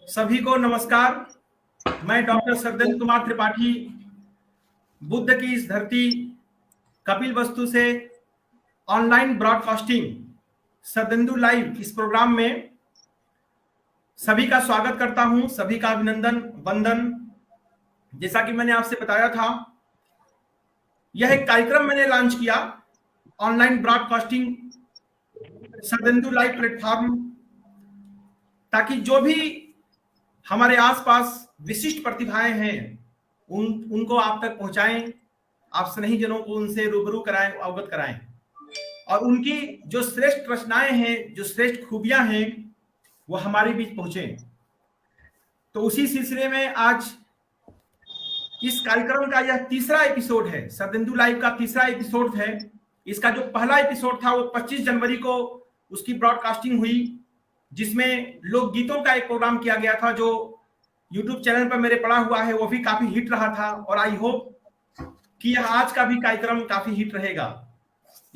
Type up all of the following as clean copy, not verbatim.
सभी को नमस्कार। मैं डॉक्टर सरदेंद्र कुमार त्रिपाठी बुद्ध की इस धरती कपिल वस्तु से ऑनलाइन ब्रॉडकास्टिंग सरदेंदु लाइव इस प्रोग्राम में सभी का स्वागत करता हूं, सभी का अभिनंदन वंदन। जैसा कि मैंने आपसे बताया था, यह एक कार्यक्रम मैंने लॉन्च किया, online broadcasting Sharadendu live platform, ताकि जो भी हमारे आसपास विशिष्ट प्रतिभाएं हैं उनको आप तक पहुंचाएं, आप स्नेही जनों को उनसे रूबरू कराएं, अवगत कराएं, और उनकी जो श्रेष्ठ रचनाएं हैं, जो श्रेष्ठ खूबियां हैं, वो हमारे बीच पहुंचे। तो उसी सिलसिले में आज इस कार्यक्रम का यह तीसरा एपिसोड है, सरदेंदु लाइव का तीसरा एपिसोड है। इसका जो पहला एपिसोड था वो 25 जनवरी को उसकी ब्रॉडकास्टिंग हुई, जिसमें लोकगीतों का एक प्रोग्राम किया गया था, जो YouTube चैनल पर मेरे पड़ा हुआ है। वो भी काफी हिट रहा था, और आई होप कि यह आज का भी कार्यक्रम काफी हिट रहेगा।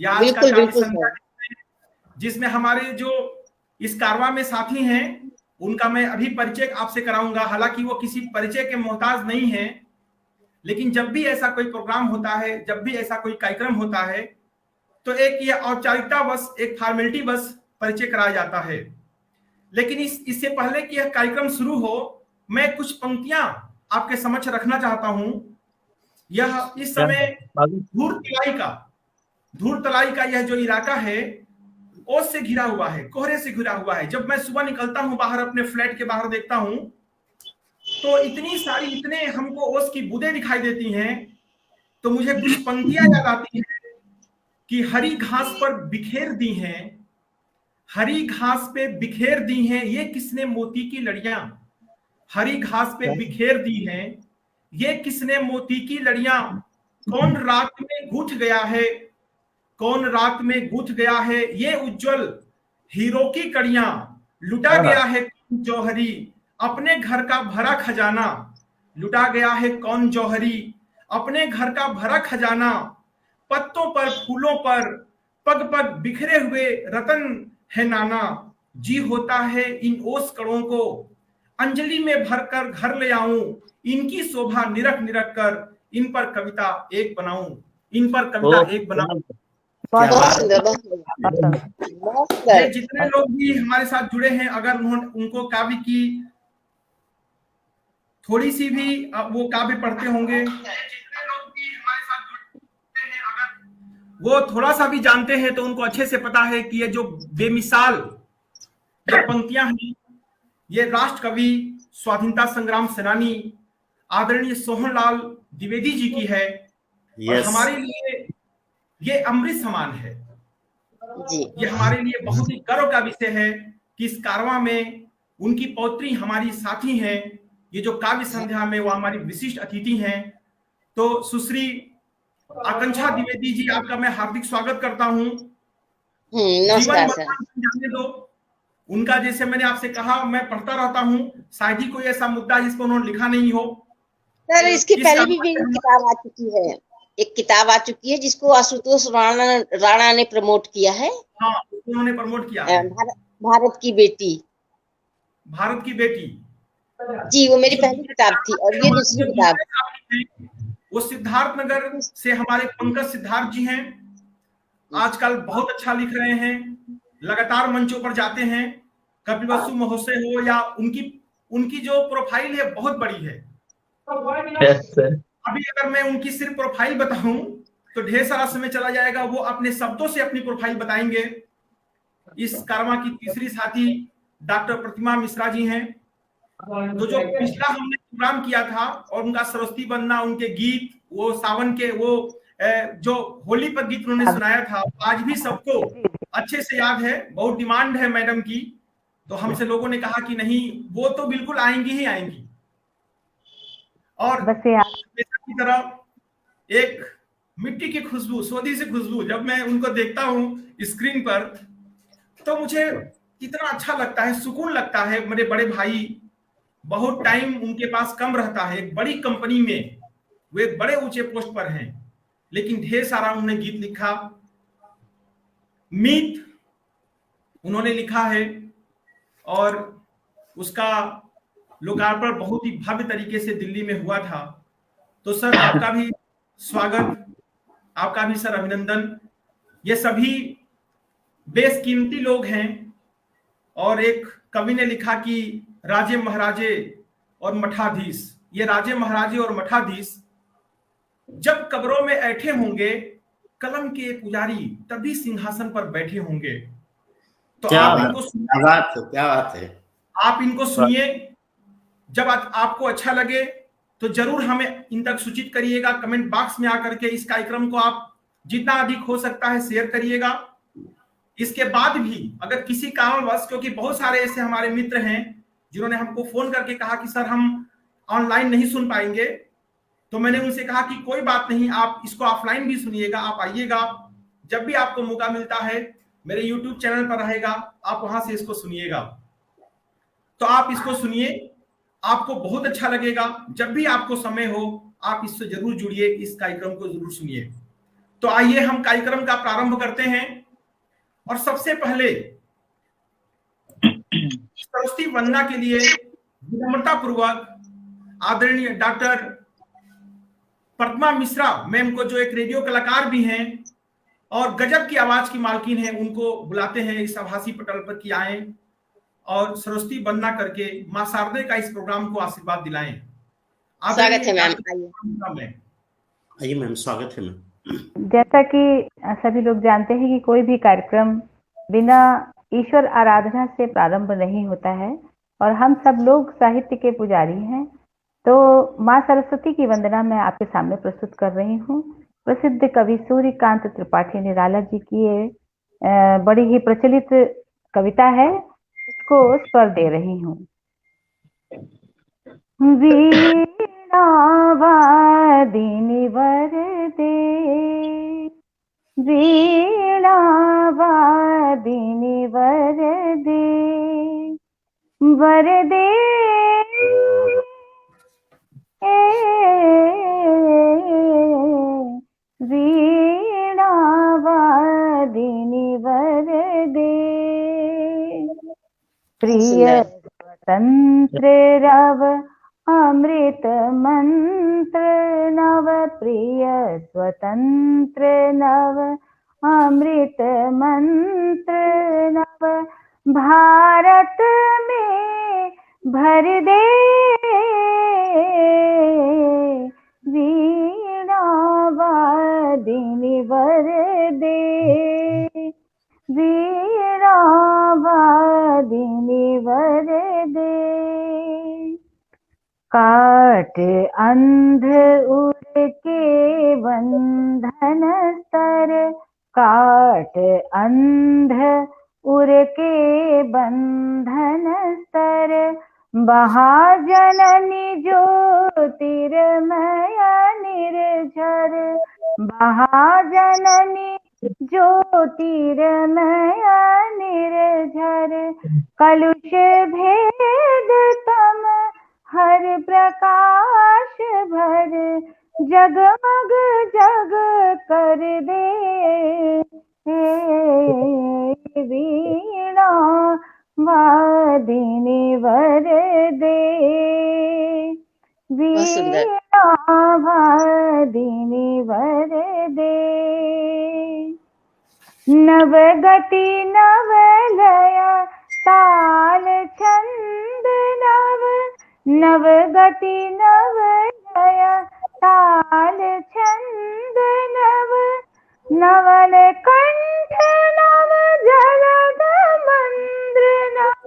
यह आज का कार्यक्रम जिसमें हमारे जो इस कारवां में साथी हैं उनका मैं अभी परिचय आपसे कराऊंगा। हालांकि वो किसी परिचय के मोहताज नहीं है, लेकिन जब भी ऐसा कोई प्रोग्राम होता है, जब भी ऐसा कोई कार्यक्रम होता है, तो एक यह औपचारिकता बस, एक फॉर्मेलिटी बस परिचय कराया जाता है। लेकिन इससे पहले कि यह कार्यक्रम शुरू हो, मैं कुछ पंक्तियां आपके समक्ष रखना चाहता हूं। यह इस समय धूर तलाई का यह जो इलाका है, ओस से घिरा हुआ है, कोहरे से घिरा हुआ है। जब मैं सुबह निकलता हूं बाहर, अपने फ्लैट के बाहर देखता हूं, तो इतने हमको ओस की बूंदें दिखाई देती हैं, तो मुझे कुछ पंक्तियां याद आती हैं कि हरी घास पर बिखेर दी हैं, हरी घास पे बिखेर दी हैं ये किसने मोती की लड़ियां, हरी घास पे बिखेर दी हैं ये किसने मोती की लड़ियां, कौन रात में गूंथ गया है, कौन रात में गूंथ गया है ये उज्जवल हीरो की कड़ियां, लुटा गया है कौन जौहरी अपने घर का भरा खजाना, लुटा गया है कौन जौहरी अपने घर का भरा खजाना, पत्तों पर फूलों पर पग पग बिखरे हुए रतन है नाना, जी होता है इन ओस कड़ों को अंजलि में भरकर घर ले आऊं, इनकी शोभा निरख निरख कर इन पर कविता एक बनाऊं, इन पर कविता एक बनाऊं। ये जितने लोग भी हमारे साथ जुड़े हैं, अगर उनको काव्य की थोड़ी सी भी वो काव्य पढ़ते होंगे, वो थोड़ा सा भी जानते हैं, तो उनको अच्छे से पता है कि ये जो बेमिसाल ये पंक्तियां हैं, ये राष्ट्र कवि, स्वाधीनता संग्राम सेनानी आदरणीय सोहनलाल द्विवेदी जी की है। और हमारे लिए ये अमृत समान है जी। ये हमारे लिए बहुत ही गर्व का विषय है कि इस कारवां में उनकी पौत्री हमारी साथी हैं। ये जो काव्य संध्या में वो हमारी विशिष्ट अतिथि हैं। तो सुश्री आकांक्षा द्विवेदी जी, आपका मैं हार्दिक स्वागत करता हूँ। जीवन जाने दो उनका, जैसे मैंने आपसे कहा, मैं पढ़ता रहता हूँ, शायद ही कोई ऐसा मुद्दा जिस पर उन्होंने लिखा नहीं हो। सर, इसकी पहले भी किताब आ चुकी है, एक किताब आ चुकी है जिसको आशुतोष राणा ने प्रमोट किया है। हाँ, उन्होंने प्रमोट किया है, भारत की बेटी। भारत की बेटी जी, वो मेरी पहली किताब थी, और ये दूसरी किताब। वो सिद्धार्थ नगर से हमारे पंकज सिद्धार्थ जी हैं, आजकल बहुत अच्छा लिख रहे हैं, लगातार मंचों पर जाते हैं। कपिल वस्तु महोत्सव हो या उनकी जो प्रोफाइल है बहुत बड़ी है। अभी अगर मैं उनकी सिर्फ प्रोफाइल बताऊं तो ढेर सारा समय चला जाएगा। वो अपने शब्दों से अपनी प्रोफाइल बताएंगे। इस कारवां की तीसरी साथी डॉक्टर प्रतिमा मिश्रा जी हैं, तो जो पिछला हमने प्रोग्राम किया था और उनका सरस्वती वंदना, उनके गीत, वो सावन के वो जो होली पर गीत उन्होंने सुनाया था, आज भी सबको अच्छे से याद है। बहुत डिमांड है मैडम की, तो हमसे लोगों ने कहा कि नहीं, वो तो बिल्कुल आएंगी ही आएंगी। और की तरह एक मिट्टी की खुशबू, सोधी सी खुशबू, जब मैं उनको देखता हूँ स्क्रीन पर तो मुझे इतना अच्छा लगता है, सुकून लगता है। मेरे बड़े भाई, बहुत टाइम उनके पास कम रहता है, एक बड़ी कंपनी में वो एक बड़े ऊंचे पोस्ट पर हैं, लेकिन ढेर सारा उन्होंने गीत लिखा। मीत उन्होंने लिखा है और उसका लोकार्पण बहुत ही भव्य तरीके से दिल्ली में हुआ था। तो सर आपका भी स्वागत, आपका भी सर अभिनंदन। ये सभी बेशकीमती लोग हैं। और एक कवि ने लिखा कि राजे महाराजे और मठाधीश, ये राजे महाराजे और मठाधीश जब कब्रों में ऐठे होंगे, कलम के पुजारी तभी सिंहासन पर बैठे होंगे। तो आप इनको क्या बात है, क्या बात है। आप इनको सुनिए। जब आपको अच्छा लगे तो जरूर हमें इन तक सूचित करिएगा। कमेंट बॉक्स में आकर के इस कार्यक्रम को आप जितना अधिक हो सकता है शेयर करिएगा। इसके बाद भी अगर किसी कारणवश, क्योंकि बहुत सारे ऐसे हमारे मित्र हैं जिन्होंने हमको फोन करके कहा कि सर हम ऑनलाइन नहीं सुन पाएंगे, तो मैंने उनसे कहा कि कोई बात नहीं, आप इसको ऑफलाइन भी सुनिएगा। आप आइएगा, जब भी आपको मौका मिलता है मेरे यूट्यूब चैनल पर रहेगा, आप वहां से इसको सुनिएगा। तो आप इसको सुनिए, आपको बहुत अच्छा लगेगा। जब भी आपको समय हो आप इससे जरूर जुड़िए, इस कार्यक्रम को जरूर सुनिए। तो आइए हम कार्यक्रम का प्रारंभ करते हैं। और सबसे पहले सरस्वती वंदना के लिए विनम्रता पूर्वक आदरणीय डॉक्टर प्रतिमा मिश्रा मैम को, जो एक रेडियो कलाकार भी हैं और गजब की आवाज की मालकिन है, उनको बुलाते हैं इस आभासी पटल पर कि आए और सरस्वती वंदना करके मां शारदे का इस प्रोग्राम को आशीर्वाद दिलाएं। स्वागत है मैम, आइए मैम, स्वागत है मैम। जैसा कि सभी लोग जानते हैं कि कोई भी कार्यक्रम बिना ईश्वर आराधना से प्रारंभ नहीं होता है, और हम सब लोग साहित्य के पुजारी हैं। तो माँ सरस्वती की वंदना मैं आपके सामने प्रस्तुत कर रही हूँ। प्रसिद्ध कवि सूर्यकांत त्रिपाठी निराला जी की ये बड़ी ही प्रचलित कविता है, उसको स्वर दे रही हूँ। वीणा वादिनी वरदे, वीणा वादिनी वरदे, वरदे वीणा वादिनी वरदे। प्रिय स्वतंत्र रव अमृत मंत्र नव, प्रिय स्वतंत्र नव अमृत मंत्र नव, भारत में भर दे वीणा वादिनी वरदे, वीणा वादिनी वरदे। काट अंध उर के बंधन स्तर, काट अंध उर के बंधन स्तर, महाजननी ज्योतिर्मय निर्झर, महाजननी ज्योतिर्मय निर्झर, कलुष भेद तम हर प्रकाश भर, जगमग जग कर दे वीणा वादिनी वरदे, वीणा वादिनी वरदे। नवगति नवलय ताल छंद नव, नवगति नवलय ताल छंद नव, नवल कंठ नव जलद मंद्र नव,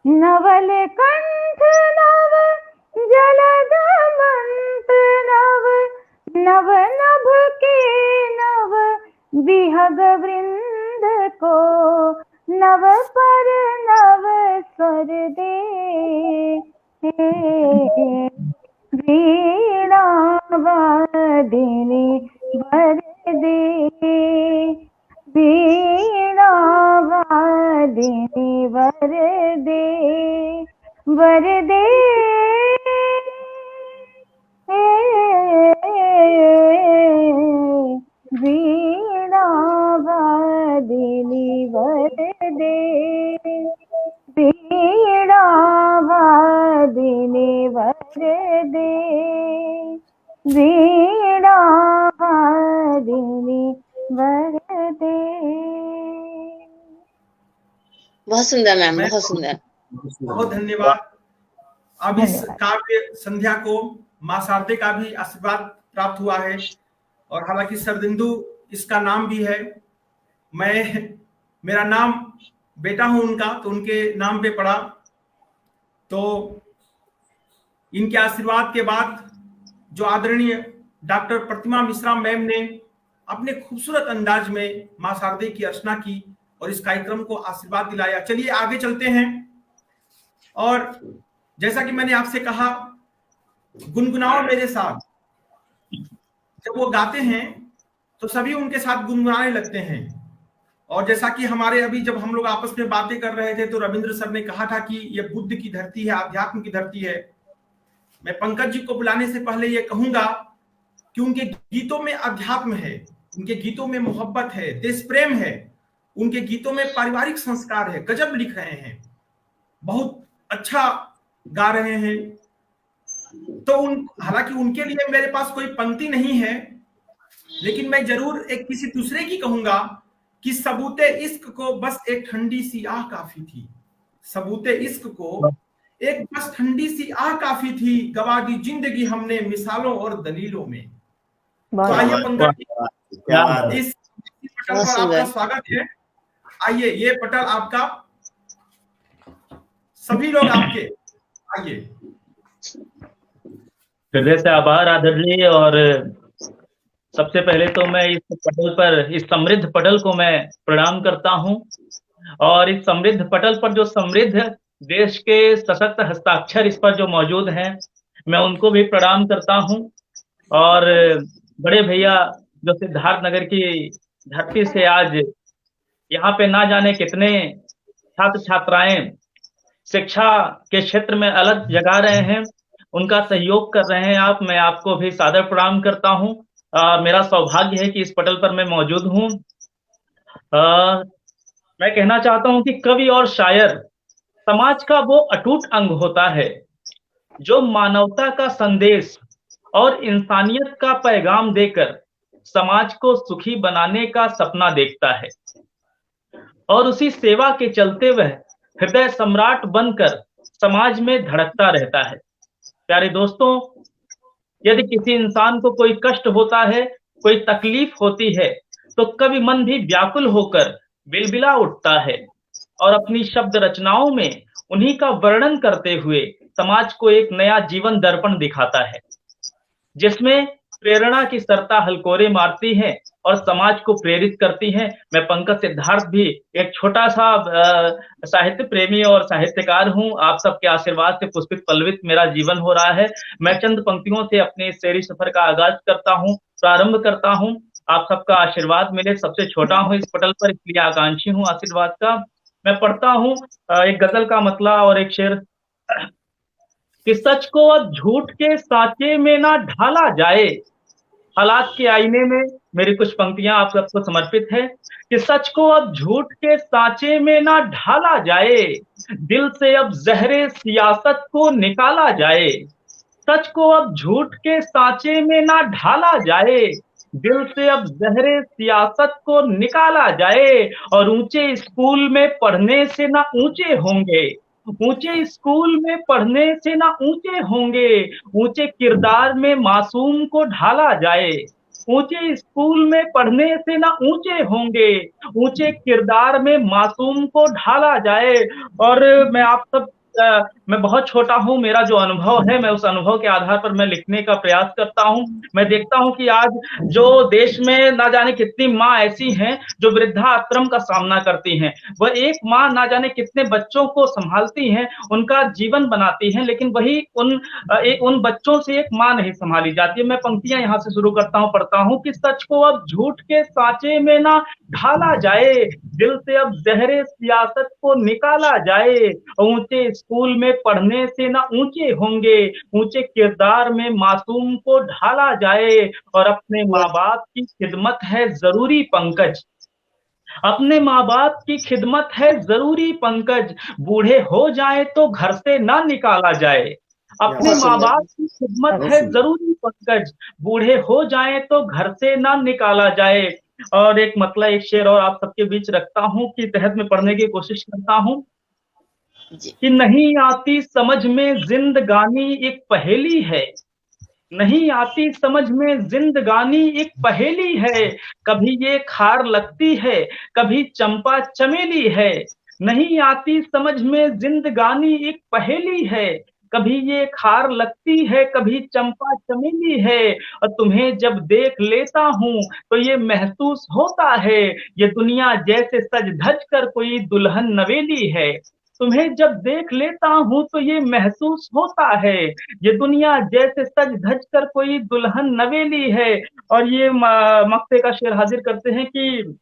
नवल कंठ नव जलद मंत्र नव, नव नभ के नव विहग वृंद को, नव पर नव स्वर दे वीणा वादिनी वरदे, वीणा वादिनी वरदे, वरदे बहुत सुंदर मैम, मैं बहुत सुंदर। बहुत धन्यवाद। अब इस काव्य संध्या को माँ शारदे का भी आशीर्वाद प्राप्त हुआ है, और हालांकि शरदिंदु इसका नाम भी है, मेरा नाम बेटा हूं उनका, तो उनके नाम पे पड़ा। तो इनके आशीर्वाद के बाद जो आदरणीय डॉक्टर प्रतिमा मिश्रा मैम ने अपने खूबसूरत अंदाज में माँ शारदे की अर्चना की और इस कार्यक्रम को आशीर्वाद दिलाया। चलिए आगे चलते हैं। और जैसा कि मैंने आपसे कहा, गुनगुनाओ मेरे साथ। जब वो गाते हैं तो सभी उनके साथ गुनगुनाने लगते हैं। और जैसा कि हमारे अभी जब हम लोग आपस में बातें कर रहे थे तो रविंद्र सर ने कहा था कि ये बुद्ध की धरती है, आध्यात्म की धरती है। मैं पंकज जी को बुलाने से पहले ये कहूंगा कि उनके गीतों में अध्यात्म है, उनके गीतों में मोहब्बत है, देश प्रेम है, उनके गीतों में पारिवारिक संस्कार है। गजब लिख रहे हैं, बहुत अच्छा गा रहे हैं। तो हालांकि उनके लिए मेरे पास कोई पंक्ति नहीं है, लेकिन मैं जरूर एक किसी दूसरे की कहूंगा कि सबूते इश्क को बस एक ठंडी सी आह काफी थी। सबूते इश्क को एक बस ठंडी सी आह काफी थी, गवा दी जिंदगी हमने मिसालों और दलीलों में। तो आइए पंकज, इस पटल पर आपका स्वागत है। आइए, ये पटल आपका, सभी लोग आपके, आइए। हृदय से आभार आदरणीय। और सबसे पहले तो मैं इस पटल पर, इस समृद्ध पटल को मैं प्रणाम करता हूं, और इस समृद्ध पटल पर जो समृद्ध देश के सशक्त हस्ताक्षर इस पर जो मौजूद हैं, मैं उनको भी प्रणाम करता हूं। और बड़े भैया जो सिद्धार्थ नगर की धरती से आज यहाँ पे ना जाने कितने छात्र छात्राएं शिक्षा के क्षेत्र में अलग जगा रहे हैं, उनका सहयोग कर रहे हैं आप। मैं आपको भी सादर प्रणाम करता हूं। मेरा सौभाग्य है कि इस पटल पर मैं मौजूद हूं। मैं कहना चाहता हूं कि कवि और शायर समाज का वो अटूट अंग होता है जो मानवता का संदेश और इंसानियत का पैगाम देकर समाज को सुखी बनाने का सपना देखता है, और उसी सेवा के चलते वह हृदय सम्राट बनकर समाज में धड़कता रहता है। प्यारे दोस्तों, यदि किसी इंसान को कोई कष्ट होता है, कोई तकलीफ होती है, तो कभी मन भी व्याकुल होकर बिलबिला उठता है और अपनी शब्द रचनाओं में उन्हीं का वर्णन करते हुए समाज को एक नया जीवन दर्पण दिखाता है, जिसमें प्रेरणा की सरता हलकोरे मारती है और समाज को प्रेरित करती है। मैं पंकज सिद्धार्थ भी एक छोटा सा साहित्य प्रेमी और साहित्यकार हूं। आप सबके आशीर्वाद से पुष्पित पल्लवित मेरा जीवन हो रहा है। मैं चंद पंक्तियों से अपने शेरी सफर का आगाज करता हूं, प्रारंभ करता हूं। आप सबका आशीर्वाद मिले। सबसे छोटा हूं इस पटल पर, इसलिए आकांक्षी हूं आशीर्वाद का। मैं पढ़ता हूं एक गजल का मतला और एक शेर कि सच को अब झूठ के साँचे में ना ढाला जाए। हालात के आईने में मेरी कुछ पंक्तियां आप सबको समर्पित है कि सच को अब झूठ के साँचे में ना ढाला जाए, दिल से अब जहरे सियासत को निकाला जाए। सच को अब झूठ के साँचे में ना ढाला जाए, दिल से अब जहरे सियासत को निकाला जाए। और ऊंचे स्कूल में पढ़ने से ना ऊंचे होंगे, ऊंचे स्कूल में पढ़ने से ना ऊंचे होंगे, ऊंचे किरदार में मासूम को ढाला जाए। ऊंचे स्कूल में पढ़ने से ना ऊंचे होंगे, ऊंचे किरदार में मासूम को ढाला जाए। और मैं आप सब मैं बहुत छोटा हूं, मेरा जो अनुभव है मैं उस अनुभव के आधार पर मैं लिखने का प्रयास करता हूं। मैं देखता हूं कि आज जो देश में ना जाने कितनी माँ ऐसी हैं जो वृद्धाश्रम का सामना करती हैं, वह एक माँ ना जाने कितने बच्चों को संभालती हैं, उनका जीवन बनाती हैं, लेकिन वही उन बच्चों से एक माँ नहीं संभाली जाती है। मैं पंक्तियां यहाँ से शुरू करता हूँ, पढ़ता हूँ कि सच को अब झूठ के साँचे में ना ढाला जाए, दिल से अब जहरे सियासत को निकाला जाए। ऊंचे स्कूल में पढ़ने से ना ऊंचे होंगे, ऊंचे किरदार में मासूम को ढाला जाए। और अपने माँ बाप की खिदमत है जरूरी पंकज, अपने माँ बाप की खिदमत है जरूरी पंकज, बूढ़े हो जाए तो घर से ना निकाला जाए। अपने माँ बाप की खिदमत है जरूरी पंकज, बूढ़े हो जाए तो घर से ना निकाला जाए। और एक मतलब एक शेर और आप सबके बीच रखता हूँ कि तहत में पढ़ने की कोशिश करता हूँ जी कि नहीं आती समझ में जिंदगानी एक पहेली है, नहीं आती समझ में जिंदगानी एक पहेली है, कभी ये खार लगती है, कभी चंपा चमेली है। नहीं आती समझ में जिंदगानी एक पहेली है, कभी ये खार लगती है, कभी चंपा चमेली है। और तुम्हें जब देख लेता हूँ तो ये महसूस होता है, ये दुनिया जैसे सज धज कर कोई दुल्हन नवेली है। तुम्हें जब देख लेता हूँ तो ये महसूस होता है, ये दुनिया जैसे सज धज कर कोई दुल्हन नवेली है। और ये मक्ते का शेर हाजिर करते हैं कि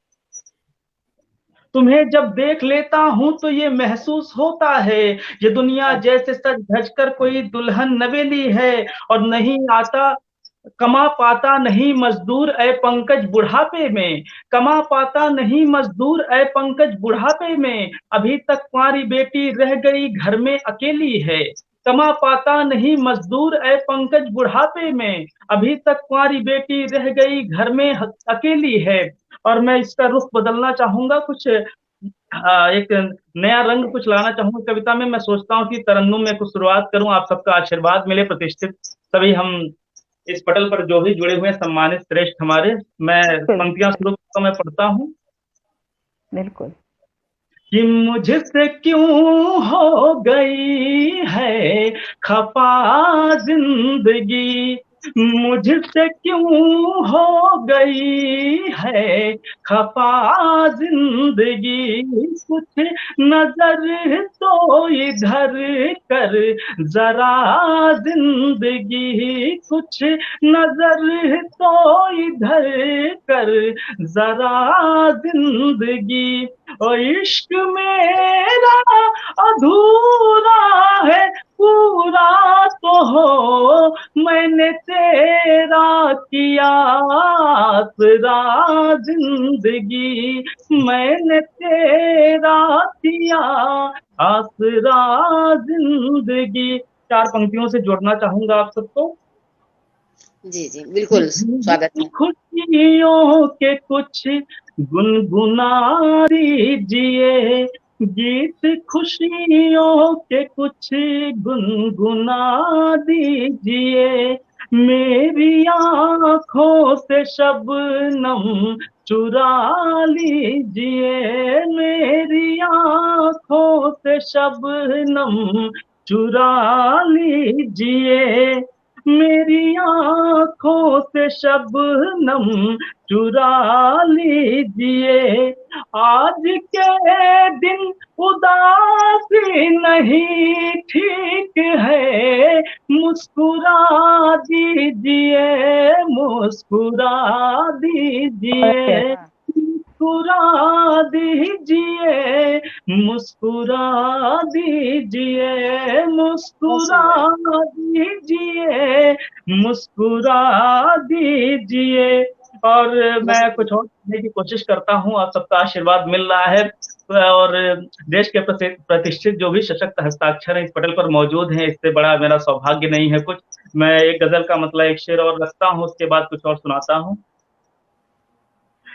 तुम्हें जब देख लेता हूँ तो ये महसूस होता है, ये दुनिया जैसे सज धज कर कोई दुल्हन नवेली है। और नहीं आता कमा पाता नहीं मजदूर ए पंकज बुढ़ापे में, कमा पाता नहीं मजदूर ए पंकज बुढ़ापे में, अभी तक कुंवारी बेटी रह गई घर में अकेली है। कमा पाता नहीं मजदूर ए पंकज बुढ़ापे में, अभी तक कुंवारी बेटी रह गई घर में अकेली है। और मैं इसका रुख बदलना चाहूंगा, कुछ एक नया रंग कुछ लाना चाहूंगा कविता में। मैं सोचता हूँ कि तरन्नुम में कुछ शुरुआत करूं, आप सबका आशीर्वाद मिले। प्रतिष्ठित सभी हम इस पटल पर जो भी जुड़े हुए हैं, सम्मानित श्रेष्ठ हमारे, मैं पंक्तियां शुरू करता हूं, मैं पढ़ता हूं। बिल्कुल। कि मुझसे क्यों हो गई है खफा जिंदगी, मुझसे क्यों हो गई है खफा जिंदगी, कुछ नजर तो इधर कर जरा जिंदगी, कुछ नजर तो इधर कर जरा जिंदगी। और इश्क मेरा अधूरा है, पूरा तो हो मैंने तेरा किया आसरा जिंदगी, मैंने तेरा किया आसरा जिंदगी। 4 पंक्तियों से जोड़ना चाहूंगा आप सबको। जी जी बिल्कुल स्वागत है। खुशियों के कुछ गुनगुना दीजिए, गीत खुशियों के कुछ गुनगुना दीजिए, मेरी आंखों से शबनम चुरा लीजिए, मेरी आंखों से शबनम चुरा लीजिए, मेरी आंखों से शबनम चुरा लीजिए। आज के दिन उदासी नहीं ठीक है, मुस्कुरा दीजिए, मुस्कुरा दीजिए, मुस्कुरा दीजिए, मुस्कुरा दीजिए, मुस्कुरा दीजिए, मुस्कुरा दीजिए। और मैं कुछ और करने की कोशिश करता हूँ, आप सबका आशीर्वाद मिल रहा है। और देश के प्रतिष्ठित जो भी सशक्त हस्ताक्षर हैं इस पटल पर मौजूद हैं, इससे बड़ा मेरा सौभाग्य नहीं है कुछ। मैं एक गजल का मतलब एक शेर और रखता हूँ, उसके बाद कुछ और सुनाता हूँ।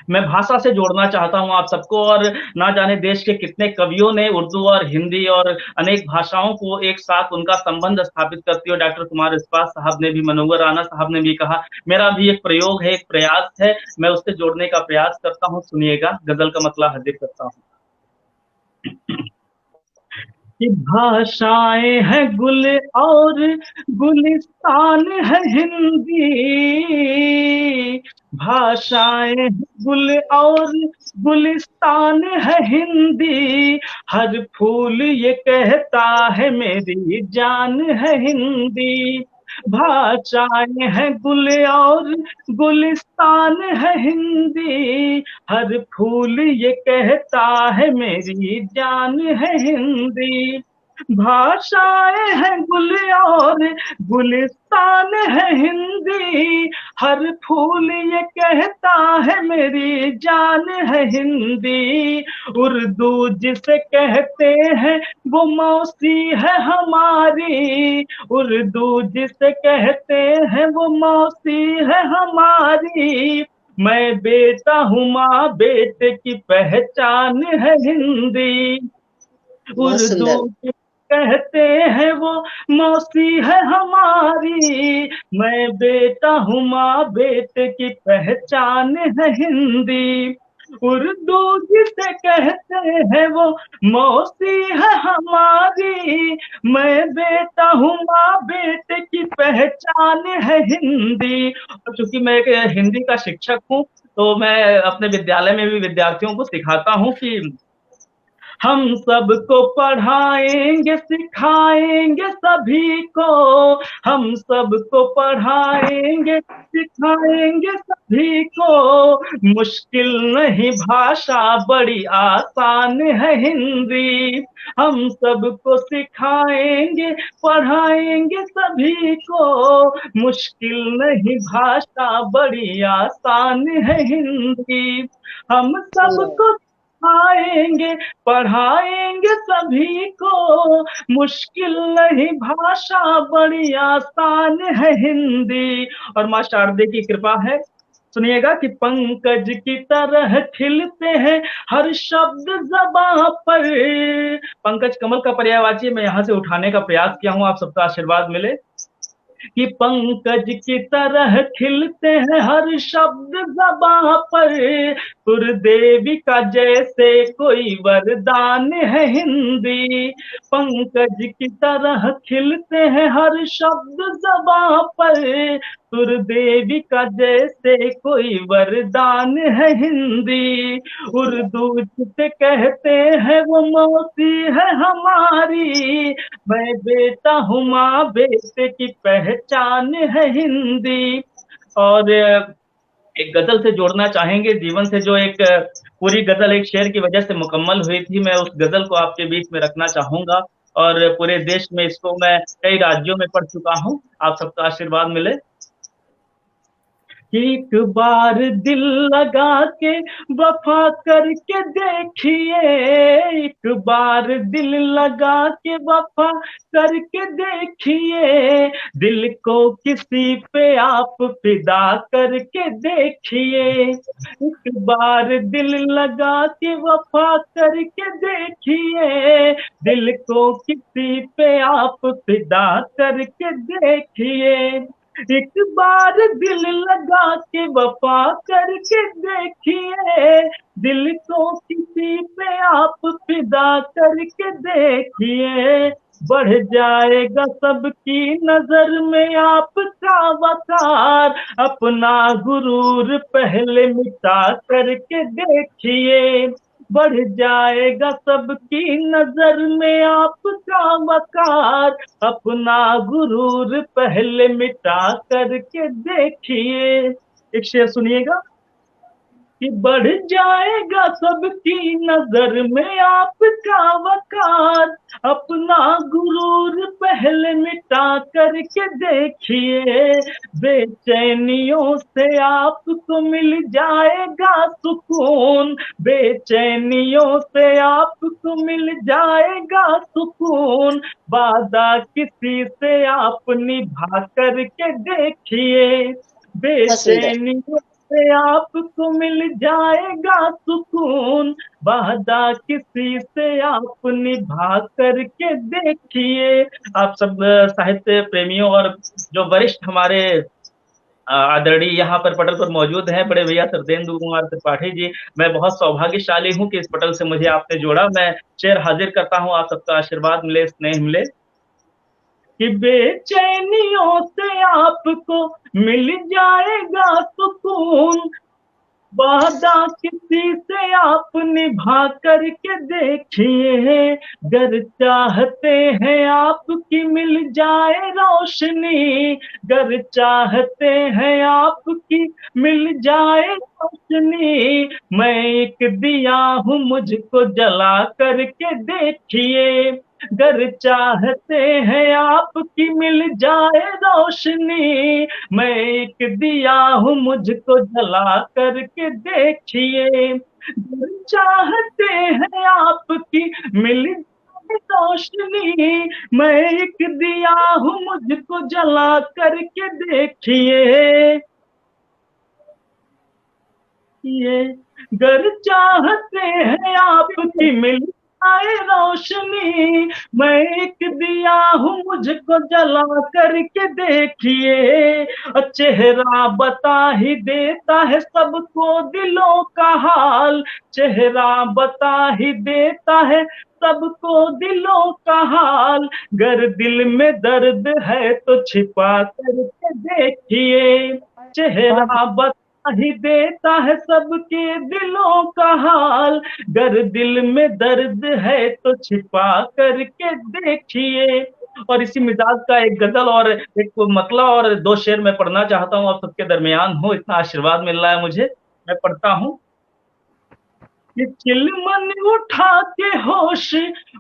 मैं भाषा से जोड़ना चाहता हूं आप सबको, और ना जाने देश के कितने कवियों ने उर्दू और हिंदी और अनेक भाषाओं को एक साथ उनका संबंध स्थापित करती है। डॉक्टर कुमार इस्पात साहब ने भी, मनोहर राणा साहब ने भी कहा। मेरा भी एक प्रयोग है, एक प्रयास है, मैं उससे जोड़ने का प्रयास करता हूँ। सुनिएगा, गजल का मतलब हाजिर करता हूँ। कि भाषाएं हैं गुल और गुलिस्तान है हिंदी, भाषाएं गुल और गुलिस्तान है हिंदी, हर फूल ये कहता है मेरी जान है हिंदी, भाषाएं हैं गुल और गुलिस्तान है हिंदी, हर फूल ये कहता है मेरी जान है हिंदी, भाषाएं हैं गुल और गुलिस्तान है हिंदी, हर फूल ये कहता है मेरी जान है हिंदी, उर्दू जिसे कहते हैं वो मौसी है हमारी, उर्दू जिसे कहते हैं वो मौसी है हमारी, मैं बेटा हूँ माँ बेटे की पहचान है हिंदी, उर्दू कहते हैं वो मौसी है हमारी। मैं बेटा हूँ माँ बेटे की पहचान है हिंदी। उर्दू जिसे कहते हैं वो मौसी है हमारी। मैं बेटा हूँ माँ बेटे की पहचान है हिंदी। और चूंकि मैं एक हिंदी का शिक्षक हूँ, तो मैं अपने विद्यालय में भी विद्यार्थियों को सिखाता हूँ कि हम सबको पढ़ाएंगे सिखाएंगे सभी को। हम सबको पढ़ाएंगे सिखाएंगे सभी को। मुश्किल नहीं भाषा बड़ी आसान है हिंदी। हम सबको सिखाएंगे पढ़ाएंगे सभी को। मुश्किल नहीं भाषा बड़ी आसान है हिंदी। हम सबको सिखाएंगे पढ़ाएंगे सभी को। मुश्किल नहीं भाषा बड़ी आसान है हिंदी। और माँ शारदे की कृपा है, सुनिएगा कि पंकज की तरह खिलते हैं हर शब्द ज़बां पर। पंकज कमल का पर्यायवाची मैं यहाँ से उठाने का प्रयास किया हूँ, आप सबका आशीर्वाद मिले। कि पंकज की तरह खिलते हैं हर शब्द ज़बां पर। सुरदेवी का जैसे कोई वरदान है हिंदी। पंकज की तरह खिलते हैं हर शब्द ज़बां पर। सुरदेवी का जैसे कोई वरदान है हिंदी। उर्दू जिसे कहते हैं वो मौसी है हमारी। मैं बेटा हूँ माँ बेटे की पहचान है हिंदी। और एक गजल से जोड़ना चाहेंगे जीवन से, जो एक पूरी गजल एक शेर की वजह से मुकम्मल हुई थी। मैं उस गजल को आपके बीच में रखना चाहूंगा, और पूरे देश में इसको मैं कई राज्यों में पढ़ चुका हूँ, आप सबका आशीर्वाद मिले। एक बार दिल लगा के वफा करके देखिए। एक बार दिल लगा के वफा करके देखिए। दिल को किसी पे आप फिदा करके देखिए। एक बार दिल लगा के वफा करके देखिए। दिल को किसी पे आप फिदा करके देखिए। एक बार दिल लगा के वफा करके देखिए। दिल को किसी पे आप फिदा करके देखिए। बढ़ जाएगा सबकी नजर में आपका वकार। अपना गुरूर पहले मिटा करके देखिए। बढ़ जाएगा सबकी नजर में आपका वकार। अपना गुरूर पहले मिटा करके देखिए। एक शेर सुनिएगा कि बढ़ जाएगा सबकी नजर में आपका वकार। अपना गुरूर पहले मिटा करके देखिए। बेचैनियों से आपको मिल जाएगा सुकून। बेचैनियों से आपको मिल जाएगा सुकून। वादा किसी से आप निभा करके देखिए। बेचैनियों से आपको मिल जाएगा सुकून। वादा किसी से आप निभा करके देखिए। आप सब साहित्य प्रेमियों और जो वरिष्ठ हमारे आदरणीय यहाँ पर पटल पर मौजूद हैं, बड़े भैया सरदेंदु कुमार त्रिपाठी जी, मैं बहुत सौभाग्यशाली हूँ कि इस पटल से मुझे आपने जोड़ा। मैं शेर हाजिर करता हूँ, आप सबका आशीर्वाद मिले, स्नेह मिले। कि बेचैनियों से आपको मिल जाएगा सुकून। वादा किसी से आप निभा करके देखिए। गर चाहते हैं आपकी मिल जाए रोशनी। गर चाहते हैं आपकी मिल जाए रोशनी। मैं एक दिया हूँ मुझको जला करके देखिए। गर चाहते हैं आपकी मिल जाए रोशनी। मैं एक दिया हूँ मुझको जला करके देखिए। गर चाहते हैं आपकी मिल जाए रोशनी। मैं एक दिया हूँ मुझको जला करके देखिए। ये गर चाहते हैं आपकी मिल आए रोशनी, मैं एक दिया हूँ मुझको जला करके देखिए, चेहरा बता ही देता है सबको दिलों का हाल, चेहरा बता ही देता है सबको दिलों का हाल, गर दिल में दर्द है तो छिपा करके देखिए, चेहरा बता ही देता है सबके दिलों का हाल, गर दिल में दर्द है तो छिपा करके देखिए। और इसी मिजाज का एक गजल और एक मतला और दो शेर मैं पढ़ना चाहता हूँ, आप सबके दरमियान हो, इतना आशीर्वाद मिल रहा है मुझे, मैं पढ़ता हूँ कि चिलमन उठा के होश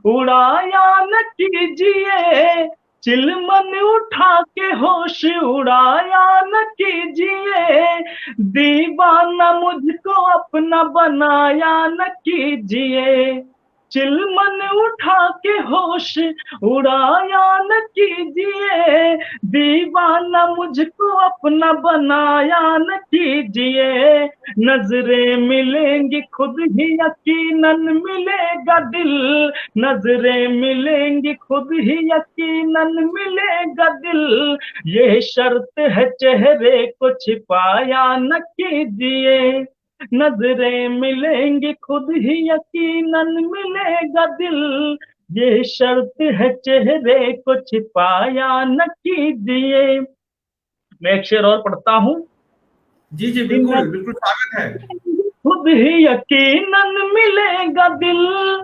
उड़ाया न कीजिए, चिलमन उठा के होश उड़ाया न कीजिए, दीवाना मुझको अपना बनाया न कीजिए, चिलमन उठा के होश उड़ाया न कीजिए, दीवाना मुझको अपना बनाया न कीजिए, नजरें मिलेंगी खुद ही यकीनन मिलेगा दिल, नजरें मिलेंगी खुद ही यकीनन मिलेगा दिल, ये शर्त है चेहरे को छिपाया न कीजिए, नजरें मिलेंगी खुद ही यकीनन मिलेगा दिल, ये शर्त है चेहरे को छिपाया न कीजिए। मैं एक शेर और पढ़ता हूँ। जी जी बिल्कुल बिल्कुल स्वागत है। खुद ही यकीनन मिलेगा दिल,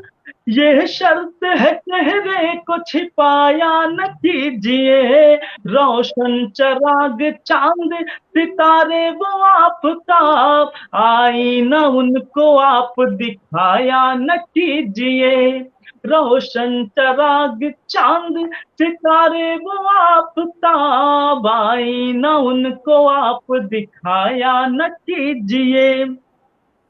ये शर्त है चेहरे को छिपाया न कीजिए, रोशन चराग चांद सितारे वो आफताब, आईना उनको आप दिखाया न कीजिए, रोशन चराग चांद सितारे वो आफताब, आईना उनको आप दिखाया न कीजिए,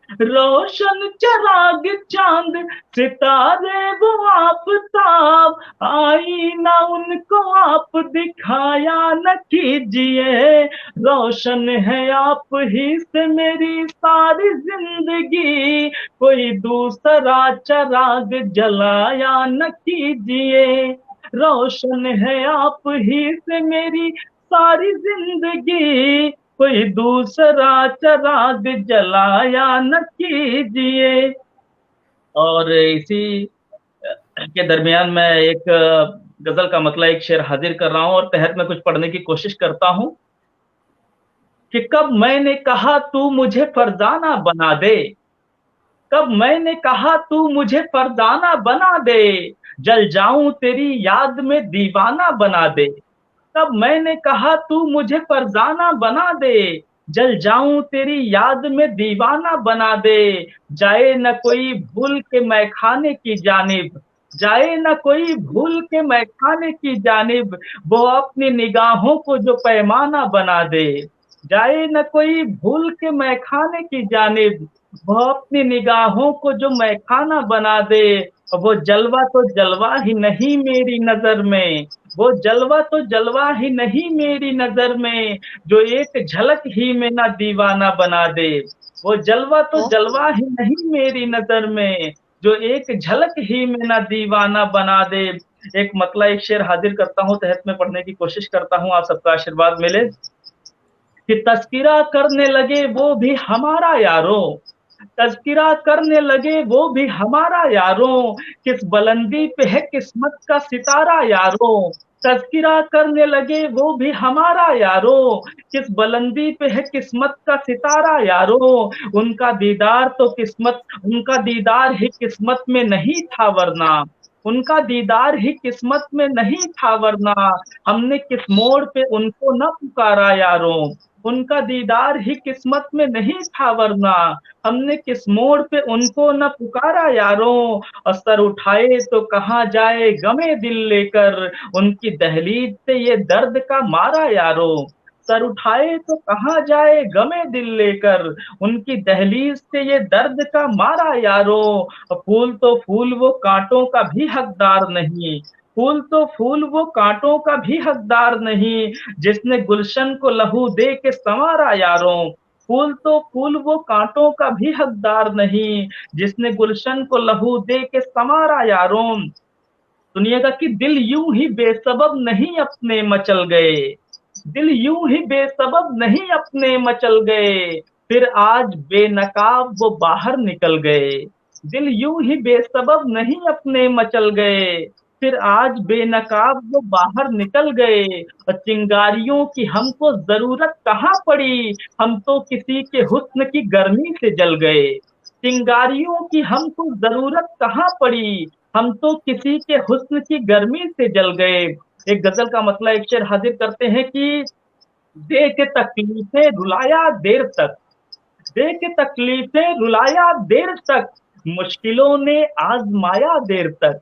रोशन चराग चांद सितारे वो आफताब, आईना उनको आप दिखाया न कीजिए, रोशन है आप ही से मेरी सारी जिंदगी, कोई दूसरा चराग जलाया न कीजिए, रोशन है आप ही से मेरी सारी जिंदगी, कोई दूसरा चराग जलाया न कीजिए। और इसी के दरमियान मैं एक गजल का मतलब एक शेर हाजिर कर रहा हूं और तहत में कुछ पढ़ने की कोशिश करता हूं कि कब मैंने कहा तू मुझे फरजाना बना दे, कब मैंने कहा तू मुझे फरजाना बना दे, जल जाऊं तेरी याद में दीवाना बना दे, तब मैंने कहा तू मुझे फरजाना बना दे, जल जाऊं तेरी याद में दीवाना बना दे, जाए न कोई भूल के मैखाने की जानिब, जाए न कोई भूल के मैखाने की जानिब, वो अपनी निगाहों को जो पैमाना बना दे, जाए न कोई भूल के मैखाने की जानिब, वो अपनी निगाहों को जो मैखाना बना दे, वो जलवा तो जलवा ही नहीं मेरी नजर में, वो जलवा तो जलवा ही नहीं मेरी नजर में, जो एक झलक ही में ना दीवाना बना दे, वो जलवा तो जलवा ही नहीं मेरी नजर में, जो एक झलक ही में ना दीवाना बना दे। एक मतलब एक शेर हाजिर करता हूँ, तहत में पढ़ने की कोशिश करता हूँ, आप सबका आशीर्वाद मिले। कि तस्किरा करने लगे वो भी हमारा यारों, तस्किरा करने लगे वो भी हमारा यारों, किस बुलंदी पे है किस्मत का सितारा यारों, तस्किरा करने लगे वो भी हमारा यारों, किस बुलंदी पे है किस्मत का सितारा यारों, उनका दीदार तो किस्मत, उनका दीदार ही किस्मत में नहीं था वरना, उनका दीदार ही किस्मत में नहीं था वरना, हमने किस मोड़ पे उनको न पुकारा यारों, उनका दीदार ही किस्मत में नहीं था वरना, हमने किस मोड़ पे उनको न पुकारा यारों, और सर उठाए तो कहाँ जाए गमे दिल लेकर, उनकी दहलीज से ये दर्द का मारा यारों, सर उठाए तो कहाँ जाए गमे दिल लेकर, उनकी दहलीज से ये दर्द का मारा यारों, फूल तो फूल वो कांटों का भी हकदार नहीं, फूल तो फूल वो कांटों का भी हकदार नहीं, जिसने गुलशन को लहू दे के संवारा यारों, फूल तो फूल वो कांटों का भी हकदार नहीं, जिसने गुलशन को लहू दे के संवारा यारों। सुनिएगा कि दिल यूं ही बेसबब नहीं अपने मचल गए, दिल यूं ही बेसबब नहीं अपने मचल गए, फिर आज बेनकाब वो बाहर निकल गए। दिल यूं ही बेसबब नहीं अपने मचल गए, फिर आज बेनकाब वो बाहर निकल गए। और चिंगारियों की हमको जरूरत कहाँ पड़ी, हम तो किसी के हुस्न की गर्मी से जल गए। चिंगारियों की हमको जरूरत कहाँ पड़ी, हम तो किसी के हुस्न की गर्मी से जल गए। एक गजल का मतलब एक शेर हाजिर करते हैं कि दे के तकलीफें रुलाया देर तक, दे के तकलीफें रुलाया देर तक, मुश्किलों ने आजमाया देर तक।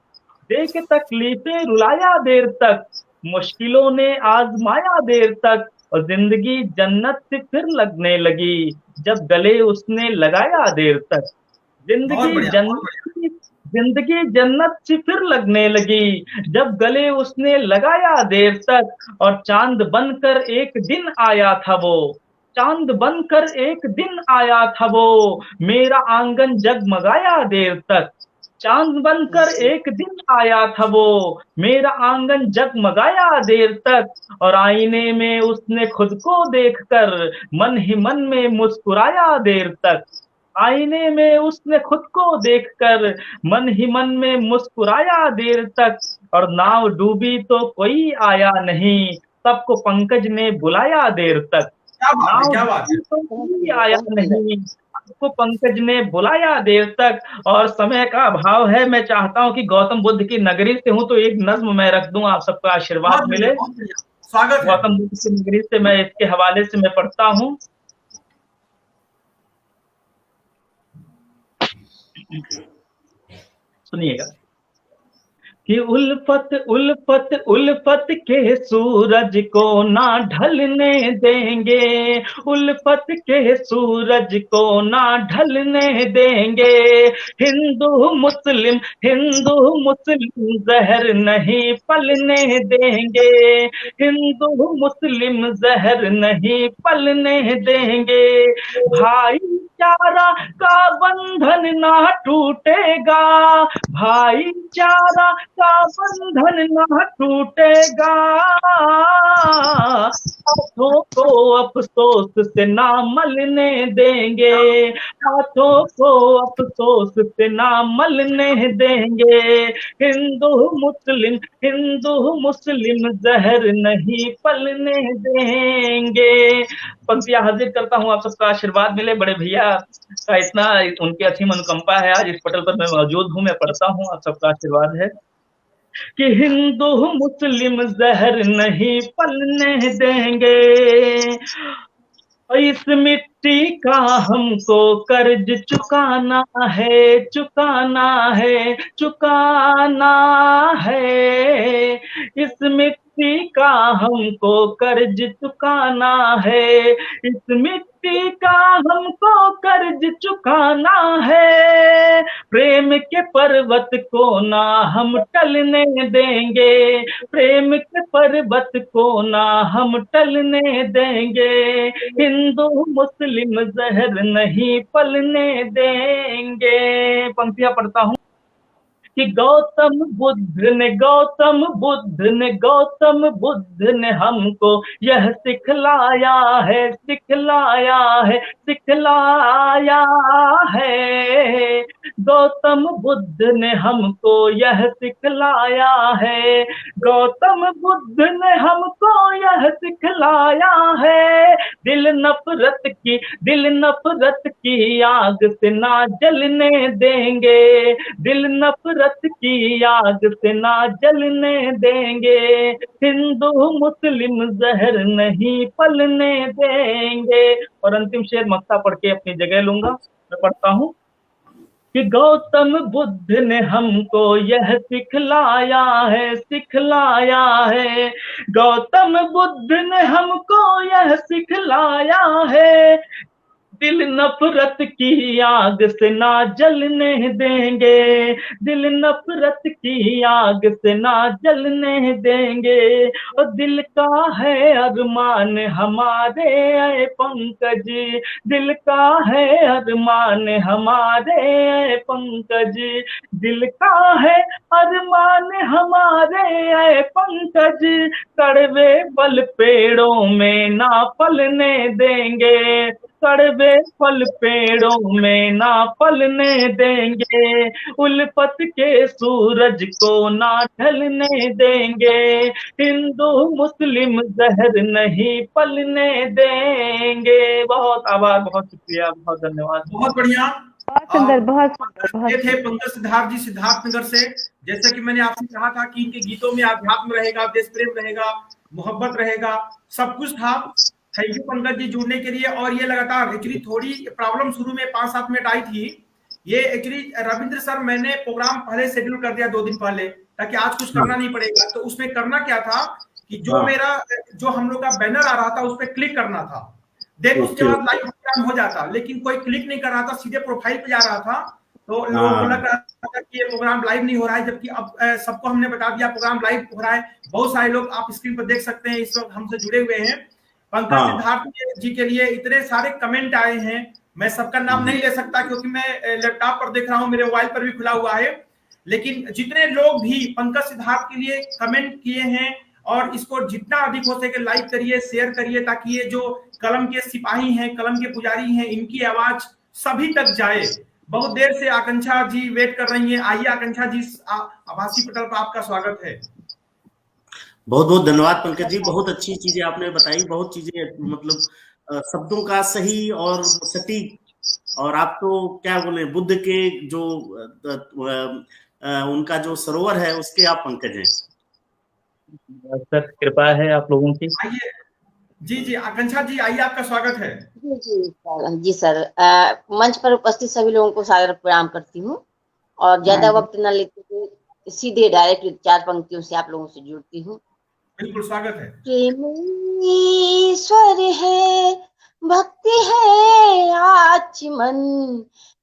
दे के तकलीफें रुलाया देर तक, मुश्किलों ने आजमाया देर तक। और जिंदगी जन्नत से फिर लगने लगी, जब गले उसने लगाया देर तक। बहुत जिंदगी बढ़िया, बहुत बढ़िया। जन्नत जिंदगी जन्नत सी फिर लगने लगी, जब गले उसने लगाया देर तक। और चांद बनकर एक दिन आया था वो, चांद बनकर एक दिन आया था वो, मेरा आंगन जगमगाया देर तक। चांद बनकर एक दिन आया था वो, मेरा आंगन जगमगाया देर तक। और आईने में उसने खुद को देखकर मन ही मन में मुस्कुराया देर तक। आईने में उसने खुद को देखकर मन ही मन में मुस्कुराया देर तक। और नाव डूबी तो कोई आया नहीं, सबको पंकज ने बुलाया देर तक। क्या बात है, नाव क्या बात है। डूबी तो कोई आया नहीं, सबको पंकज ने बुलाया देर तक। और समय का अभाव है, मैं चाहता हूं कि गौतम बुद्ध की नगरी से हूं तो एक नज्म मैं रख दूं, आप सबका आशीर्वाद बहुत बढ़िया, मिले। बहुत बढ़िया। स्वागत है। गौतम बुद्ध की नगरी से मैं इसके हवाले से मैं पढ़ता हूं। सुनिएगा कि उल्फत उल्फत उल्फत के सूरज को ना ढलने देंगे, उल्फत के सूरज को ना ढलने देंगे। हिंदू मुस्लिम जहर नहीं पलने देंगे, हिंदू मुस्लिम जहर नहीं पलने देंगे। भाईचारा का बंधन ना टूटेगा, भाईचारा का बंधन न टूटेगा। हाथों को अफसोस से ना मलने देंगे, हाथों को अफसोस से ना मलने देंगे। हिंदू मुस्लिम जहर नहीं पलने देंगे। पंक्तियां हाजिर करता हूँ, आप सबका आशीर्वाद मिले। बड़े भैया का इतना उनकी अच्छी मनोकंपा है, आज इस पटल पर मैं मौजूद हूँ, मैं पढ़ता हूँ, आप सबका आशीर्वाद है कि हिंदू मुस्लिम जहर नहीं पलने देंगे। इस मिट्टी का हमको कर्ज चुकाना है, चुकाना है, चुकाना है। इस मिट्टी का हमको कर्ज चुकाना है, इस मिट्टी का हमको कर्ज चुकाना है। प्रेम के पर्वत को ना हम टलने देंगे, प्रेम के पर्वत को ना हम टलने देंगे। हिंदू मुस्लिम जहर नहीं पलने देंगे। पंक्तियां पढ़ता हूं कि गौतम बुद्ध ने हमको यह सिखलाया है, सिखलाया है, सिखलाया है। गौतम बुद्ध ने हमको यह सिखलाया है, गौतम बुद्ध ने हमको यह सिखलाया है। दिल नफरत की आग से ना जलने देंगे, दिल नफरत की आग से ना जलने देंगे। हिंदू मुस्लिम जहर नहीं पलने देंगे। और अंतिम शेर मक्ता पढ़ के अपनी जगह लूंगा, मैं पढ़ता हूं कि गौतम बुद्ध ने हमको यह सिखलाया है, सिखलाया है। गौतम बुद्ध ने हमको यह सिखलाया है, दिल नफरत की आग से ना जलने देंगे, दिल नफरत की आग से ना जलने देंगे। और दिल का है अरमान हमारे ऐ पंकज, दिल का है अरमान हमारे ऐ पंकज, दिल का है अरमान हमारे ऐ पंकज, कड़वे फल पेड़ों में ना फलने देंगे, कड़वे फल पेड़ों में ना फलने देंगे, उल्फत के सूरज को ना ढलने देंगे, हिंदू मुस्लिम जहर नहीं पलने देंगे। बहुत आभार, बहुत शुक्रिया, बहुत धन्यवाद। बहुत बढ़िया। बहुत सुंदर, बहुत सुंदर, बहुत ये थे पंकज सिद्धार्थ जी सिद्धार्थनगर से। जैसे कि मैंने आपसे कहा था कि इनके गीतों में अध्यात्म रहेगा, देश प्रेम रहेगा, मोहब्बत रहेगा, सब कुछ था। थैंक यू पंकज जी जुड़ने के लिए। और ये लगातार एक्चुअली थोड़ी प्रॉब्लम शुरू में 5-7 मिनट आई थी। ये एक्चुअली रविंद्र सर, मैंने प्रोग्राम पहले शेड्यूल कर दिया 2 दिन पहले, ताकि आज कुछ करना नहीं पड़ेगा। तो उसमें करना क्या था कि जो मेरा जो हम लोग का बैनर आ रहा था उस पर क्लिक करना था, देन उसके बाद लाइव प्रोग्राम हो जाता, लेकिन कोई क्लिक नहीं कर रहा था, सीधे प्रोफाइल पे जा रहा था। तो लोगों को लग रहा था कि ये प्रोग्राम लाइव नहीं हो रहा है, जबकि अब सबको हमने बता दिया प्रोग्राम लाइव हो रहा है। बहुत सारे लोग आप स्क्रीन पर देख सकते हैं इस वक्त हमसे जुड़े हुए हैं। पंकज सिद्धार्थ जी के लिए इतने सारे कमेंट आए हैं, मैं सबका नाम नहीं ले सकता क्योंकि मैं लैपटॉप पर देख रहा हूं, मेरे मोबाइल पर भी खुला हुआ है। लेकिन जितने लोग भी पंकज सिद्धार्थ के लिए कमेंट किए हैं, और इसको जितना अधिक हो सके लाइक करिए, शेयर करिए, ताकि ये जो कलम के सिपाही हैं, कलम के पुजारी हैं, इनकी आवाज सभी तक जाए। बहुत देर से आकांक्षा जी वेट कर रही हैं। आइए आकांक्षा जी, आभासी पटल पर आपका स्वागत है। बहुत बहुत धन्यवाद पंकज जी, बहुत अच्छी चीजें आपने बताई, बहुत चीजें मतलब शब्दों का सही और सटीक, और आप तो क्या बोले, बुद्ध के जो उनका जो सरोवर है उसके आप पंकज हैं। सर कृपा है आप लोगों की। आइए जी जी आकांक्षा जी, आइए आपका स्वागत है। जी सर, मंच पर उपस्थित सभी लोगों को सादर प्रणाम करती हूँ, और ज्यादा वक्त न लेते हुए सीधे डायरेक्ट 4 पंक्तियों से आप लोगों से जुड़ती हूँ। बिल्कुल स्वागत है। प्रेम ईश्वर है, भक्ति है आचमन,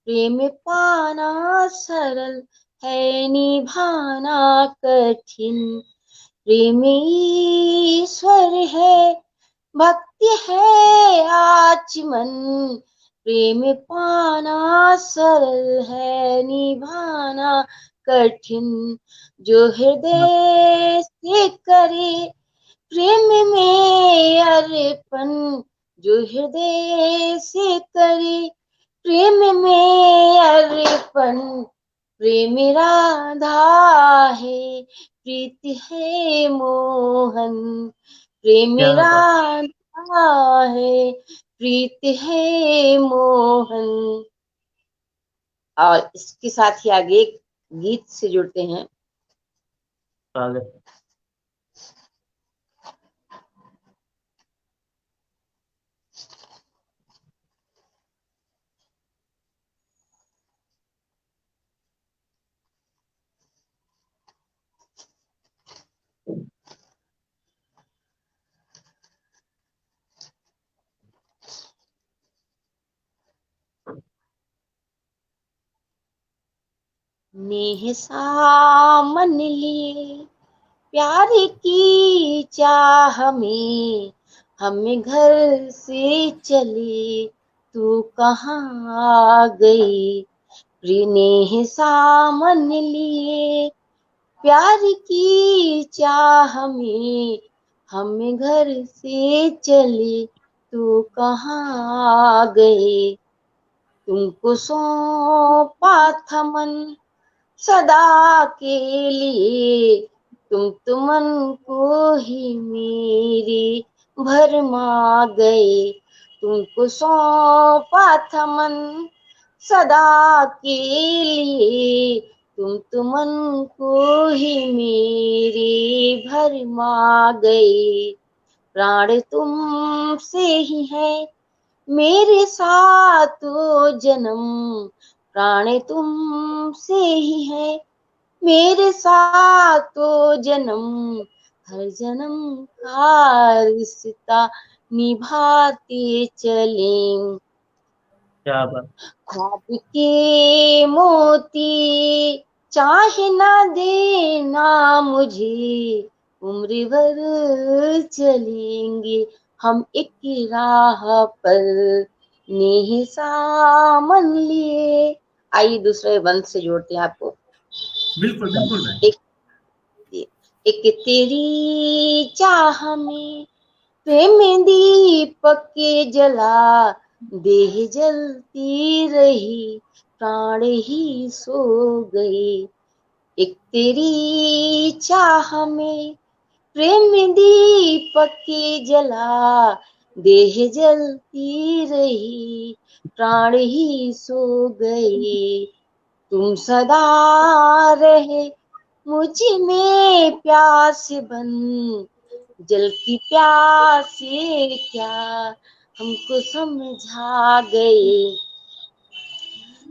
प्रेम पाना सरल है, निभाना कठिन। प्रेम ईश्वर है, भक्ति है आचमन, प्रेम पाना सरल है, निभाना कठिन। जो हृदय से करे प्रेम में अर्पण, जो हृदय से करे प्रेम में अर्पण, प्रेम राधा है, प्रीति है मोहन, प्रेम राधा है, प्रीति है मोहन। और इसके साथ ही आगे गीत से जुड़ते हैं। नेह सामन लिए प्यार की चाह में, हमें घर से चले तू कहाँ गई। नेह सामन लिए प्यार की चाह में, हमें घर से चले तू कहाँ गए। तुमको सौंपा था मन सदा के लिए, तुम मन को ही मेरी भरमा गए। तुमको सौंपा था मन सदा के लिए, तुम मन को ही मेरी भरमा गए। प्राण तुमसे ही है मेरे साथों जन्म, प्राण तुमसे ही है मेरे साथों जन्म, हर जन्म का रिश्ता निभाते चले। क्या बात। ख्वाब के मोती चाहे ना देना मुझे, उम्र भर चलेंगे हम एक राह पर, नेह सामन लिए। आइए दूसरे बंद से जोड़ते हैं आपको। बिल्कुल बिल्कुल भाई। एक तेरी चाह में प्रेम दीपक के जला, देह जलती रही प्राण ही सो गए। एक तेरी चाह में प्रेम दीपक के जला, देह जलती रही प्राण ही सो गए। तुम सदा रहे मुझ में प्यास बन, जलती प्यासे क्या हमको समझा गए।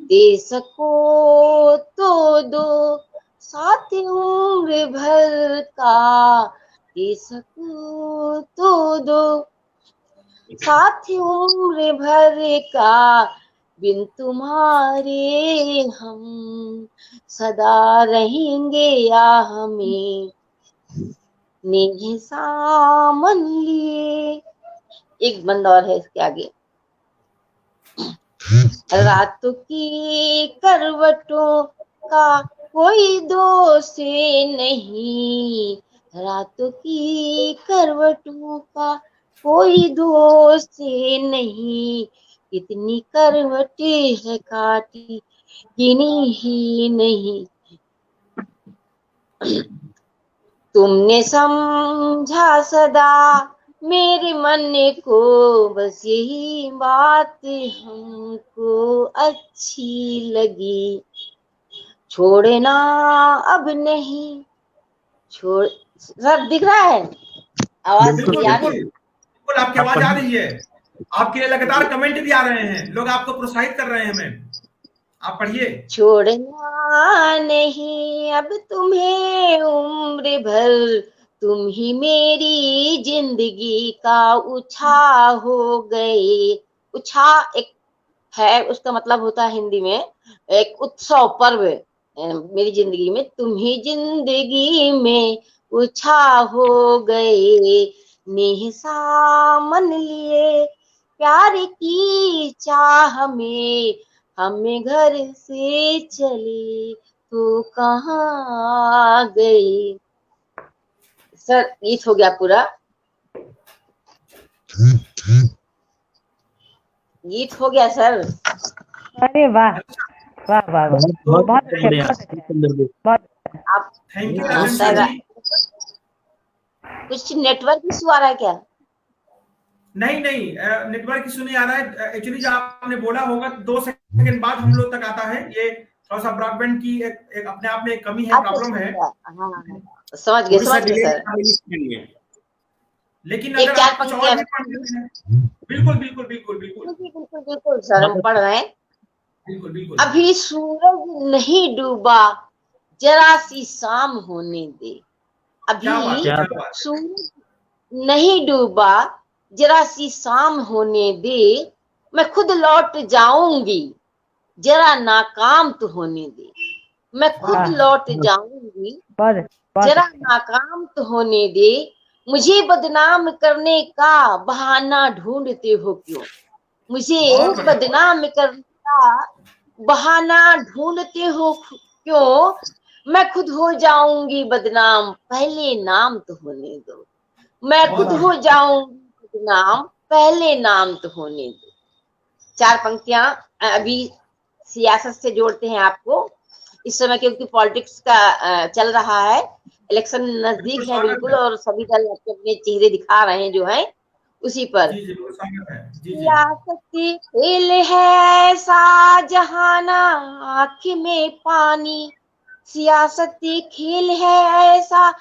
दे सको तो दो साथ उम्र भर का, दे सको तो दो साथ उम्र भर का, बिन तुम्हारे हम सदा रहेंगे या हमें नेह सामन लिए। एक बंद और है इसके आगे। रातों की करवटों का कोई दोष नहीं, रातों की करवटों का कोई दोष नहीं, कितनी करवटें है काटी गिनी ही नहीं। तुमने समझा सदा मेरे मन को, बस यही बात हमको अच्छी लगी। छोड़ना अब नहीं, छोड़। सब दिख रहा है? आवाज बिल्कुल मेरी आ बिल्कुल रही है? बिल्कुल आपकी आवाज आ रही है। आपके लिए लगातार कमेंट भी आ रहे हैं, लोग आपको प्रोत्साहित कर रहे हैं हमें। आप पढ़िए। छोड़ना नहीं अब तुम्हें उम्र भर, तुम ही मेरी जिंदगी का उछाह हो गए। उछाह एक है, उसका मतलब होता है हिंदी में एक उत्सव पर्व। मेरी जिंदगी में तुम ही जिंदगी में उछाह हो गए, नेह सामन लिए प्यार की चाह में, हमें घर से चले तो कहाँ गए। सर गीत हो गया पूरा, गीत हो गया सर। अरे वाह वाह वाह वाह, बहुत बहुत अच्छा बढ़िया, बहुत अच्छा सुंदर भी। बहुत। आप थैंक यू बहुत राजेंद्र सर जी। कुछ नेटवर्क इशू आ रहा है क्या? नहीं नहीं, नेटवर्क इशू नहीं आ रहा है। एक्चुअली जो आपने बोला होगा 2 सेकंड बाद हम लोग तक आता है। ये थोड़ा सा ब्रॉडबैंड की एक अपने आप में एक कमी है, अच्छा प्रॉब्लम है। अच्छा, हाँ थोड़ी सा समझ गए डिले सर। इसलिए। लेकिन एक अगर चार आप कुछ और पंक्तियां भी पढ़ते हैं, बिल्कुल बिल्कुल बिल्कुल बिल्कुल बिल्कुल बिल्कुल बिल्कुल सर, हम पढ़ रहे हैं। बिल्कुल बिल्कुल। अभी सूरज नहीं डूबा, जरा सी शाम होने दे। क्या बात अभी है, क्या क्या बात। बात है। सूरज नहीं डूबा, जरा सी शाम होने दे। मैं खुद लौट जाऊंगी, जरा नाकाम तो होने दे। मैं खुद वाह लौट जाऊंगी, बहुत बहुत जरा अच्छा। नाकाम तो होने दे। मुझे बदनाम करने का बहाना ढूंढते हो क्यों? मुझे बहुत बढ़िया। बदनाम करने का बहाना ढूंढते हो क्यों? मैं खुद हो जाऊंगी बदनाम, पहले नाम तो होने दो। मैं बहुत खुद बढ़िया। हो जाऊंगी बदनाम, पहले नाम तो होने दो। 4 पंक्तियां अभी सियासत से जोड़ते हैं आपको। इस समय क्योंकि पॉलिटिक्स का चल रहा है, इलेक्शन बिल्कुल नजदीक है स्वागत बिल्कुल, है। और सभी दल अपने अपने चेहरे दिखा रहे हैं जो है उसी पर। जी जी, बिल्कुल स्वागत है। जी जी। सियासती खेल है ऐसा जहाना आँख में पानी, सियासती खेल है ऐसा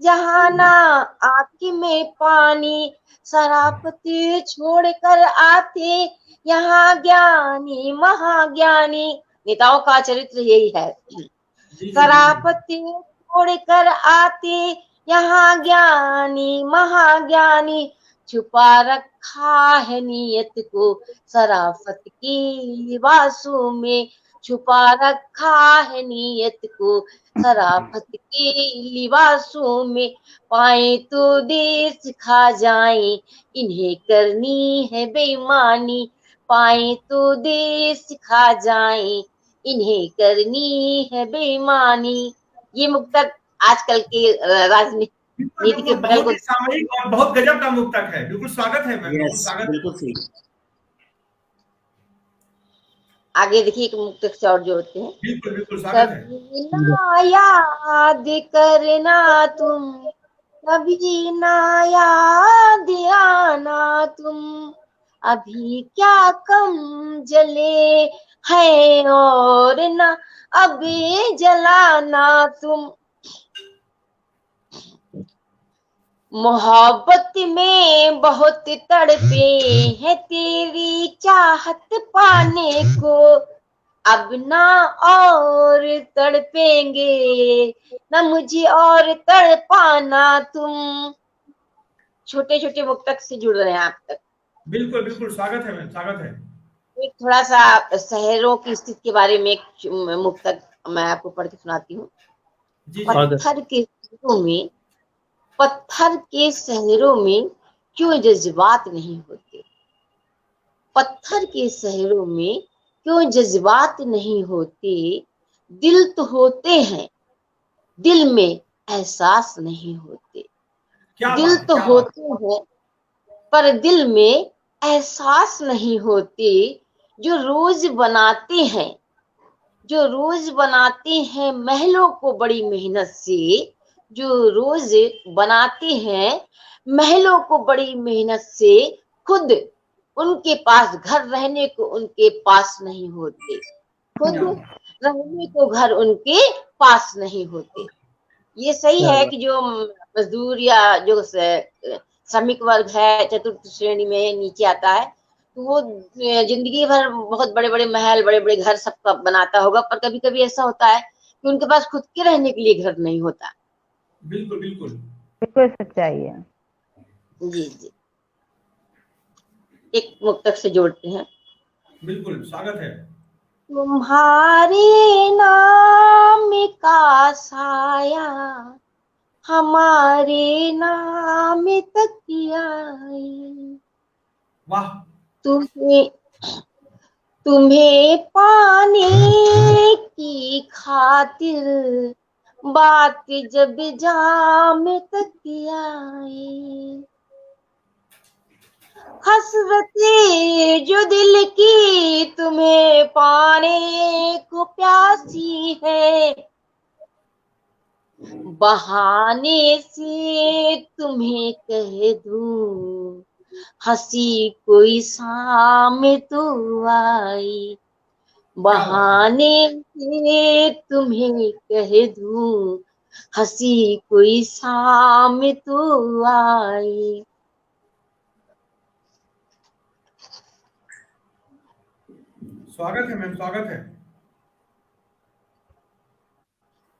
जहाना आँख में पानी। शराफती छोड़ कर आते यहाँ ज्ञानी महाज्ञानी। नेताओं का चरित्र यही है। जी जी जी जी। शराफती छोड़ कर आते यहाँ ज्ञानी महाज्ञानी। छुपा रखा है नियत को शराफत की लिबासों में, छुपा रखा है नियत को शराफत के लिबासों में, पाए तो देश खा जाए इन्हें करनी है बेईमानी, पाए तो देश खा जाए इन्हें करनी है बेईमानी। ये मुक्तक आजकल के राजनीति नीति के पहल बहुत को ही सामयिक और बहुत गजब का मुक्तक है। बिल्कुल स्वागत है मैम, बिल्कुल यस, स्वागत है। बिल्कुल सही। आगे देखिए एक मुक्तक से और जोड़ते हैं। बिल्कुल बिल्कुल स्वागत है। कभी ना याद करना तुम, कभी ना याद आना तुम, अभी क्या कम जले है और ना अभी जलाना तुम, मोहब्बत में बहुत तड़पे हैं तेरी चाहत पाने को, अब ना और तड़पेंगे ना मुझे और तड़पाना तुम। छोटे छोटे मुक्तक से जुड़ रहे हैं आप तक। बिल्कुल बिल्कुल स्वागत है मैम, स्वागत है। एक थोड़ा सा शहरों की स्थिति के बारे में एक मुक्तक मैं आपको पढ़ के सुनाती हूँ। जी जी पत्थर के शहरों में क्यों जज्बात नहीं होते, पत्थर के शहरों में क्यों जज्बात नहीं होते, दिल तो होते हैं दिल में एहसास नहीं होते, क्या दिल बात, तो क्या बात। होते हैं पर दिल में एहसास नहीं होते, जो रोज बनाते हैं जो रोज बनाते हैं महलों को बड़ी मेहनत से, जो रोज बनाते हैं महलों को बड़ी मेहनत से, खुद उनके पास घर रहने को उनके पास नहीं होते, खुद रहने को घर उनके पास नहीं होते। ये सही है कि जो मजदूर या जो श्रमिक वर्ग है चतुर्थ श्रेणी में नीचे आता है, तो वो जिंदगी भर बहुत बड़े बड़े महल बड़े बड़े घर सबका बनाता होगा, पर कभी कभी ऐसा होता है कि उनके पास खुद के रहने के लिए घर नहीं होता। बिल्कुल बिल्कुल बिल्कुल सच्चाई है। जी जी, एक मुक्तक से जोड़ते हैं। बिल्कुल स्वागत है। तुम्हारे नाम का साया हमारे नाम तक आई, वाह, तुम्हें पाने की खातिर बात जब जाम तक आई, हसरतें जो दिल की तुम्हें पाने को प्यासी है, बहाने से तुम्हें कह दूं हंसी कोई शाम तो आई, बहाने से तुम्हें कह दूं हंसी कोई शाम तो आई। स्वागत है मैम, स्वागत है।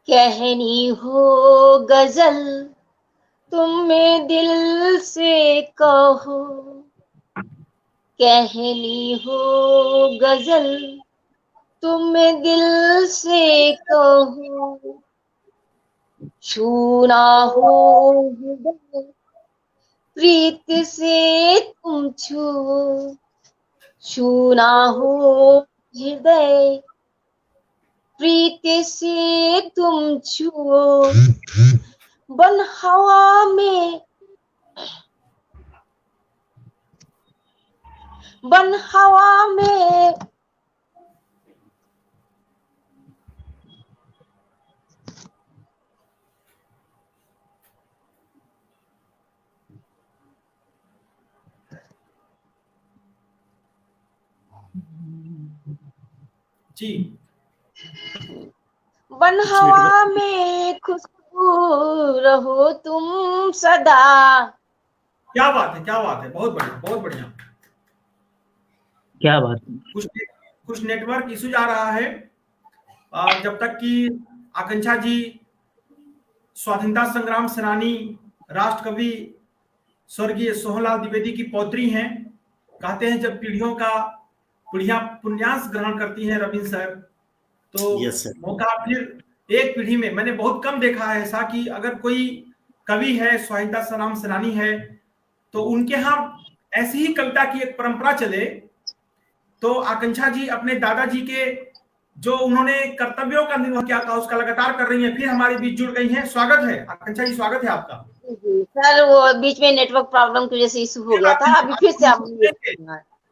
कहनी हो गजल तुम्हें दिल से कहो, कहनी हो गजल तुम्हें दिल से कहो, छूना हो हृदय प्रीत से तुम छुओ, छूना हो हृदय प्रीत से तुम छुओ, बन हवा में जी, बन हवा में खुशबू रहो तुम सदा। क्या बात है, क्या बात है, बहुत बढ़िया, बहुत बढ़िया। क्या बात है। कुछ नेटवर्क इश्यूज आ रहा है। जब तक कि आकांक्षा जी स्वाधीनता संग्राम सेनानी, राष्ट्र कवि स्वर्गीय सोहनलाल द्विवेदी की पौत्री हैं। कहते हैं जब पीढ़ियां पुण्यास ग्रहण करती हैं रविंद्र सर, तो यस सर। मौका फिर एक पीढ़ी में, मैंने बहुत कम देखा है ऐसा कि अगर कोई कवि है, स्वाहिता सनाम सेनानी है, तो उनके यहाँ ऐसी ही कविता की एक परंपरा चले। तो आकांक्षा जी अपने दादाजी के जो उन्होंने कर्तव्यों का निर्वहन किया था उसका लगातार कर रही हैं, फिर हमारे बीच जुड़ गई हैं। स्वागत है आकांक्षा जी, स्वागत है आपका। जी सर, वो बीच में नेटवर्क प्रॉब्लम की वजह से इशू हो गया था, अभी फिर से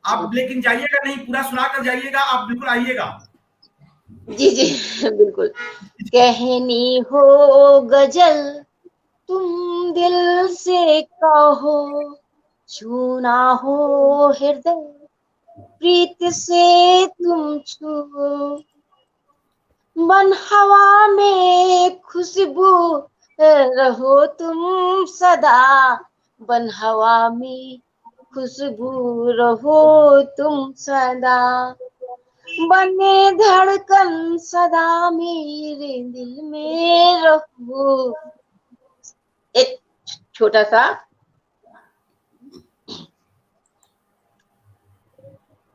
आप लेकिन जाइएगा नहीं, पूरा सुना कर जाइएगा, आप बिल्कुल आइएगा। जी जी बिल्कुल। कहनी हो गजल तुम दिल से कहो, छूना हो हृदय प्रीत से तुम छू, मन हवा में खुशबू रहो तुम सदा, बन हवा में खुशबू रहो तुम सदा, बने धड़कन सदा मेरे दिल में रहो। एक छोटा सा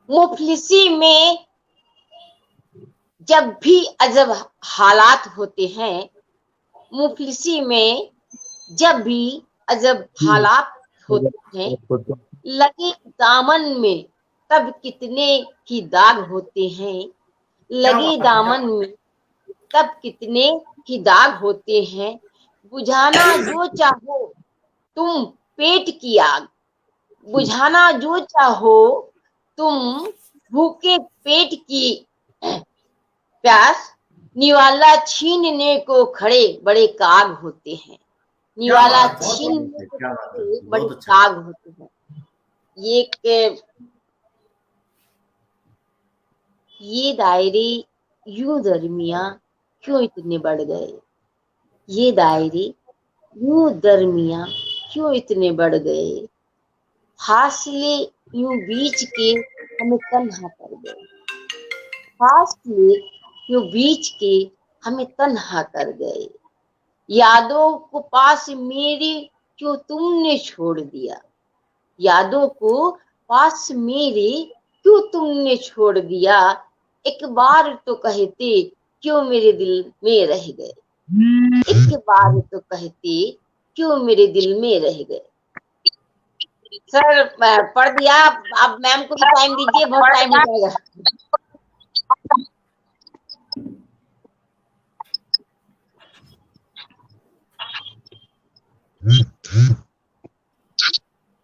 मुफलिसी में जब भी अजब हालात होते हैं, मुफलिसी में जब भी अजब हालात होते हैं, लगे दामन में तब कितने की दाग होते हैं, लगे दामन में तब कितने की दाग होते हैं, बुझाना जो चाहो तुम पेट की आग, बुझाना जो चाहो तुम भूखे पेट की प्यास, निवाला छीनने को खड़े बड़े काग होते हैं, निवाला छीनने को खड़े बड़े काग होते हैं। ये दायरे यूं दरमिया क्यों इतने बढ़ गए, ये दायरे यूं दरमिया क्यों इतने बढ़ गए, फासले यूं बीच के हमें तन्हा कर गए, फासले यूं बीच के हमें तन्हा कर गए, यादों को पास मेरी क्यों तुमने छोड़ दिया, यादों को पास मेरे क्यों तुमने छोड़ दिया, एक बार तो कहते क्यों मेरे दिल में रह गए, एक बार तो कहते क्यों मेरे दिल में रह गए। सर पढ़ दिया, आप मैम को भी टाइम दीजिए, बहुत टाइम हो जाएगा।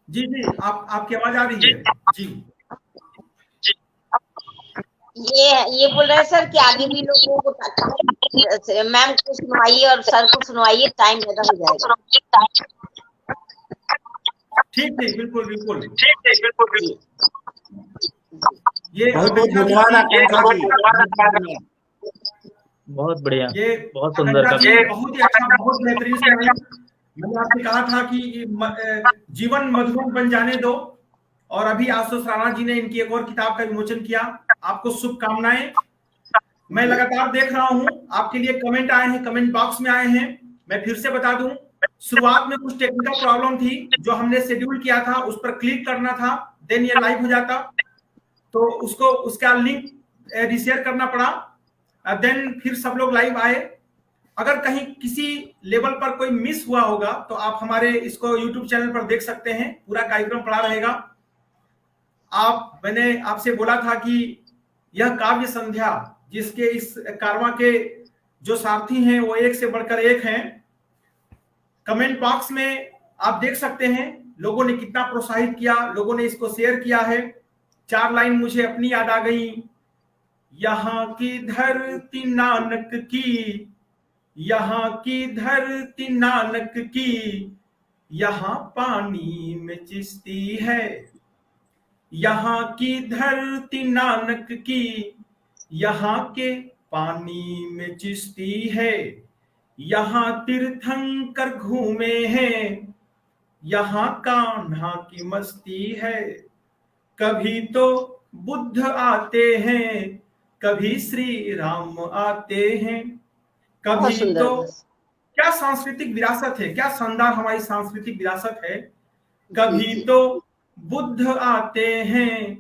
जी जी, आपकी आवाज आ रही है जी। ये बोल रहे हैं सर कि आगे भी लोगों को मैम को सुनवाइए और सर को सुनवाइए, टाइम ज्यादा हो जाएगा। ठीक ठीक, बिल्कुल बिल्कुल। ये बहुत बहुत धन्यवाद आकांक्षा जी, बहुत बढ़िया, ये बहुत सुंदर बहुत ही अच्छा, बहुत बेहतरीन सुनाई। मैंने आपसे कहा था कि जीवन मधुबन बन जाने दो, और अभी आशुतोष राणा जी ने इनकी एक और किताब का विमोचन किया। आपको शुभकामनाएं। मैं लगातार देख रहा हूं आपके लिए कमेंट आए हैं, कमेंट बॉक्स में आए हैं। मैं फिर से बता दूं, शुरुआत में कुछ टेक्निकल प्रॉब्लम थी, जो हमने शेड्यूल किया था उस पर क्लिक करना था, देन ये लाइव हो जाता, तो उसका लिंक रिशेयर करना पड़ा, देन फिर सब लोग लाइव आए। अगर कहीं किसी लेवल पर कोई मिस हुआ होगा तो आप हमारे इसको यूट्यूब चैनल पर देख सकते हैं, पूरा कार्यक्रम पड़ा रहेगा। मैंने आपसे बोला था कि यह काव्य संध्या, जिसके इस कारवां के जो सारथी हैं वो एक से बढ़कर एक हैं। कमेंट बॉक्स में आप देख सकते हैं लोगों ने कितना प्रोत्साहित किया, लोगों ने इसको शेयर किया है। 4 लाइन मुझे अपनी याद आ गई। यहाँ की धरती नानक की, यहाँ की धरती नानक की, यहाँ पानी में चिश्ती है, यहाँ की धरती नानक की, यहाँ के पानी में चिश्ती है, यहाँ तीर्थंकर घूमे हैं, यहाँ कान्हा की मस्ती है। कभी तो बुद्ध आते हैं, कभी श्री राम आते हैं, कभी तो क्या सांस्कृतिक विरासत है, क्या शानदार हमारी सांस्कृतिक विरासत है। कभी तो बुद्ध आते हैं,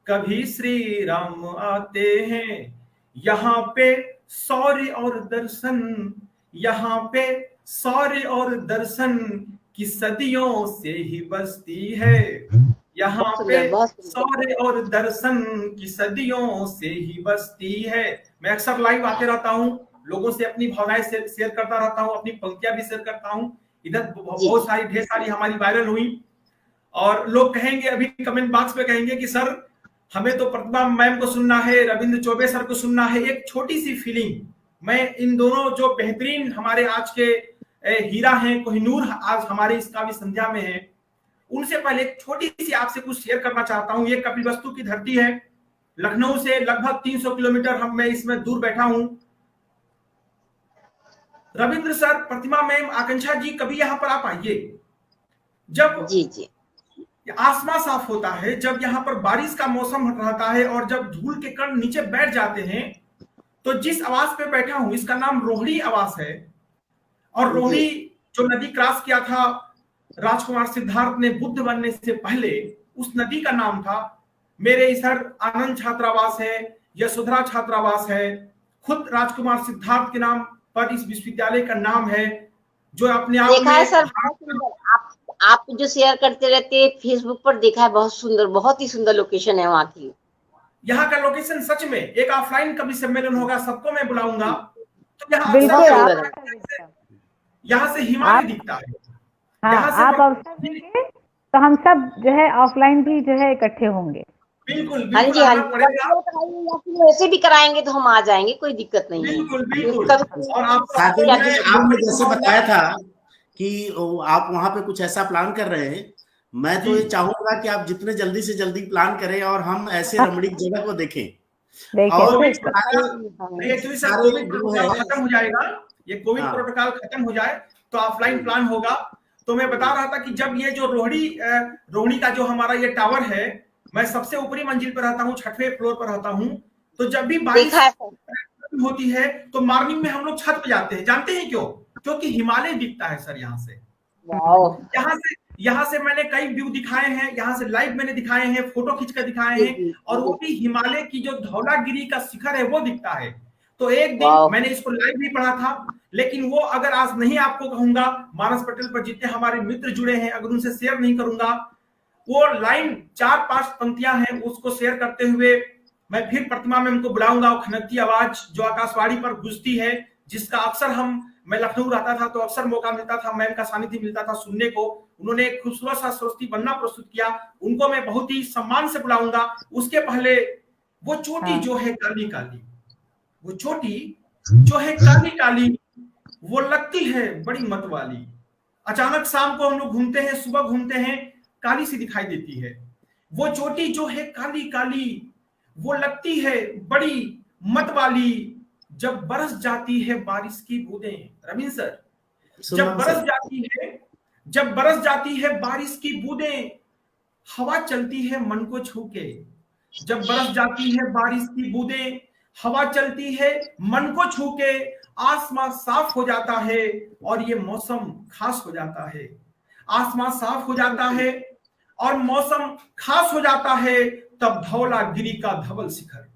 कभी श्री राम आते हैं, यहाँ पे शौर्य और दर्शन, यहाँ पे शौर्य और दर्शन की सदियों से ही बसती है, यहाँ पे बहुत सुंदर। शौर्य और दर्शन की सदियों से ही बसती है। मैं अक्सर लाइव आते रहता हूँ, लोगों से अपनी भावनाएं शेयर करता रहता हूँ, अपनी पंक्तियां भी शेयर करता हूँ। इधर बहुत सारी ढेर सारी हमारी वायरल हुई, और लोग कहेंगे अभी कमेंट बॉक्स में कहेंगे कि सर हमें तो प्रतिभा मैम को सुनना है, रविंद्र चौबे सर को सुनना है। एक छोटी सी फीलिंग, मैं इन दोनों जो बेहतरीन हमारे आज के हीरा हैं, कोहिनूर आज हमारे इस काव्य संध्या में है, उनसे पहले एक छोटी सी आपसे कुछ शेयर करना चाहता हूं। ये कपिलवस्तु की धरती है, लखनऊ से लगभग 300 किलोमीटर मैं इसमें दूर बैठा हूं। रविंद्र सर, प्रतिमा मैम, आकांक्षा जी, कभी यहाँ पर आप आइए। जब जी आसमान साफ होता है, जब यहाँ पर बारिश का मौसम रहता है और जब धूल के कण नीचे बैठ जाते हैं, तो जिस आवास पे बैठा हूं इसका नाम रोहिणी आवास है। और रोहिणी जो नदी क्रॉस किया था राजकुमार सिद्धार्थ ने बुद्ध बनने से पहले, उस नदी का नाम था। मेरे इधर आनंद छात्रावास है, यशोधरा छात्रावास है, खुद राजकुमार सिद्धार्थ के नाम पर इस विश्वविद्यालय का नाम है, जो अपने आप देखा है सर, में आप जो शेयर करते रहते हैं फेसबुक पर, देखा है, बहुत सुंदर, बहुत ही सुंदर लोकेशन है वहाँ की। यहाँ का लोकेशन सच में एक ऑफलाइन कभी सम्मेलन होगा, सबको मैं बुलाऊंगा। तो यहाँ से हिमालय दिखता है। हाँ, आप अवसर देंगे तो हम सब जो है ऑफलाइन भी जो है इकट्ठे होंगे। बिल्कुल हाँ जी, हाँ जी, वैसे भी कराएंगे तो हम आ जाएंगे, कोई दिक्कत नहीं है। बिल्कुल। और आपने जैसे बताया था कि आप वहां पे कुछ ऐसा प्लान कर रहे हैं, मैं तो ये चाहूंगा कि आप जितने जल्दी से जल्दी प्लान करें और हम ऐसे रमणीक जगह को देखें। और कोविड प्रोटोकॉल खत्म हो जाएगा, ये कोविड प्रोटोकॉल खत्म हो जाए तो ऑफलाइन प्लान होगा। तो मैं बता रहा था कि जब ये जो रोहिणी का जो हमारा ये टावर है, मैं सबसे ऊपरी मंजिल पर रहता हूँ, 6वें फ्लोर पर रहता हूँ। तो जब भी बारिश होती है तो मॉर्निंग में हम लोग छत पे जाते हैं। जानते हैं क्यों? क्योंकि हिमालय दिखता है सर यहाँ से। यहाँ से मैंने कई व्यू दिखाए हैं, यहाँ से लाइव मैंने दिखाए हैं, फोटो खींचकर दिखाए हैं, और वो भी हिमालय की जो धौलागिरी का शिखर है वो दिखता है। तो एक दिन मैंने इसको लाइव भी पढ़ा था, लेकिन वो अगर आज नहीं आपको कहूंगा, मानस पटेल पर जितने हमारे मित्र जुड़े हैं, अगर उनसे शेयर नहीं करूंगा, वो लाइन 4-5 पंक्तियां हैं, उसको शेयर करते हुए मैं फिर प्रतिमा मैम को बुलाऊंगा। वो खनकती आवाज जो आकाशवाणी पर गूंजती है, जिसका अक्सर मैं लखनऊ रहता था तो अक्सर मौका मिलता था, मैम का सानिध्य मिलता था सुनने को। उन्होंने एक खूबसूरत सा सरस्वती वंदना प्रस्तुत किया, उनको मैं बहुत ही सम्मान से बुलाऊंगा। उसके पहले वो चोटी जो है काली काली, वो चोटी जो है काली काली, वो लगती है बड़ी मत वाली। अचानक शाम को हम लोग घूमते हैं, सुबह घूमते हैं, काली सी दिखाई देती है। वो चोटी जो है काली काली, वो लगती है बड़ी मत वाली। जब बरस जाती है बारिश की बूंदें, रविंद्र सर, जब बरस जाती है बारिश की बूंदें, हवा चलती है मन को छू के। जब बरस जाती है बारिश की बूंदें, हवा चलती है मन को छू के, आसमां साफ हो जाता है और ये मौसम खास हो जाता है। आसमां साफ हो जाता है और मौसम खास हो जाता है, तब धौलागिरी का धवल शिखर,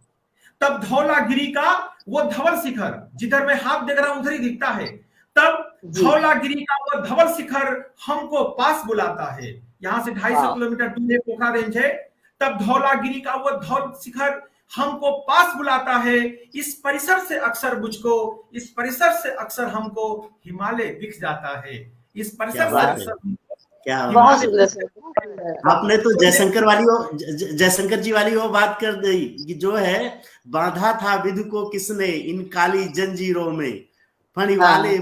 तब धौलागिरी का वो धवल शिखर, जिधर मैं हाथ देख रहा हूं उधर ही दिखता है, तब धौलागिरी का वो धवल शिखर हमको पास बुलाता है। यहाँ से 250 किलोमीटर दूर पोखरा रेंज है। तब धौलागिरी का वो धवल शिखर हमको पास बुलाता है। इस परिसर से अक्सर मुझको, इस परिसर से अक्सर हमको हिमालय दिख जाता है। इस परिसर से अक्सर क्या आपने तो जयशंकर जी वाली वो बात कर दी कि जो है, बांधा था विधु को किसने इन काली जंजीरों में, फणी वाले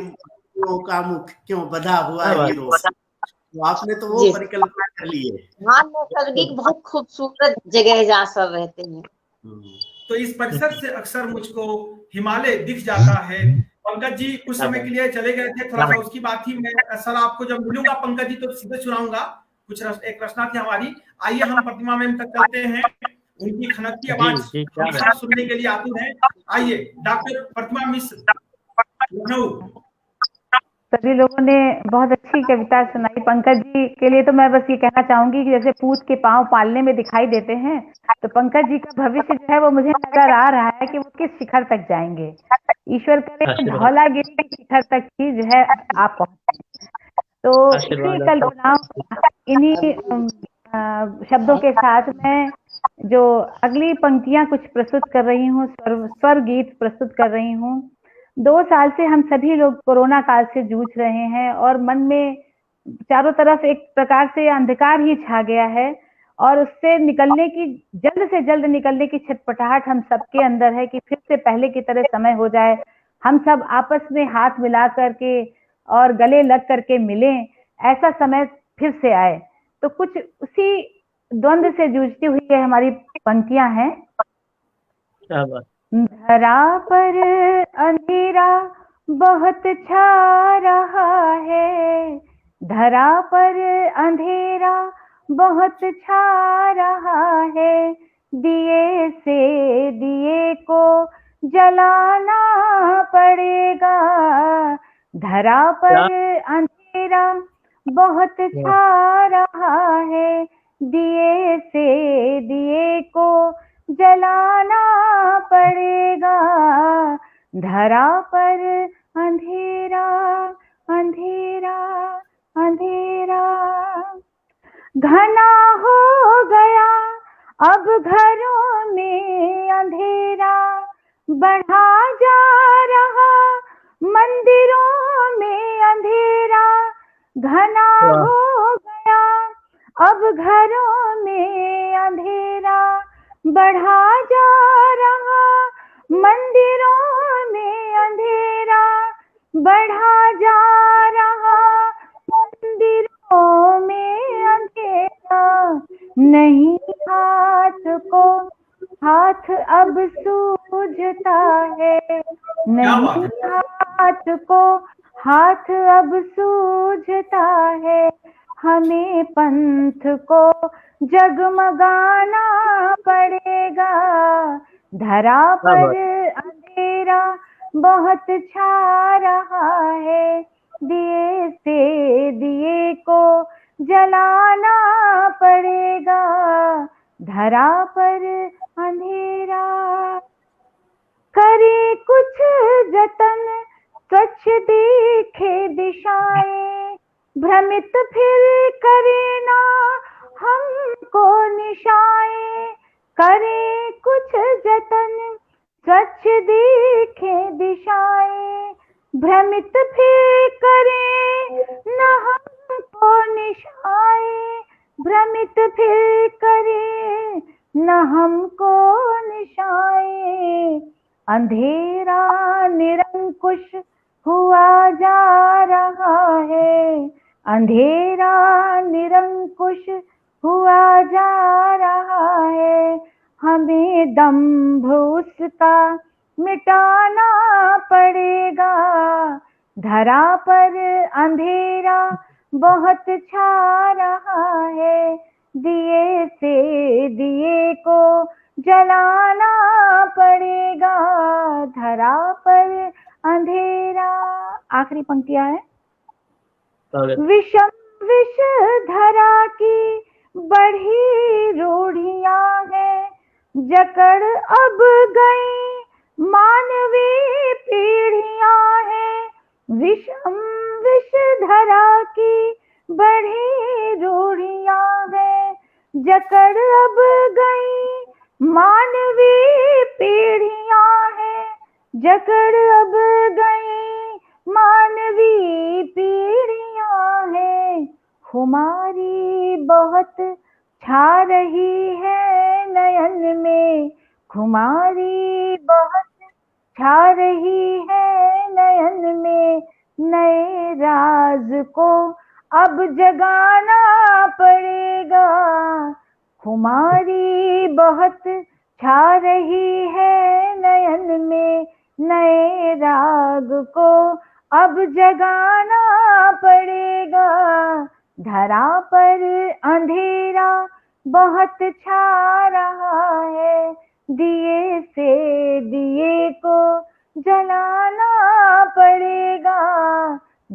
का मुख क्यों बधा हुआ हीरो। तो आपने तो वो परिकल्पना कर ली है। हाँ, नैसर्गिक बहुत खूबसूरत जगह है जहाँ सर रहते हैं। तो इस परिसर से अक्सर मुझको हिमालय दिख जाता है। पंकज जी कुछ समय के लिए चले गए थे, थोड़ा सा उसकी बात थी। मैं सर आपको जब मिलूंगा पंकज जी तो सीधे सुनाऊंगा। कुछ एक रचना थी हमारी। आइए हम प्रतिमा मैम तक चलते हैं, उनकी खनकती आवाज सुनने के लिए आतुर हैं। आइए डॉक्टर प्रतिमा मिश्र, लखनऊ। सभी लोगों ने बहुत अच्छी कविता सुनाई। पंकज जी के लिए तो मैं बस ये कहना चाहूंगी कि जैसे पूत के पांव पालने में दिखाई देते हैं, तो पंकज जी का भविष्य जो है वो मुझे नजर आ रहा है कि वो किस शिखर तक जाएंगे। ईश्वर करे आशीर्वाद धौलागिरी की शिखर तक ही जो है आप पहुंचे। तो इसी आशीर्वाद कल्पनाओं, इन्हीं शब्दों के साथ मैं जो अगली पंक्तियां कुछ प्रस्तुत कर रही हूँ, स्वर गीत प्रस्तुत कर रही हूँ। 2 साल से हम सभी लोग कोरोना काल से जूझ रहे हैं और मन में चारों तरफ एक प्रकार से अंधकार ही छा गया है, और उससे निकलने की, जल्द से जल्द निकलने की छटपटाहट हम सबके अंदर है कि फिर से पहले की तरह समय हो जाए, हम सब आपस में हाथ मिला करके और गले लग करके मिलें, ऐसा समय फिर से आए। तो कुछ उसी द्वंद से जूझती हुई है हमारी पंक्तियां हैं। क्या बात। धरा पर अंधेरा बहुत छा रहा है, धरा पर अंधेरा बहुत छा रहा है, दिए से दिए को जलाना पड़ेगा। धरा पर अंधेरा बहुत छा रहा है, दिए से दिए को जलाना पड़ेगा। धरा पर अंधेरा अंधेरा अंधेरा घना हो गया अब घरों में अंधेरा, बढ़ा जा रहा मंदिरों में अंधेरा। घना हो गया अब घरों में अंधेरा, बढ़ा जा रहा मंदिरों में अंधेरा, बढ़ा जा रहा मंदिरों में अंधेरा। नहीं हाथ को हाथ अब सूझता है, नहीं हाथ को हाथ अब सूझता है, हमें पंथ को जगमगाना पड़ेगा। धरा पर अंधेरा बहुत छा रहा है, दिए से दिए को जलाना पड़ेगा। धरा पर अंधेरा करे कुछ जतन, स्वच्छ दिखे दिशाएं, भ्रमित फिर करे ना हमको निशाएं। करे कुछ जतन, स्वच्छ दिखे दिशाएं, भ्रमित फिर करे ना हमको निशाएं। भ्रमित फिर करे न हमको निशाएं। अंधेरा निरंकुश हुआ जा रहा है, अंधेरा निरंकुश हुआ जा रहा है, हमें दंभ उसका मिटाना पड़ेगा। धरा पर अंधेरा बहुत छा रहा है, दिए से दिए को जलाना पड़ेगा। धरा पर अंधेरा। आखिरी पंक्तियां है। विषम विष धरा की बढ़ी रूढ़ियां है, जकड़ अब गई मानवीय पीढ़ियां है। विषम विष धरा की बढ़ी रूढ़ियां है, जकड़ अब गई मानवीय पीढ़ियां है। जकड़ अब गई मानवीय पीढ़ियां है। खुमारी बहुत छा रही है नयन में, खुमारी बहुत छा रही है नयन में। नए राज को अब जगाना पड़ेगा। खुमारी बहुत छा रही है नयन में, नए राग को अब जगाना पड़ेगा। धरा पर अंधेरा बहुत छा रहा है, दिए से दिए को जलाना पड़ेगा।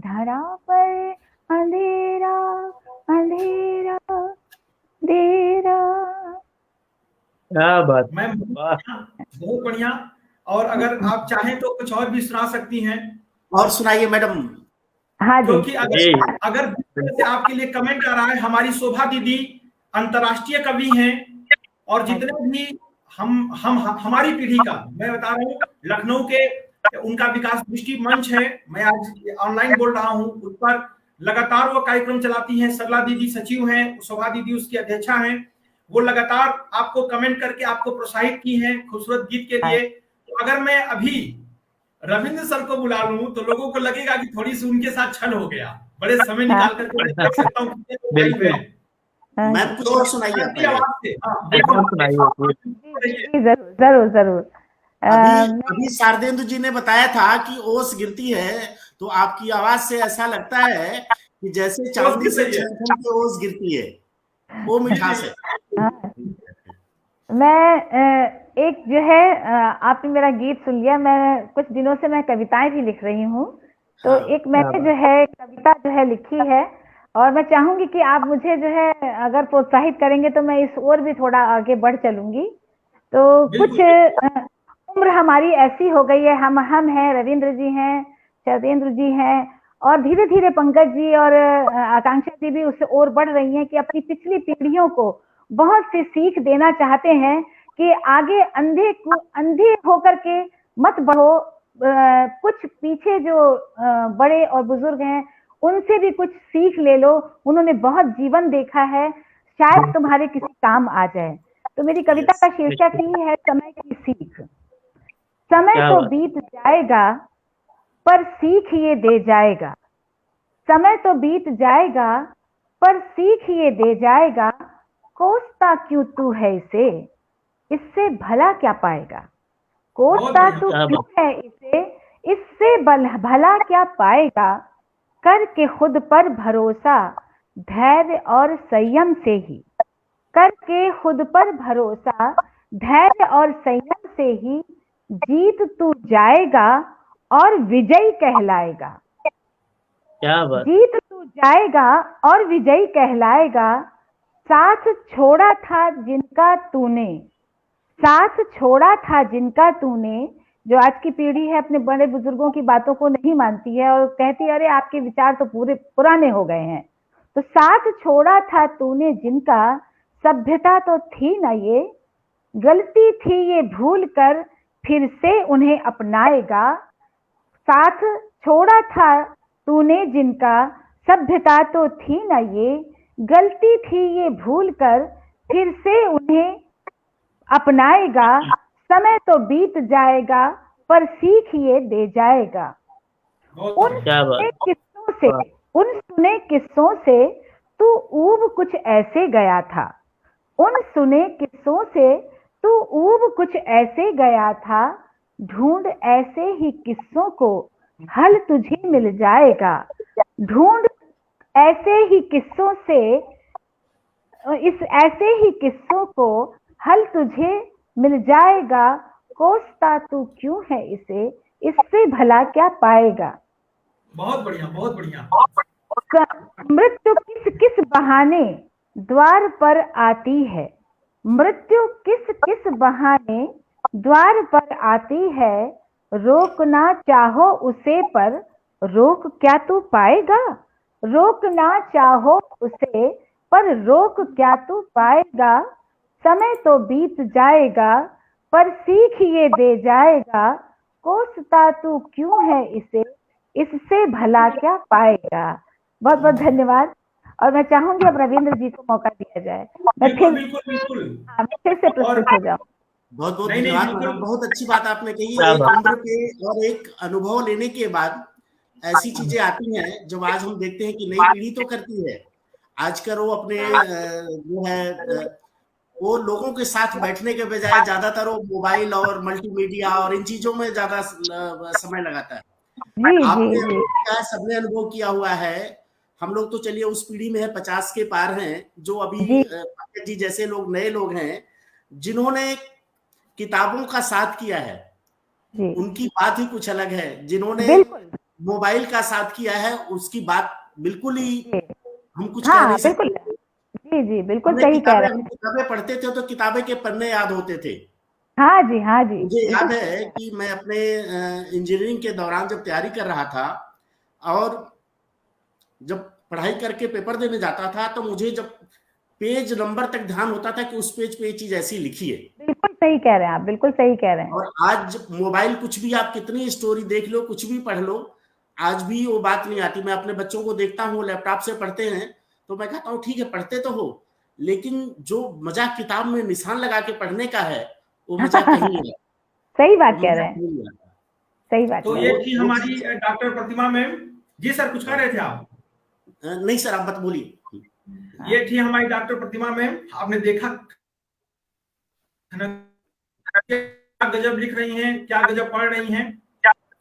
धरा पर अंधेरा अंधेरा अंधेरा। क्या बात, मैम वाह। बहुत बढ़िया। और अगर आप चाहें तो कुछ और भी सुना सकती हैं, और सुनाइए मैडम। हाँ जी। क्योंकि जी। अगर से आपके लिए कमेंट आ रहा है, हमारी शोभा दीदी अंतर्राष्ट्रीय कवि हैं, और जितने भी हम हमारी पीढ़ी का, मैं बता रहा हूँ, लखनऊ के उनका विकास दृष्टि मंच है, मैं आज ऑनलाइन बोल रहा हूँ, उस पर लगातार वो कार्यक्रम चलाती हैं। सरला दीदी सचिव हैं, शोभा दीदी उसकी अध्यक्षा हैं। वो लगातार आपको कमेंट करके आपको प्रोत्साहित की हैं खूबसूरत गीत के लिए। तो अगर मैं अभी रविंद्र सर को बुला लूं तो लोगों को लगेगा कि थोड़ी सी उनके साथ छल हो गया। बड़े समय निकाल करके मैं देख सकता हूँ कितने लोग लाइव बिल्कुल। हैं। मैम कुछ और सुनाइए आप अपनी पहले। आवाज से, हाँ, एक और सुनाइए। जी, जरूर जरूर जरूर। अभी शारदेंदु जी ने बताया था कि ओस गिरती है, तो आपकी आवाज से ऐसा लगता है कि जैसे चांदी से छन के ओस गिरती है, वो मिठास है। मैं एक जो है, आपने मेरा गीत सुन लिया। मैं कुछ दिनों से मैं कविताएं भी लिख रही हूँ, तो हाँ। एक मैंने जो है कविता जो है लिखी है, और मैं चाहूंगी कि आप मुझे जो है अगर प्रोत्साहित करेंगे तो मैं इस ओर भी थोड़ा आगे बढ़ चलूंगी। तो कुछ उम्र हमारी ऐसी हो गई है, हम हैं, रविंद्र जी हैं, शरदेंद्र जी हैं, और धीरे धीरे पंकज जी और आकांक्षा जी भी उस ओर बढ़ रही हैं कि अपनी पिछली पीढ़ियों को बहुत सी सीख देना चाहते हैं कि आगे अंधे होकर के मत बढ़ो। कुछ पीछे जो बड़े और बुजुर्ग हैं उनसे भी कुछ सीख ले लो, उन्होंने बहुत जीवन देखा है, शायद तुम्हारे किसी काम आ जाए। तो मेरी कविता का शीर्षक ही है समय की सीख। समय तो बीत जाएगा पर सीख ये दे जाएगा, समय तो बीत जाएगा पर सीख ये दे जाएगा, कोसता क्यों तू है इसे, इससे भला क्या पाएगा। कोसता तू क्यों है इसे, इससे भला क्या पाएगा। करके खुद पर भरोसा धैर्य और संयम से ही, करके खुद पर भरोसा धैर्य और संयम से ही जीत तू जाएगा और विजयी कहलाएगा। क्या बात। जीत तू जाएगा और विजयी कहलाएगा। साथ छोड़ा था जिनका तूने, साथ छोड़ा था जिनका तूने। जो आज की पीढ़ी है अपने बड़े बुजुर्गों की बातों को नहीं मानती है और कहती है अरे आपके विचार तो पूरे पुराने हो गए हैं। तो साथ छोड़ा था तूने जिनका, सभ्यता तो थी ना ये, गलती थी ये भूल कर फिर से उन्हें अपनाएगा। साथ छोड़ा था तूने जिनका, सभ्यता तो थी ना ये, गलती थी ये भूल कर फिर से उन्हें अपनाएगा। समय तो बीत जाएगा पर सीख ये दे जाएगा। उन सुने किस्सों से तू ऊब कुछ ऐसे गया था, उन सुने किस्सों से तू ऊब कुछ ऐसे गया था। ढूंढ ऐसे ही किस्सों को हल तुझे मिल जाएगा। ढूंढ ऐसे ही किस्सों से, इस ऐसे ही किस्सों को हल तुझे मिल जाएगा। कोसता तू क्यों है इसे, इससे भला क्या पाएगा। बहुत बढ़िया, बहुत बढ़िया। मृत्यु किस किस बहाने द्वार पर आती है, मृत्यु किस किस बहाने द्वार पर आती है। रोकना चाहो उसे पर रोक क्या तू पाएगा, रोकना चाहो उसे पर रोक क्या तू पाएगा। समय तो बीत जाएगा पर सीख ये दे जाएगा। कोसता तू क्यों है इसे, इससे भला क्या पाएगा। बहुत बहुत धन्यवाद। और मैं चाहूंगी अब रविंद्र जी को मौका दिया जाए। मैं फिर से प्रस्तुत हो जाऊं। बहुत बहुत धन्यवाद मैडम, बहुत अच्छी बात आपने कही। एक उम्र पे और एक अनुभव लेने के बाद ऐसी चीजें आती हैं जब आज हम देखते हैं कि नई पीढ़ी तो करती है। आजकल वो अपने जो है वो लोगों के साथ बैठने के बजाय ज्यादातर वो मोबाइल और मल्टीमीडिया और इन चीजों में ज्यादा समय लगाता है। आपने क्या सबने अनुभव किया हुआ है। हम लोग तो चलिए उस पीढ़ी में है 50 के पार हैं, जो अभी जी जैसे लोग नए लोग हैं जिन्होंने किताबों का साथ किया है, उनकी बात ही कुछ अलग है। जिन्होंने मोबाइल का साथ किया है उसकी बात बिल्कुल ही हम कुछ कह हाँ नहीं सकते। बिल्कुल, जी जी बिल्कुल सही कह रहे हम हैं। किताबें पढ़ते थे तो किताबें के पन्ने याद होते थे। हाँ जी, हाँ जी, मुझे बिल्कुल याद सही है कह कि मैं अपने इंजीनियरिंग के दौरान जब तैयारी कर रहा था और जब पढ़ाई करके पेपर देने जाता था तो मुझे जब पेज नंबर तक ध्यान होता था कि उस पेज पे ये चीज ऐसी लिखी है। बिल्कुल सही कह रहे हैं आप, बिल्कुल सही कह रहे हैं। और आज मोबाइल कुछ भी आप कितनी स्टोरी देख लो, कुछ भी पढ़ लो, आज भी वो बात नहीं आती। मैं अपने बच्चों को देखता हूँ लैपटॉप से पढ़ते हैं तो मैं कहता हूँ ठीक है पढ़ते तो हो, लेकिन जो मजा किताब में निशान लगा के पढ़ने का है वो मजा कहीं नहीं आता। सही वो बात कह मजा रहे हैं, कहीं नहीं आता। सही बात तो कह ये रहे हैं। थी वो हमारी चीज डॉक्टर प्रतिमा मैम। जी सर, कुछ कह रहे थे आप? नहीं सर, आप मत बोलिए। ये थी हमारी डॉक्टर प्रतिमा मैम। आपने देखा क्या गजब लिख रही हैं, क्या गजब पढ़ रही हैं।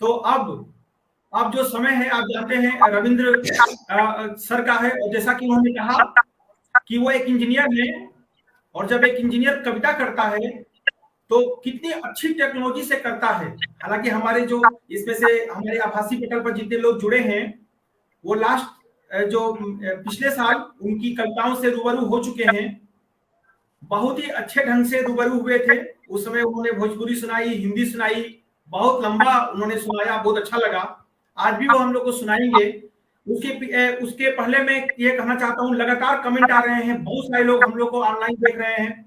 तो अब जो समय है आप जानते हैं रविंद्र सर का है, और जैसा कि उन्होंने कहा कि वो एक इंजीनियर है, और जब एक इंजीनियर कविता करता है तो कितनी अच्छी टेक्नोलॉजी से करता है। हालांकि हमारे जो इसमें से हमारे आभासी पटल पर जितने लोग जुड़े हैं वो लास्ट जो पिछले साल उनकी कविताओं से रूबरू हो चुके हैं, बहुत ही अच्छे ढंग से रूबरू हुए थे। उस समय उन्होंने भोजपुरी सुनाई, हिंदी सुनाई, बहुत लंबा उन्होंने सुनाया, बहुत अच्छा लगा। आज भी वो हम लोग को सुनाएंगे। उसके पहले मैं ये कहना चाहता हूँ, लगातार कमेंट आ रहे हैं, बहुत सारे लोग हम लोग को ऑनलाइन देख रहे हैं।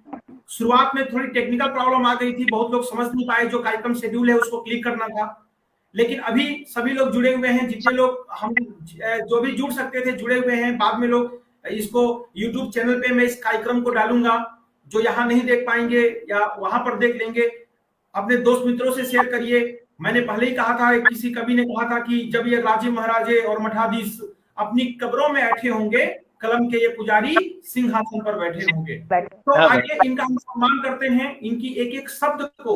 शुरुआत में थोड़ी टेक्निकल प्रॉब्लम आ गई थी, बहुत लोग समझ नहीं पाए, जो कार्यक्रम शेड्यूल है उसको क्लिक करना था। लेकिन अभी सभी लोग जुड़े हुए हैं, जितने लोग हम जो भी जुड़ सकते थे जुड़े हुए हैं। बाद में लोग इसको यूट्यूब चैनल पे मैं इस कार्यक्रम को डालूंगा, जो यहाँ नहीं देख पाएंगे या वहां पर देख लेंगे। अपने दोस्त मित्रों से शेयर करिए। मैंने पहले ही कहा था, किसी कवि ने कहा था कि जब ये राजे महाराजे और मठाधीश अपनी कब्रों में बैठे होंगे, कलम के ये पुजारी सिंहासन पर बैठे होंगे। तो आइए इनका हम सम्मान करते हैं, इनकी एक एक शब्द को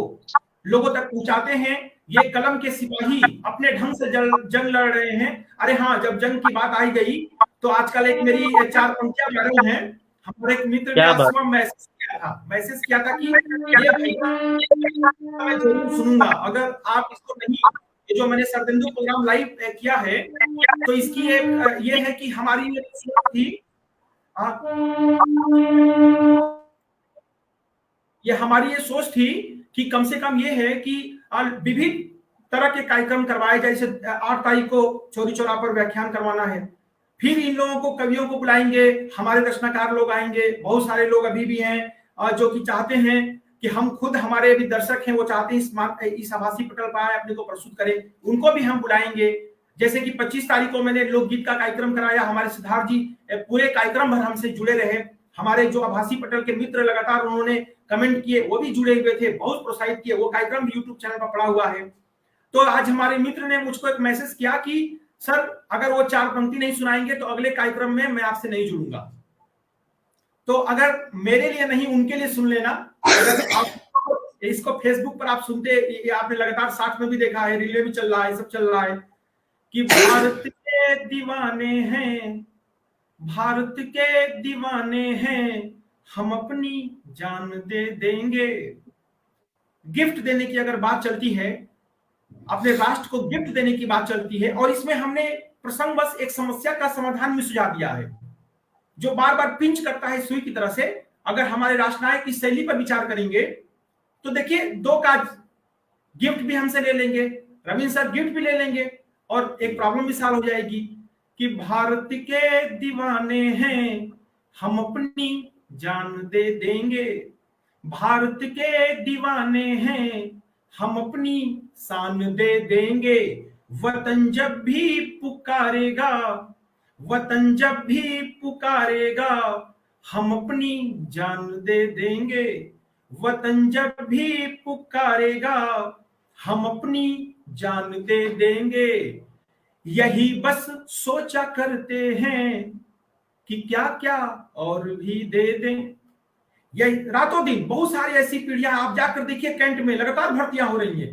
लोगों तक पहुंचाते हैं। ये कलम के सिपाही अपने ढंग से जंग लड़ रहे हैं। अरे हाँ, जब जंग की बात आई गई तो आजकल एक मेरी 4 पंक्तियां वायरल हैं। हमारे एक मित्र ने आज सुबह मैसेज किया था कि ये भैया मैं जरूर सुनूंगा। अगर आप इसको नहीं, ये जो मैंने सरदेंदु प्रोग्राम लाइव किया है, तो इसकी एक ये है कि हमारी एक सोच थी, ये हमारी ये सोच थी कि कम से कम ये है कि विभिन्न तरह के कार्यक्रम करवाए जाए। जैसे 8 तारीख को चौरी चौरा पर व्याख्यान करवाना है, फिर इन लोगों को, कवियों को बुलाएंगे, हमारे रचनाकार लोग आएंगे। बहुत सारे लोग अभी भी हैं जो कि चाहते हैं कि हम खुद, हमारे भी दर्शक हैं वो चाहते हैं इस आभासी पटल पर आए, अपने को प्रस्तुत करें, उनको भी हम बुलाएंगे। जैसे कि 25 तारीख को मैंने लोकगीत का कार्यक्रम कराया, हमारे सिद्धार्थ जी पूरे कार्यक्रम भर हमसे जुड़े रहे। हमारे जो आभासी पटल के मित्र लगातार उन्होंने कमेंट किए, वो भी जुड़े हुए थे, बहुत प्रोत्साहित किए। वो कार्यक्रम भी यूट्यूब चैनल पर पड़ा हुआ है। तो आज हमारे मित्र ने मुझको एक मैसेज किया कि सर अगर वो 4 पंक्ति नहीं सुनाएंगे तो अगले कार्यक्रम में मैं आपसे नहीं जुड़ूंगा। तो अगर मेरे लिए नहीं, उनके लिए सुन लेना। अगर आप इसको फेसबुक पर आप सुनते, आपने लगातार साथ में भी देखा है, रील भी चल रहा है, सब चल रहा है कि भारत के दीवाने हैं, भारत के दीवाने हैं, हम अपनी जान दे देंगे। गिफ्ट देने की अगर बात चलती है, अपने राष्ट्र को गिफ्ट देने की बात चलती है, और इसमें हमने प्रसंगवश एक समस्या का समाधान भी सुझाव दिया है, जो बार बार पिंच करता है सुई की तरह से। अगर हमारे राष्ट्रनायक की शैली पर विचार करेंगे तो देखिए, 2 का गिफ्ट भी हमसे ले लेंगे, रविंद्र सर गिफ्ट भी ले लेंगे, और एक प्रॉब्लम भी सॉल्व हो जाएगी कि भारत के दीवाने हैं, हम अपनी जान दे देंगे। भारत के दीवाने हैं, हम अपनी शान दे देंगे। वतन जब भी पुकारेगा, वतन जब भी पुकारेगा, हम अपनी जान दे देंगे। वतन जब भी पुकारेगा, हम अपनी जान दे देंगे। यही बस सोचा करते हैं कि क्या क्या और भी दे दें। यही रातों दिन बहुत सारी ऐसी पीढ़ियां, आप जाकर देखिए कैंट में लगातार भर्तियां हो रही हैं,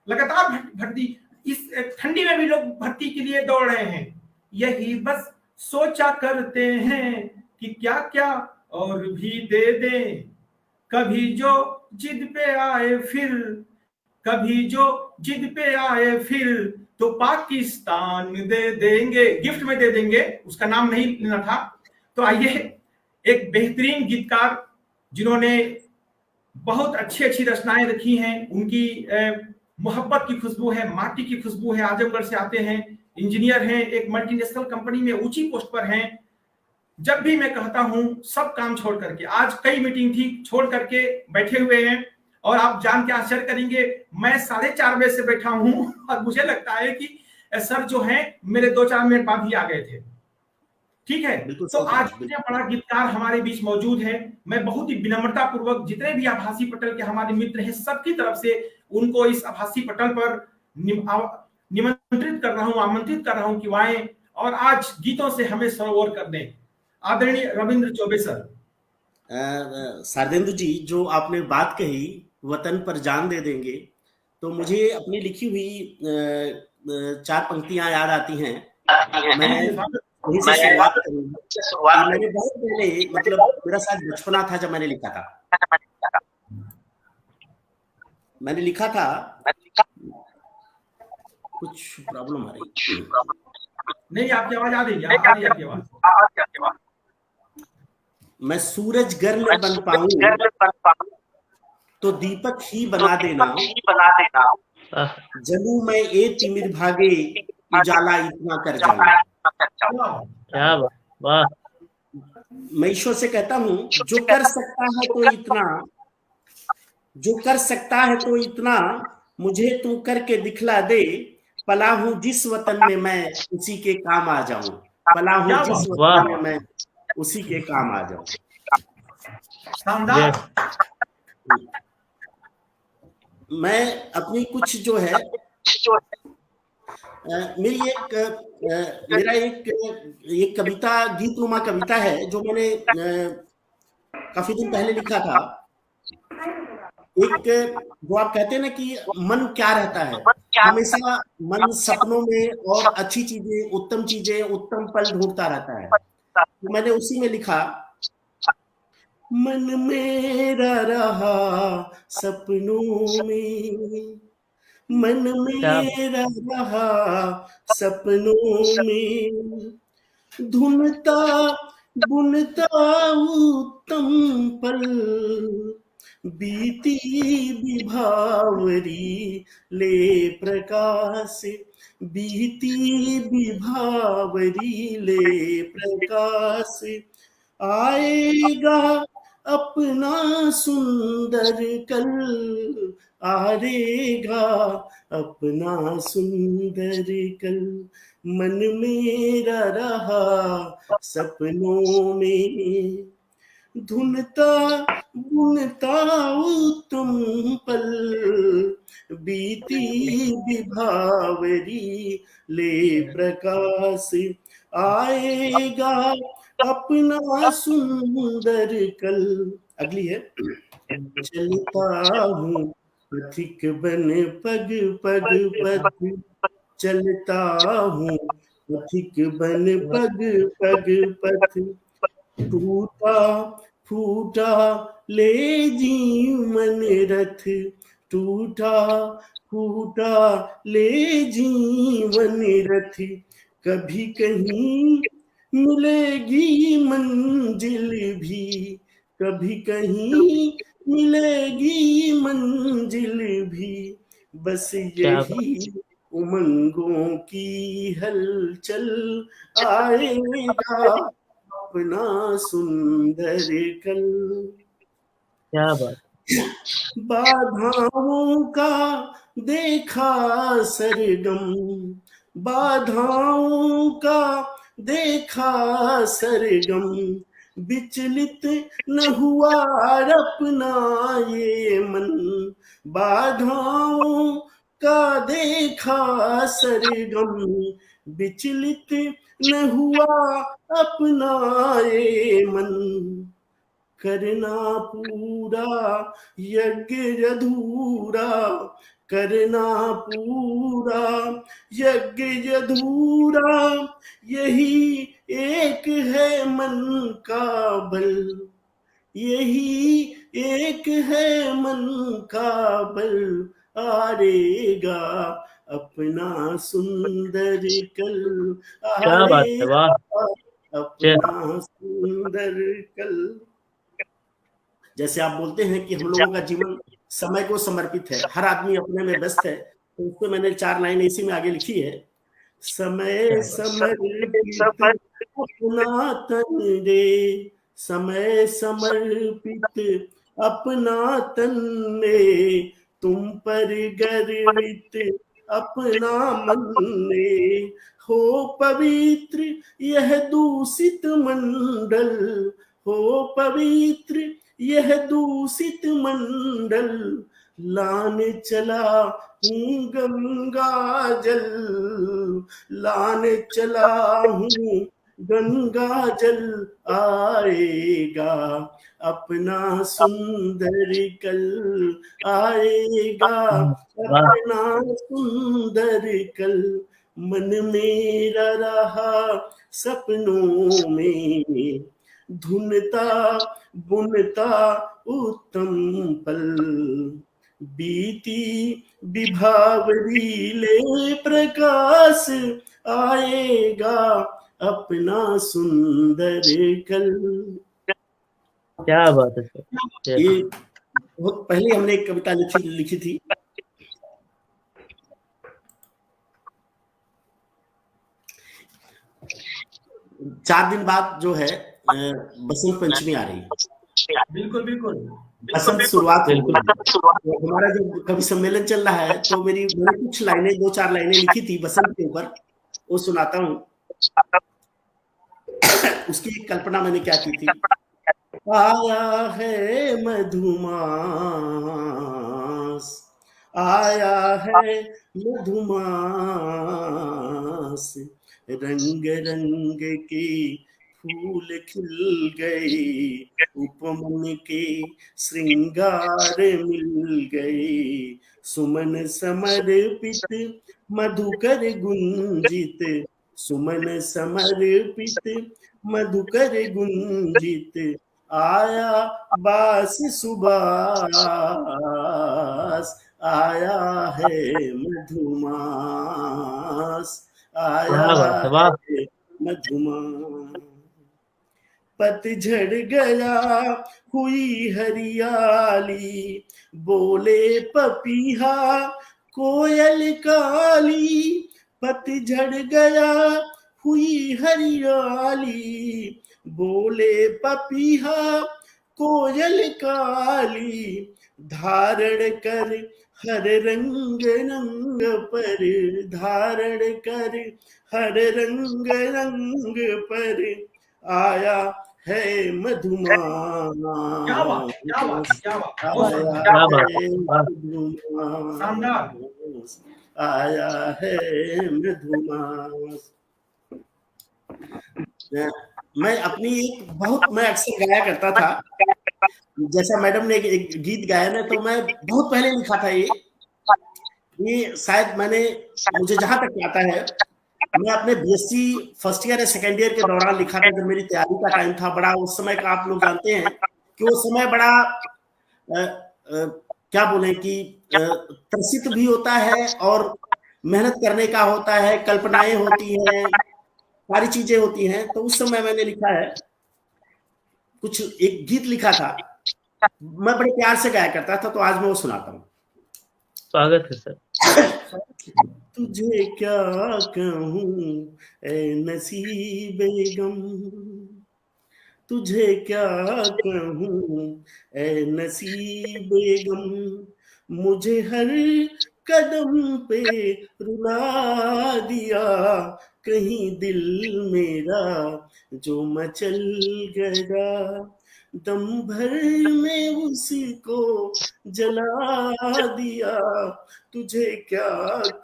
लगातार भर्ती, इस ठंडी में भी लोग भर्ती के लिए दौड़ रहे हैं। यही बस सोचा करते हैं कि क्या क्या और भी दे दें। कभी जो जिद पे आए फिर कभी जो जिद पे आए फिर तो पाकिस्तान दे देंगे, गिफ्ट में दे देंगे, उसका नाम नहीं लेना था। तो आइए, एक बेहतरीन गीतकार जिन्होंने बहुत अच्छी अच्छी रचनाएं रखी हैं, उनकी मोहब्बत की खुशबू है, माटी की खुशबू है, आजमगढ़ से आते हैं, इंजीनियर हैं, एक मल्टीनेशनल कंपनी में ऊंची पोस्ट पर हैं। जब भी मैं कहता हूं सब काम छोड़ करके, आज कई मीटिंग थी, छोड़ करके बैठे हुए हैं, और आप जान के आश्चर्य करेंगे, मैं 4:30 बजे से बैठा हूं और मुझे लगता है कि सर जो है मेरे 2-4 मिनट बाद ही आ गए थे। ठीक है, बिल्कुल तो सही कहा, आज इतना बड़ा गीतकार हमारे बीच मौजूद है। मैं बहुत ही विनम्रता पूर्वक जितने भी आभासी पटल के हमारे मित्र हैं सबकी तरफ से उनको इस आभासी पटल पर निमंत्रित कर रहा हूं, आमंत्रित कर रहा हूं कि वो आए और आज गीतों से हमें सरोवर कर दें। आदरणीय रविंद्र चौबे सर। शारदेंदु जी, जो आपने बात कही वतन पर जान दे देंगे, तो मुझे अपनी लिखी हुई 4 पंक्तियां याद आती हैं। मैं वहीं से शुरुआत करूंगा। मैंने बहुत पहले, मतलब मेरा शायद बचपना था जब मैंने लिखा था। मैंने लिखा था, कुछ प्रॉब्लम आ रही है। नहीं, आपकी आवाज आ रही है, आ रही है आपकी आवाज। मैं सूरज गर न बन पाऊं तो दीपक ही बना देना, जलूं मैं ए तिमिर भागे, उजाला इतना कर जाऊं। क्या वाह। मैं ईश्वर से कहता हूं, जो कर सकता है तो इतना, जो कर सकता है तो इतना, मुझे तू करके दिखला दे। पला हूं जिस वतन में मैं उसी के काम आ जाऊं, पला हूं जिस वतन में मैं उसी के काम आ जाऊं। शानदार। मैं अपनी कुछ जो है, मेरी एक मेरा एक कविता, गीतनुमा कविता है जो मैंने काफी दिन पहले लिखा था। एक, जो आप कहते हैं ना कि मन क्या रहता है, हमेशा मन सपनों में और अच्छी चीजें, उत्तम पल ढूंढता रहता है। तो मैंने उसी में लिखा, मन मेरा रहा सपनों में, मन मेरा रहा सपनों में, धुनता बुनता उत्तम पल, बीती विभावरी ले प्रकाश, बीती विभावरी ले प्रकाश, आएगा अपना सुंदर कल, आएगा अपना सुंदर कल, मन मेरा रहा सपनों में, धुनता बुनता उत्तम पल, बीती विभावरी ले प्रकाश, आएगा अपना सुंदर कल। अगली है, चलता हूँ पथिक बन पग पग पथ, चलता हूँ पथिक बन पग पग पथ, टूटा फूटा ले जीवन रथ, टूटा फूटा ले जीवन रथ, कभी कहीं मिलेगी मंजिल भी, कभी कहीं मिलेगी मंजिल भी, बस यही उमंगों की हलचल, आएगा अपना सुंदर कल। क्या बात। बाधाओं का देखा सरगम, बाधाओं का देखा सरगम, विचलित न हुआ अपना ये मन, बाधाओं का देखा सरगम, विचलित न हुआ अपना ये मन, करना पूरा यज्ञ अधूरा, करना पूरा यज्ञ अधूरा, यही एक है मन का बल, यही एक है मन का बल, आएगा अपना सुंदर कल क्या बात है, वाह। अपना सुंदर कल। जैसे आप बोलते हैं कि हम लोगों का जीवन समय को समर्पित है, हर आदमी अपने में व्यस्त है, तो उसको मैंने 4 लाइन इसी में आगे लिखी है। समय समर्पित अपना तन दे, समय समर्पित अपना तन दे, तुम पर गर्वित अपना मन दे, हो पवित्र यह दूषित मंडल, हो पवित्र यह दूषित मंडल, लाने चला हूँ गंगा जल, लाने चला हूँ गंगा जल, आएगा अपना सुंदर कल, आएगा अपना सुंदर कल, मन मेरा रहा सपनों में, धुनता बुनता उत्तम पल, बीती विभावरी ले प्रकाश, आएगा अपना सुंदर कल। क्या बात है सर। ये बहुत पहले हमने एक कविता लिखी थी। चार दिन बाद जो है बसंत पंचमी आ रही है। बिल्कुल बिल्कुल बसंत शुरुआत हो गई। तो हमारा जब कवि सम्मेलन चल रहा है तो मैंने कुछ लाइनें 2-4 लाइनें लिखी थी बसंत के ऊपर, वो सुनाता हूँ। उसकी एक कल्पना मैंने क्या की थी। आया है मधुमास, आया है मधुमास, रंग रंग के फूल खिल गए, उपमन के श्रृंगार मिल गए, सुमन समर्पित मधुकर गुंजित, सुमन समर्पित मधुकर गुंजित, आया बास सुबास, आया है मधुमास, आया है मधुमास। पतझड़ गया हुई हरियाली, बोले पपीहा कोयल काली, पतझड़ गया हुई हरियाली, बोले पपीहा कोयल काली, धारण कर हर रंग रंग पर, धारण कर हर रंग रंग पर, आया है मधुमास, क्या बात क्या बात क्या बात, आया है मधुमास, शानदार। आया है मधुमास। मैं अपनी मैं अक्सर गाया करता था, जैसा मैडम ने एक गीत गाया ना, तो मैं बहुत पहले लिखा था ये शायद मुझे जहां तक आता है, मैं अपने बीएससी फर्स्ट ईयर या सेकेंड ईयर के दौरान लिखा था, जब मेरी तैयारी का टाइम था। बड़ा उस समय का आप लोग जानते हैं कि वो समय बड़ा क्या बोले कि त्रसित भी होता है और मेहनत करने का होता है, कल्पनाएं होती हैं, सारी चीजें होती हैं। तो उस समय मैंने लिखा है, एक गीत लिखा था, मैं बड़े प्यार से गाया करता था, तो आज मैं वो सुनाता हूँ। स्वागत है सर। तुझे क्या कहूँ ऐ नसीबे गम, तुझे क्या कहूँ ऐ नसीबे गम, मुझे हर कदम पे रुला दिया, कहीं दिल मेरा जो मचल गया, दम भर में उसको जला दिया, तुझे क्या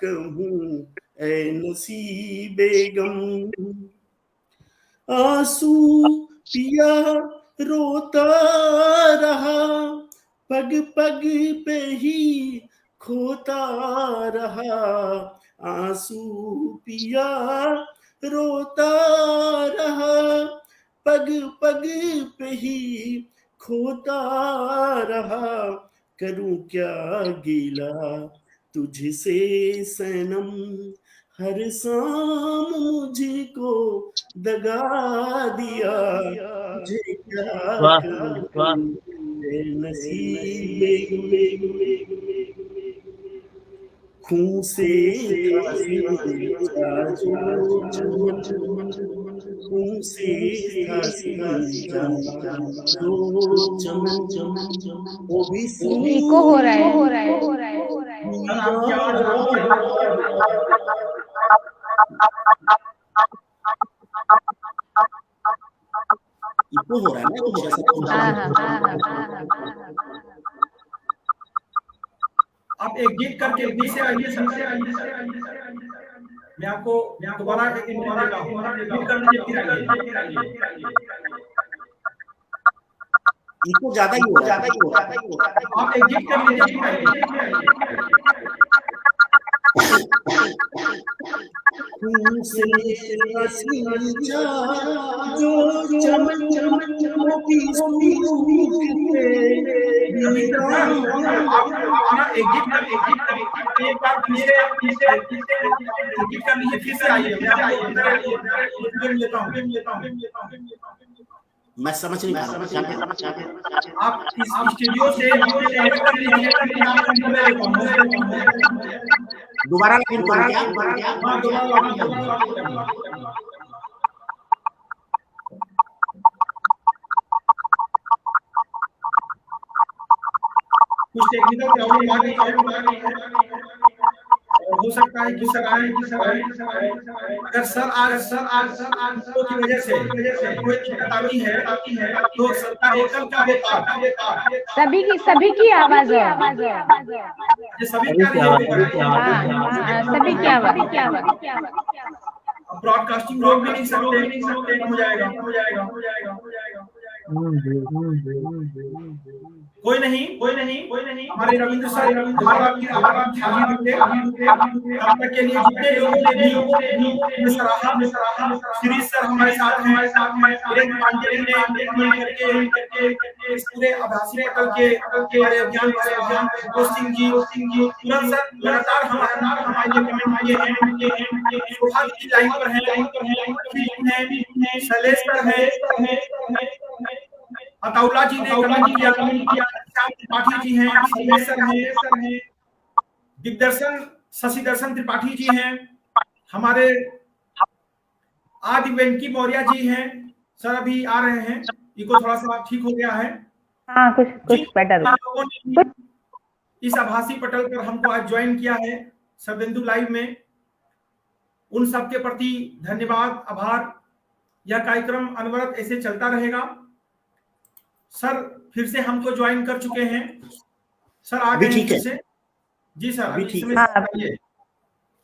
कहूँ ऐ नसीबे गम, आंसू पिया रोता रहा, पग पग पे ही खोता रहा, आंसू पिया रोता रहा, पग पग पे ही खोता रहा, करूं क्या गिला तुझसे सनम, हर शाम मुझको दगा दिया, तुझे क्या वाह वाह। कहूं ए नसीबे गम, खून से था सींचा जो चमन, खून से था सींचा जो चमन, वो भी इको हो रहा है। सर आपकी आवाज इको हो रहा है ना कुछ ऐसा। आप एक गीत करके फिर से आइए। मैं आपको दोबारा एक इंटरव्यू देता हूं। गीत कर लीजिए फिर आइए। इको ज्यादा ही हो रहा है। आप एक गीत कर लीजिए फिर आइए। खून से था सींचा जो चमन, वो भी सूख के वीरान आप एक गीत कर एक बार फिर से गीत कर लीजिए फिर से आइए। मैं आपको लेता हूं। मैं समझ नहीं पा रहा हूं। आप इस स्टूडियो से अलग कर लीजिए। दोबारा लॉगिन करूं क्या? हाँ, दोबारा लॉगिन करिए। कुछ टेक्निकल प्रॉब्लम आ गई है। हो सकता है कि सर आए। अगर सर आज की वजह से कोई दिक्कत आती है तो सबका एकल का होता है। सभी की आवाज है। ये सभी सभी की आवाज। ब्रॉडकास्टिंग रोक भी नहीं सकते। हो जाएगा। कोई नहीं। हमारे रविंद्र सर हमारा तब तक के लिए जितने लोगों ने भी सराहा। श्री सर हमारे साथ हैं। वीरेंद्र पांडे ने करके इस पूरे आभासी पटल के हमारे अभियान सिंह जी तुरंत सर लगातार हमारे कमेंट किए हैं। सुभाष की लाइन पर है, शैलेश पर है, अताउल्ला जी ने कमेंट किया, श्याम त्रिपाठी जी हैं, शैलेश सर हैं, दिग्दर्शन शशि दर्शन त्रिपाठी जी हैं, हमारे आदि वेंकी मौर्य जी हैं। सर अभी आ रहे हैं। इको थोड़ा सा ठीक हो गया है। हाँ, कुछ बेटर। लोगों ने इस आभासी पटल पर हमको आज ज्वाइन किया है शरदेंदु लाइव में, उन सबके प्रति धन्यवाद, आभार। यह कार्यक्रम अनवरत ऐसे चलता रहेगा। सर फिर से हमको ज्वाइन कर चुके हैं। सर आ गए हैं फिर से। जी सर अभी ठीक है।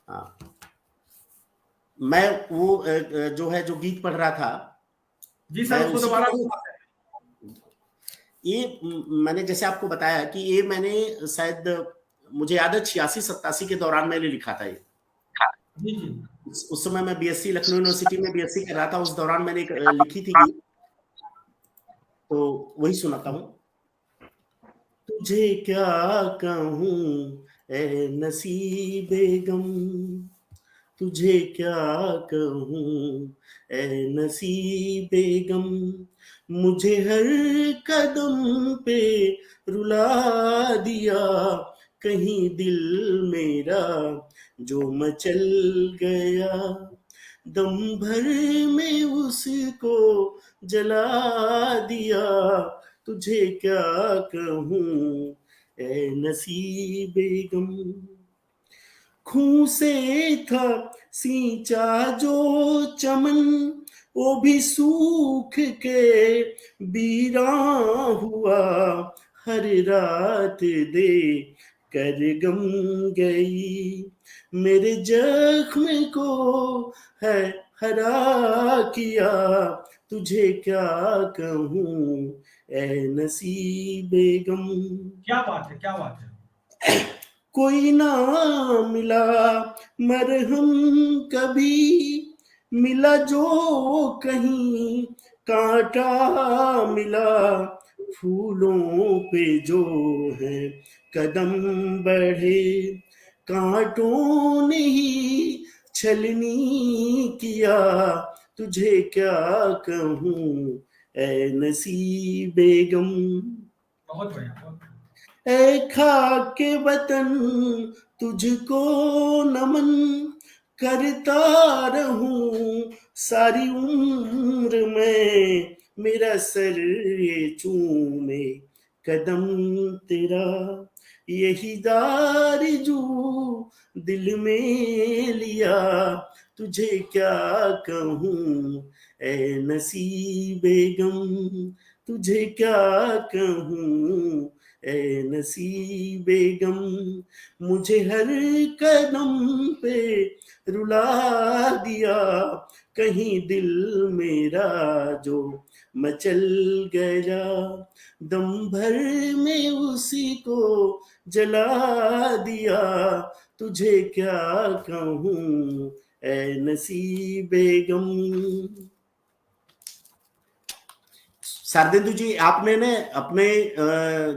हाँ, मैं वो जो है जो गीत पढ़ रहा था। जी सर, उसको दोबारा ये मैंने जैसे आपको बताया कि ये मैंने शायद मुझे याद है 86-87 के दौरान मैंने लिखा था ये। जी। उस समय मैं बीएससी लखनऊ यूनिवर्सिटी में बीएससी कर रहा था। उस दौरान मैंने लिखी थी गीत, तो वही सुनाता हूँ। तुझे क्या कहूँ ए नसीबे गम, तुझे क्या कहूँ ए नसीबे गम, मुझे हर कदम पे रुला दिया, कहीं दिल मेरा जो मचल गया, दम भर में उसको जला दिया, तुझे क्या कहूँ ए नसीबे गम। खून से था सींचा जो चमन, वो भी सूख के वीरान हुआ, हर रात दे कर गम गई, मेरे जख्म को है हरा किया, तुझे क्या कहूँ ए नसीबे गम। क्या बात है। कोई ना मिला मरहम कभी, मिला जो कहीं कांटा मिला, फूलों पे जो है कदम बढ़े, कांटों ने ही छलनी किया, तुझे क्या कहूँ ऐ नसीब बेगम। बहुत बढ़िया, बहुत बढ़िया। ऐ खाके वतन तुझको नमन, करता रहूं सारी उम्र में, मेरा सर ये चूमे कदम तेरा, यही दारजू दिल में लिया, तुझे क्या कहूँ ऐ नसीब बेगम, तुझे क्या कहूँ ऐ नसीब बेगम। मुझे हर कदम पे रुला दिया, कहीं दिल मेरा जो मचल गया, दम भर में उसी को जला दिया, तुझे क्या कहूँ ऐ नसीब बेगम। शारदेंदु जी, आपने ने अपने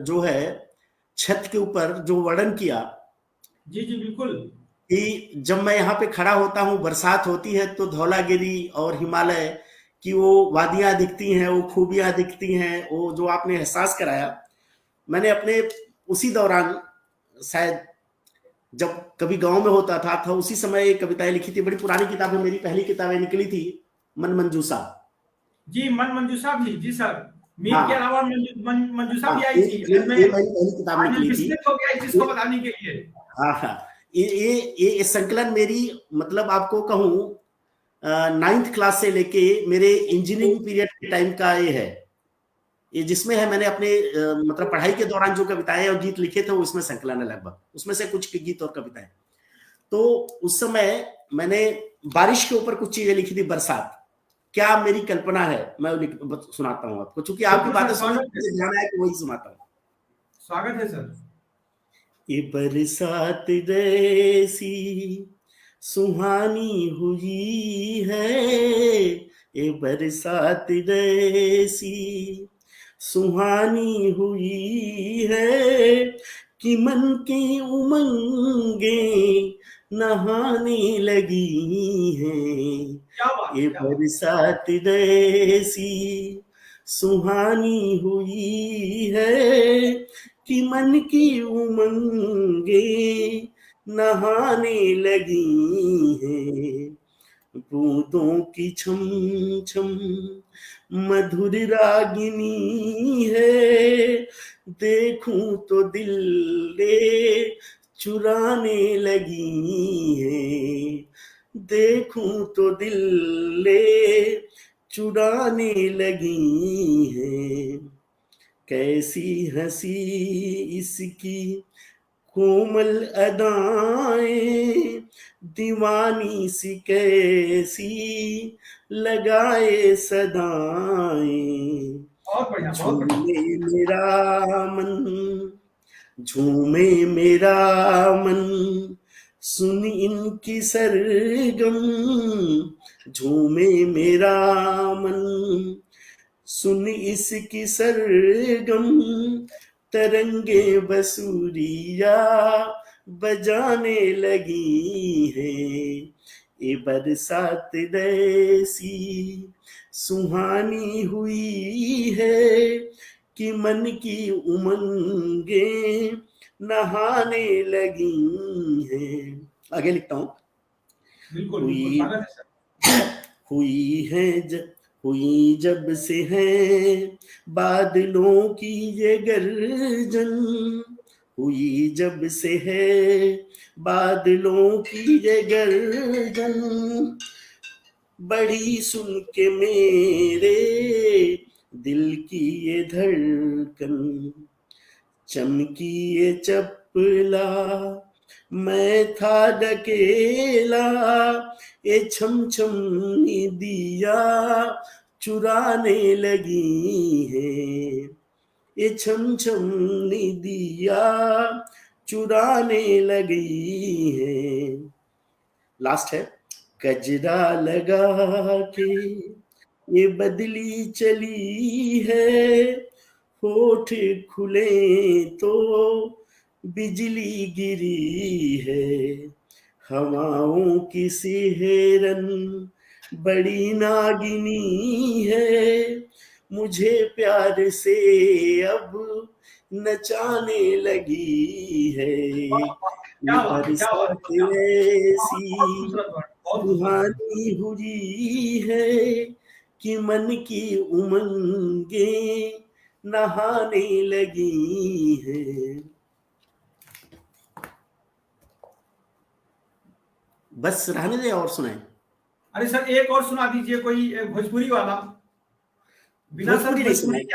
जो है छत के ऊपर जो वर्णन किया जी जी बिल्कुल। कि जब मैं यहाँ पे खड़ा होता हूँ, बरसात होती है तो धौलागिरी और हिमालय की वो वादियां दिखती हैं, वो खूबियां दिखती हैं, वो जो आपने एहसास कराया, मैंने अपने उसी दौरान शायद जब कभी गांव में होता था उसी समय कविताएं लिखी थी। बड़ी पुरानी किताब है, मेरी पहली किताबें निकली थी मन मंजूषा। जी, मन मंजूषा भी, जी सर। मीर के हाँ अलावा मंजूषा हाँ, भी आई थी। ये मेरी पहली किताब आज निकली थी। विस्मित हो गया इस चीज को बताने के लिए। हाँ हाँ, ये संकलन मेरी, मतलब आपको कहूँ 9th क्लास से लेके मेरे इंजीनियरिंग पीरियड के टाइम का ये है। ये जिसमें है मैंने अपने मतलब पढ़ाई के दौरान जो कविताएं और गीत लिखे थे वो इसमें संकलन है लगभग, उसमें से कुछ गीत और कविताएं। तो उस समय मैंने बारिश के ऊपर कुछ चीजें लिखी थी, बरसात। क्या मेरी कल्पना है, मैं सुनाता हूँ आपको, क्योंकि आपकी बिल्कुल बातें सर, सुन स्वागत है। ध्यान आया कि वही सुनाता हूँ। स्वागत है सर। ये बरसात जैसी सुहानी हुई है, ये बरसात जैसी सुहानी हुई है, कि मन की उमंगे नहाने लगी हैं, क्या बात, ये क्या बात। बरसात जैसी सुहानी हुई है, कि मन की उमंगे नहाने लगी हैं, बूंदों की छम छम मधुर रागिनी है, देखूं तो दिल ले चुराने लगी है, देखूं तो दिल ले चुराने लगी है, कैसी हंसी इसकी कोमल अदाएं, दीवानी सी कैसी लगाए सदाएं, बहुत बढ़िया, बहुत बढ़िया। झूमे मेरा मन, झूमे मेरा मन, सुन इनकी सरगम, झूमे मेरा मन, सुन इसकी सरगम, तरंगे बसूरिया बजाने लगी हैं, ये बरसात जैसी सुहानी हुई है, कि मन की उमंगे नहाने लगी हैं। आगे लिखता हूं। बिल्कुल बिल्कुल, स्वागत है सर। हुई जब से है बादलों की ये गर्जन, हुई जब से है बादलों की ये गर्जन, बड़ी सुन के मेरे दिल की ये धड़कन, चमकी ये चपला मैं था डकेला, ये छम छम दिया चुराने लगी है, ये छम छम दिया चुराने लगी है। लास्ट है, गजरा लगा के ये बदली चली है, होठ खुले तो बिजली गिरी है, हवाओं की सिहरन बड़ी नागिनी है, मुझे प्यार से अब नचाने लगी है, क्या बात है, क्या बात बरसात है, बहुत ऐसी खूबसूरत वर्ड, बहुत खूबसूरत। सुहानी हुई है कि मन की उमंगे नहाने लगी हैं। बस रहने दे और सुनाए। अरे सर एक और सुना दीजिए कोई भोजपुरी वाला। बिना सर भोजपुरी नहीं भोजपुरी सुनाए। के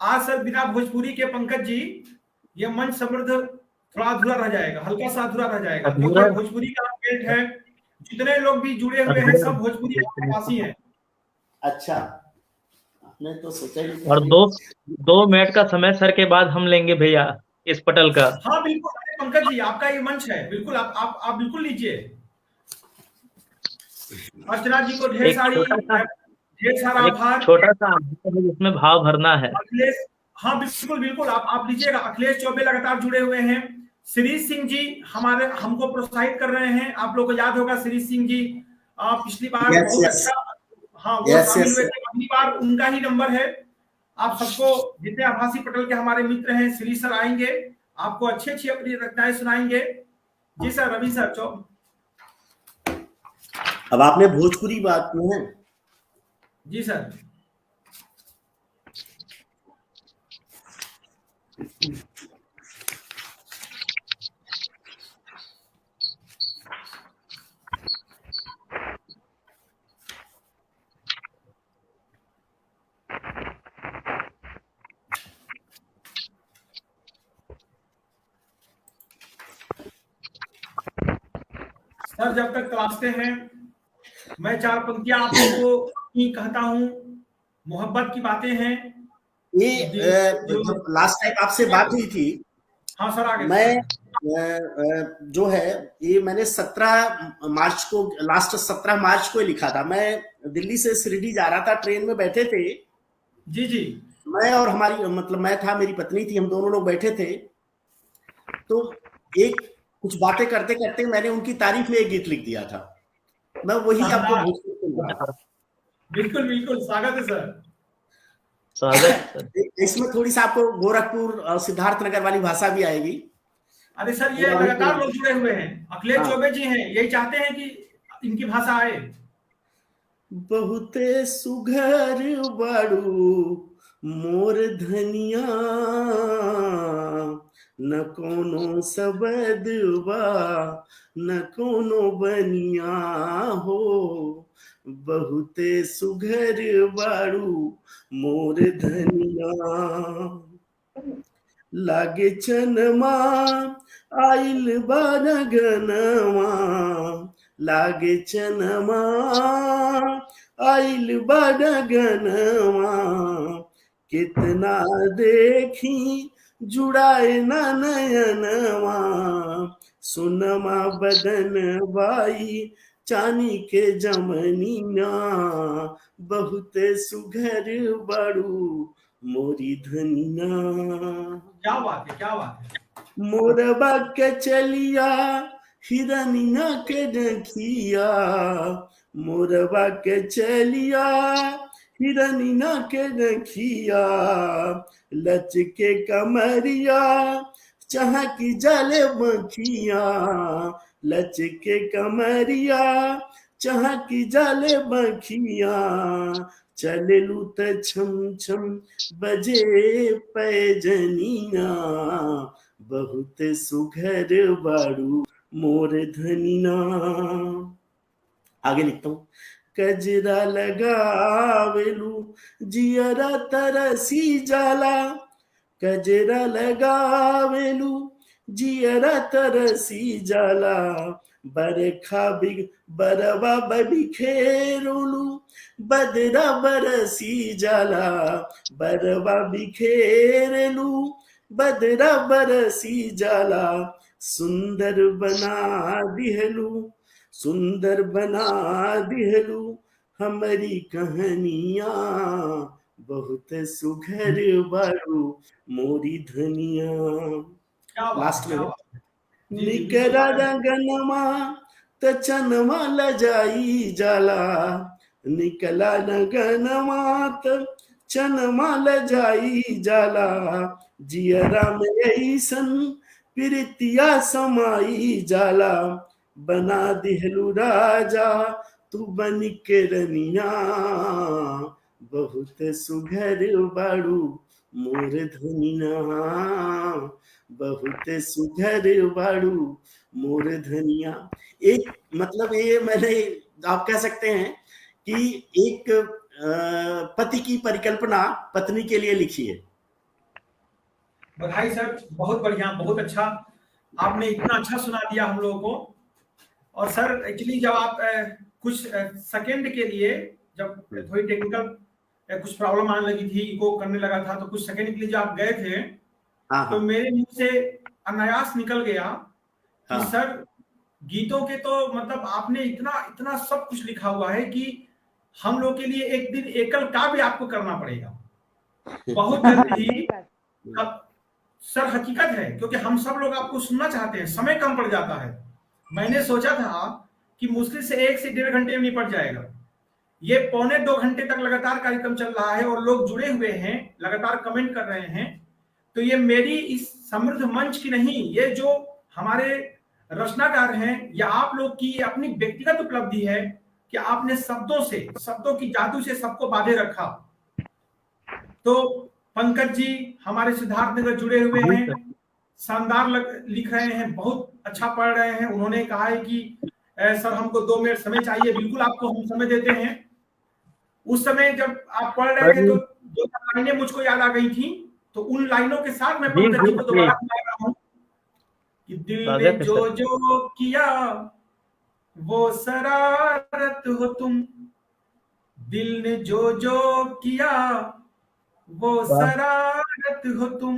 आज सर बिना भोजपुरी के पंकज जी ये मंच समृद्ध थोड़ा अधूरा रह जाएगा, हल्का सा अधूरा रह जाएगा, क्योंकि अधूरा भोजपुरी का बेल्ट है। जितने लोग भी जुड़े हुए हैं अधूरा सब भोजपुरी भाषी हैं। अच्छा, आपने तो सोचा ही और नहीं। 2 मिनट का समय सर के बाद हम लेंगे भैया इस पटल का। हाँ बिल्कुल, अरे पंकज जी आपका ये मंच है, बिल्कुल आप बिल्कुल लीजिए। अर्चना जी को एक ढेर सारा आभार। छोटा सा जिसमें भाव भरना है। अखिलेश, हाँ बिल्कुल बिल्कुल आप लीजिएगा। अखिलेश चौबे लगातार जुड़े हुए हैं। श्रीश सिंह जी हमको प्रोत्साहित कर रहे हैं। आप लोगों को याद होगा श्रीश सिंह जी पिछली बार यस बहुत यस अच्छा, हाँ वो यस शामिल यस। हुए थे, अगली बार उनका ही नंबर है। आप सबको जितने आभासी पटल के हमारे मित्र हैं, श्रीश सर आएंगे, आपको अच्छी अच्छी अपनी रचनाएं सुनाएंगे। जी सर, रवि सर अब आपने भोजपुरी बात में है। जी सर। सर जब तक तलाशते हैं, मैं 4 पंक्तियां आप लोगों को ही कहता हूं। मोहब्बत की बातें हैं ये जो जब लास्ट टाइम आपसे बात हुई थी, हाँ सर आगे मैं जो है ये मैंने 17 मार्च को, लास्ट 17 मार्च को लिखा था। मैं दिल्ली से शिरडी जा रहा था, ट्रेन में बैठे थे जी जी। मैं और हमारी, मतलब मैं था, मेरी पत्नी थी, हम दोनों लोग बैठे थे। तो एक कुछ बातें करते करते मैंने उनकी तारीफ में एक गीत लिख दिया था। मैं वही आपको शानदार, भोजपुरी, बिल्कुल बिल्कुल स्वागत है सर। स्वागत सर। इसमें थोड़ी सा आपको गोरखपुर और सिद्धार्थ नगर वाली भाषा भी आएगी। अरे सर ये लगातार लोग जुड़े हुए हैं। अखिलेश हाँ। चौबे जी हैं, यही चाहते हैं कि इनकी भाषा आए। बहुते सुघर बाड़ू मोर धनिया, न कोनो सबद बा न कोनो बनिया हो, बहुते सुघर बाड़ू मोर धनिया, लागे चनमा आइल बानगनवा, लागे चनमा आइल बानगनवा, कितना देखी जुड़ाए ना नयनवा, सुनमा बदन बाई चानी के जमनिया, बहुत सुघर बड़ू मोरी धनिया। क्या बात है, क्या बात है। मोरबा के चलिया हिरनिया के नखिया, मोरबा के चलिया हिरनिया के नखिया, लच के कमरिया चाह की जले मखिया, लच के कमरिया चाह की जले मखिया, चललू त छम छम बजे पैजनिया, बहुत सुघर बाड़ू मोर धनिना। आगे लिखता हूं, कजरा लगावेलू जियरा तरसी जाला, कजरा लगावेलू जियरा तरसी जाला, बरखा बरवा बिखेरुलू बदरा बरसी जाला, बरवा बिखेरलू बदरा बरसी जाला, सुंदर बना दिहलू सुंदर बना दिहलू हमारी कहानियां, बहुत सुघर बारू मोरी धनिया। लास्ट में निकरा रंगनमा त चनमा लजाई जाला, निकला रंगनमा त चनमा लजाई जाला, जियरा में ऐसन प्रीतिया समाई जाला, बना दिहलू राजा तू बन के रनिया, बहुत सुघर बारू मोर धनिया, बहुत सुघर बारू मोर धनिया। एक मतलब ये मैंने आप कह सकते हैं कि एक पति की परिकल्पना पत्नी के लिए लिखी है। बधाई सर, बहुत बढ़िया, बहुत अच्छा, आपने इतना अच्छा सुना दिया हम लोगों को। और सर एक्चुअली जब आप कुछ सेकंड के लिए जब थोड़ी टेक्निकल कुछ प्रॉब्लम आने लगी थी, इको करने लगा था, तो कुछ सेकंड के लिए जब आप गए थे तो मेरे मुंह से अनायास निकल गया कि सर गीतों के तो मतलब आपने इतना इतना सब कुछ लिखा हुआ है कि हम लोग के लिए एक दिन एकल काव्य आपको करना पड़ेगा बहुत जल्द ही। सर हकीकत है, क्योंकि हम सब लोग आपको सुनना चाहते हैं, समय कम पड़ जाता है। मैंने सोचा था कि मुश्किल से 1 से 1.5 घंटे में निपट जाएगा, ये 1.25-2 घंटे तक लगातार कार्यक्रम चल रहा है और लोग जुड़े हुए हैं, लगातार कमेंट कर रहे हैं। तो ये मेरी इस समृद्ध मंच की नहीं, ये जो हमारे रचनाकार हैं या आप लोग की अपनी व्यक्तिगत उपलब्धि है कि आपने शब्दों की जादू से सबको बांधे रखा। तो पंकज जी हमारे सिद्धार्थनगर जुड़े हुए हैं, शानदार लिख रहे हैं, बहुत अच्छा पढ़ रहे हैं। उन्होंने कहा है कि सर हमको 2 मिनट समय चाहिए। बिल्कुल आपको हम समय देते हैं। उस समय जब आप पढ़ रहे थे तो 2 लाइनें मुझको याद आ गई थी, तो उन लाइनों के साथ मैं पंकज जी को दोबारा सुना रहा हूँ कि दिल ने जो जो किया वो शरारत हो तुम, दिल ने जो जो किया वो शरारत हो तुम,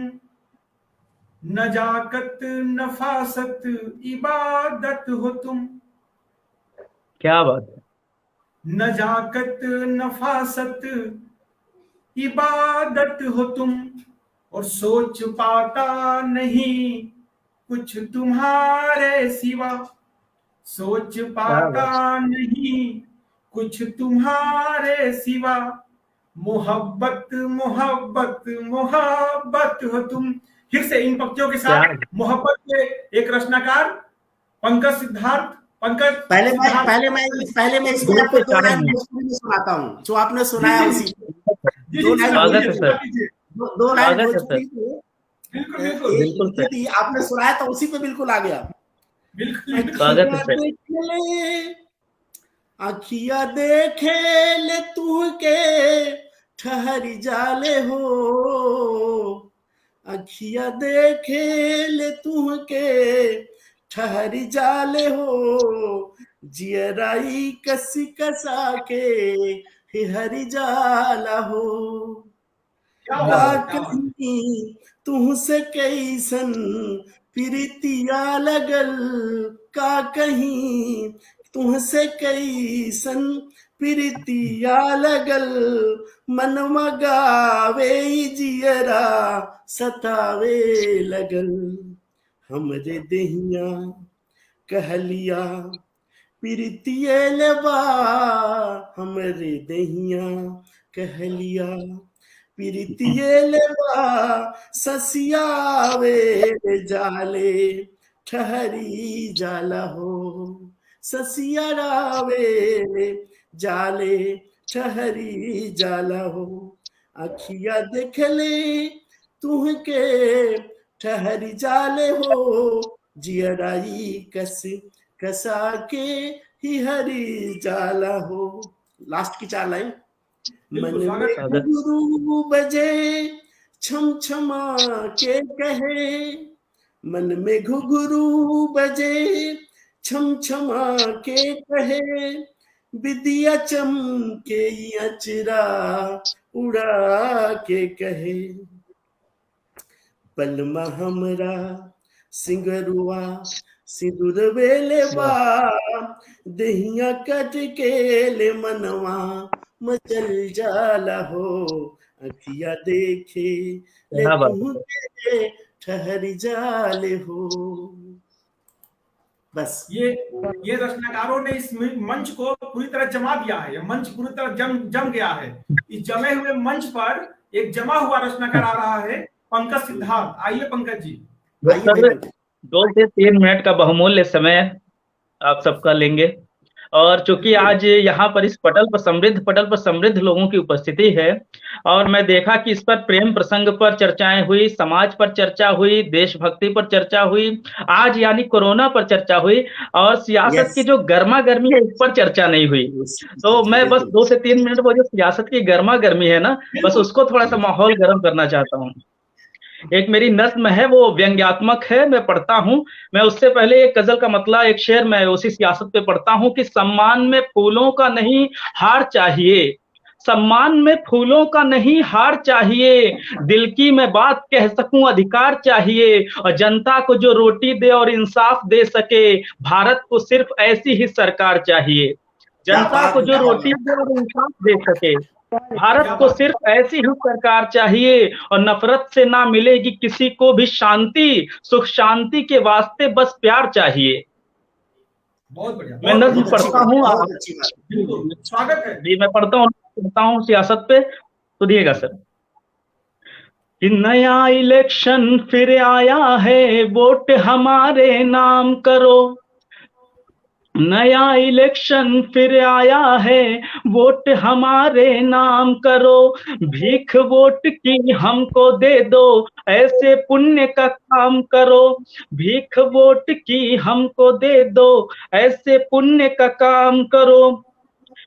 नजाकत नफासत इबादत हो तुम। क्या बात है। नजाकत नफासत इबादत हो तुम, और सोच पाता नहीं कुछ तुम्हारे सिवा, सोच पाता नहीं कुछ तुम्हारे सिवा, मोहब्बत मोहब्बत मोहब्बत हो तुम। फिर से इन पंक्तियों के साथ मोहब्बत के एक रचनाकार पंकज सिद्धार्थ। पंकज पहले मैं इसको आपको 2 लाइन भोजपुरी में सुनाता हूँ जो आपने सुनाया उसी। 2 लाइन भोजपुरी में बिल्कुल आपने सुनाया तो उसी पे बिल्कुल आ गया। अखिया देखे ले तू के ठहरी जाले हो, अखिया देखे ले तू के ठहरी जाले हो, जियराई कसी कसा के हरी जाला हो, तुमसे कैसन प्रीतिया लगल, का कहीं तुमसे कैसन प्रीतिया लगल, मन मगावे जियरा सतावे लगल, हमरे देहिया कहलिया प्रीतिये लेबा, हमरे देहिया कहलिया प्रीतिये लेबा, ससियावे जाले ठहरी जाला हो, ससियारावे जाले ठहरी जाला हो, अखिया देखले तुहके ठहरी जाले हो, जियराई कसा के ही हरी जाला हो। लास्ट की 4 लाइन। मन में घुघरू बजे छम छमा के कहे, मन में घुघरू बजे छम छमा के कहे, विदिया चमके अचरा उड़ा के कहे, पलमा हमरा सिंगरुआ सिंदूर बेले बा, दहिया कट के ले मनवा मचल जाला हो, अखिया देखे ले क्या बात तू है। के ठहर जाले हो। बस ये रचनाकारों ने इस मंच को पूरी तरह जमा दिया है। ये मंच पूरी तरह जम गया है। इस जमे हुए मंच पर एक जमा हुआ रचनाकार आ रहा है, पंकज सिद्धार्थ। आइए पंकज जी। आइए भाई सर, पंकज। 2 से 3 मिनट का बहुमूल्य समय आप सबका लेंगे। और चूंकि आज यहाँ पर इस पटल पर समृद्ध लोगों की उपस्थिति है, और मैं देखा कि इस पर प्रेम प्रसंग पर चर्चाएं हुई, समाज पर चर्चा हुई, देशभक्ति पर चर्चा हुई, आज यानी कोरोना पर चर्चा हुई, और सियासत की यस, जो गर्मा गर्मी है इस पर चर्चा नहीं हुई। तो मैं बस बिल्कुल 2 से 3 मिनट वो जो सियासत की गर्मा गर्मी है ना, बस उसको थोड़ा सा माहौल गर्म करना चाहता हूँ। एक मेरी नज्म है, वो व्यंग्यात्मक है, मैं पढ़ता हूँ। मैं उससे पहले एक गजल का मतला, एक शेर मैं उसी सियासत पे पढ़ता हूँ कि सम्मान में फूलों का नहीं हार चाहिए, सम्मान में फूलों का नहीं हार चाहिए, दिल की मैं बात कह सकूं अधिकार चाहिए, और जनता को जो रोटी दे और इंसाफ दे सके, भारत को सिर्फ ऐसी ही सरकार चाहिए। क्या जनता बात को है, जो क्या रोटी बात दे और इंसाफ दे सके, भारत क्या को बात सिर्फ ऐसी ही सरकार चाहिए, और नफरत से ना मिलेगी किसी को भी शांति, सुख शांति के वास्ते बस प्यार चाहिए। बहुत बढ़िया, मैं बहुत नज्म बढ़िया, बहुत अच्छी पढ़ता बात, हूँ बहुत अच्छी बात। बिल्कुल स्वागत है। जी, मैं पढ़ता हूँ सियासत पे, सुनिएगा सर। कि नया इलेक्शन फिर आया है, वोट हमारे नाम करो, नया इलेक्शन फिर आया है, वोट हमारे नाम करो, भीख वोट की हमको दे दो, ऐसे पुण्य का काम करो, भीख वोट की हमको दे दो, ऐसे पुण्य का काम करो,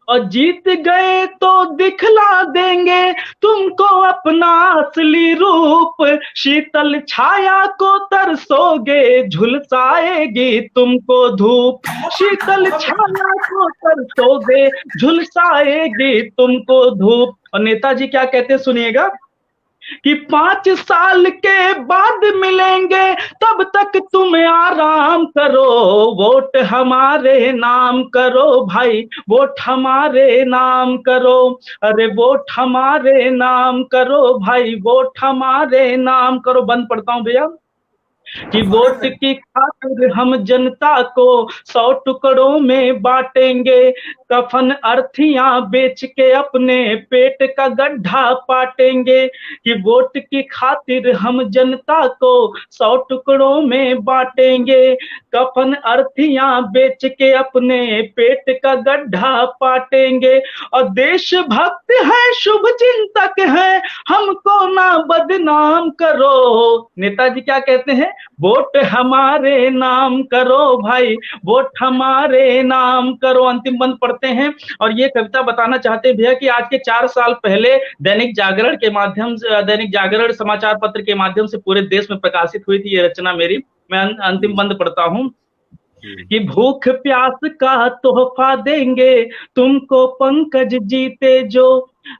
और जीत गए तो दिखला देंगे तुमको अपना असली रूप, शीतल छाया को तरसोगे, झुलसाएगी तुमको धूप, शीतल छाया को तरसोगे, झुलसाएगी तुमको धूप। और नेताजी क्या कहते हैं सुनिएगा कि 5 साल के बाद मिलेंगे, तब तक तुम आराम करो, वोट हमारे नाम करो भाई, वोट हमारे नाम करो, अरे वोट हमारे नाम करो भाई, वोट हमारे नाम करो। बंद पढ़ता हूँ भैया कि स्वागत वोट है। की खातिर हम जनता को 100 टुकड़ों में बांटेंगे, कफन अर्थियां बेच के अपने पेट का गड्ढा पाटेंगे, कि वोट की खातिर हम जनता को 100 टुकड़ों में बांटेंगे, कफन अर्थियां बेच के अपने पेट का गड्ढा पाटेंगे, और देशभक्त है शुभ चिंतक है, हमको ना बदनाम करो। नेताजी क्या कहते हैं, वोट हमारे नाम करो भाई, वोट हमारे नाम करो। अंतिम बंद पढ़ते हैं, और ये कविता बताना चाहते हैं भैया कि आज के 4 साल पहले दैनिक जागरण के माध्यम से, दैनिक जागरण समाचार पत्र के माध्यम से पूरे देश में प्रकाशित हुई थी ये रचना मेरी। मैं अंतिम बंद पढ़ता हूँ कि भूख प्यास का तोहफा देंगे तुमको पंकज जीते जो,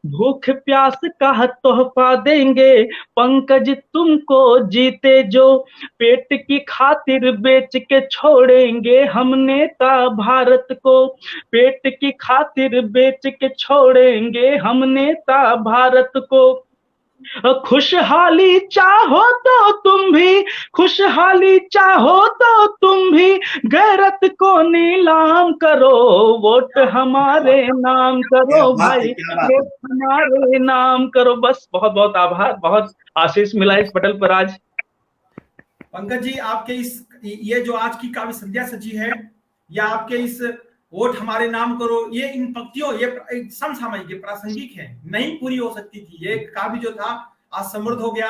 भूख प्यास का तोहफा देंगे पंकज तुमको जीते जो, पेट की खातिर बेच के छोड़ेंगे हम नेता भारत को, पेट की खातिर बेच के छोड़ेंगे हम नेता भारत को, खुशहाली चाहो तो तुम भी, खुशहाली चाहो तो तुम भी, गैरत को नीलाम करो, वोट हमारे नाम क्या करो बात है, भाई, क्या बात वोट है। हमारे नाम करो। बस बहुत बहुत आभार, बहुत आशीष मिला इस पटल पर आज। पंकज जी, आपके इस ये जो आज की काव्य संध्या सजी है, या आपके इस वोट हमारे नाम करो, ये इन पंक्तियों ये समसामयिक, ये प्रासंगिक है, नहीं पूरी हो सकती थी। ये काव्य जो था आज समृद्ध हो गया।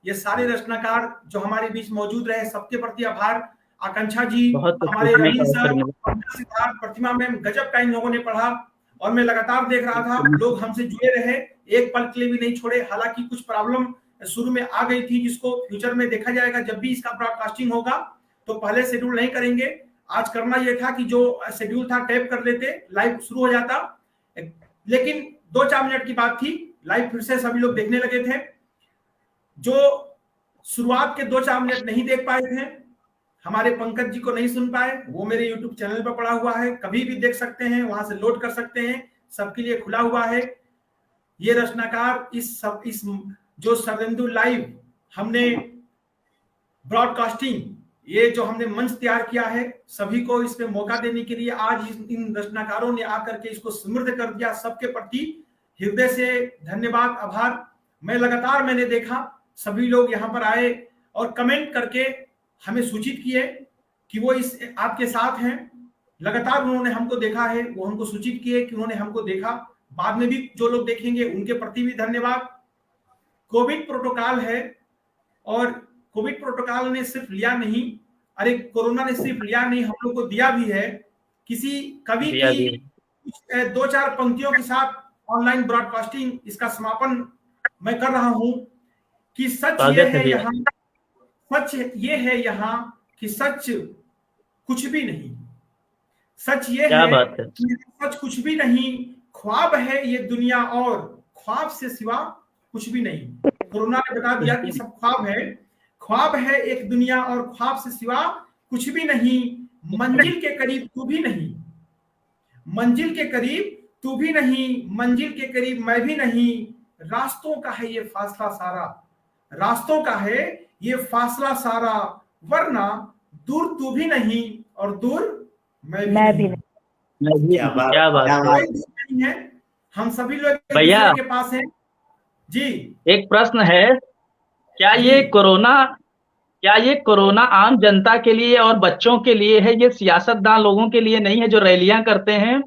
ये सारे रचनाकार जो हमारे बीच मौजूद रहे, सबके प्रति आभार। आकांक्षा जी, बहुत कुछ हमारे सीखने रवीन का अवसर सर, मिला। सिद्धार्थ, प्रतिमा मैम, गजब का इन लोगों ने पढ़ा, और मैं लगातार देख रहा था लोग हमसे जुड़े रहे, एक पल के लिए भी नहीं छोड़े। हालांकि कुछ प्रॉब्लम शुरू में आ गई थी, जिसको फ्यूचर में देखा जाएगा। जब भी इसका ब्रॉडकास्टिंग होगा तो पहले शेड्यूल नहीं करेंगे। आज करना यह था कि जो शेड्यूल था टैप कर लेते, लाइव शुरू हो जाता, लेकिन 2-4 मिनट की बात थी, लाइव फिर से सभी लोग देखने लगे थे। जो शुरुआत के 2-4 मिनट नहीं देख पाए थे, हमारे पंकज जी को नहीं सुन पाए, वो मेरे YouTube चैनल पर पड़ा हुआ है, कभी भी देख सकते हैं, वहां से लोड कर सकते हैं, सबके लिए खुला हुआ है। ये रचनाकार इस जो शरदेंदु लाइव हमने ब्रॉडकास्टिंग, ये जो हमने मंच तैयार किया है, सभी को इसमें मौका देने के लिए आज इन रचनाकारों ने आकर के इसको समृद्ध कर दिया। सबके प्रति हृदय से धन्यवाद, आभार। मैंने देखा सभी लोग यहाँ पर आए और कमेंट करके हमें सूचित किए कि वो इस आपके साथ हैं। लगातार उन्होंने हमको देखा है, वो हमको सूचित किए कि उन्होंने हमको देखा। बाद में भी जो लोग देखेंगे उनके प्रति भी धन्यवाद। कोविड प्रोटोकॉल है और कोविड प्रोटोकॉल ने सिर्फ लिया नहीं, अरे कोरोना ने सिर्फ लिया नहीं, हम लोग को दिया भी है। किसी कवि की कुछ 2-4 पंक्तियों के साथ ऑनलाइन ब्रॉडकास्टिंग इसका समापन मैं कर रहा हूं कि सच ये है यहाँ कि सच कुछ भी नहीं। सच ये है कि सच कुछ भी नहीं, ख्वाब है ये दुनिया और ख्वाब से सिवा कुछ भी नहीं। कोरोना ने बता दिया कि सब ख्वाब है, ख्वाब है एक दुनिया और ख्वाब से सिवा कुछ भी नहीं। मंजिल के करीब तू भी नहीं, मंजिल के करीब तू भी नहीं, मंजिल के करीब मैं भी नहीं। रास्तों का है ये फासला सारा, रास्तों का है ये फासला सारा, वरना दूर तू भी नहीं और दूर मैं भी नहीं। क्या बात है, हम सभी लोग भैया के पास हैं जी। एक प्रश्न है, क्या ये कोरोना आम जनता के लिए और बच्चों के लिए है, ये सियासतदान लोगों के लिए नहीं है जो रैलियां करते हैं?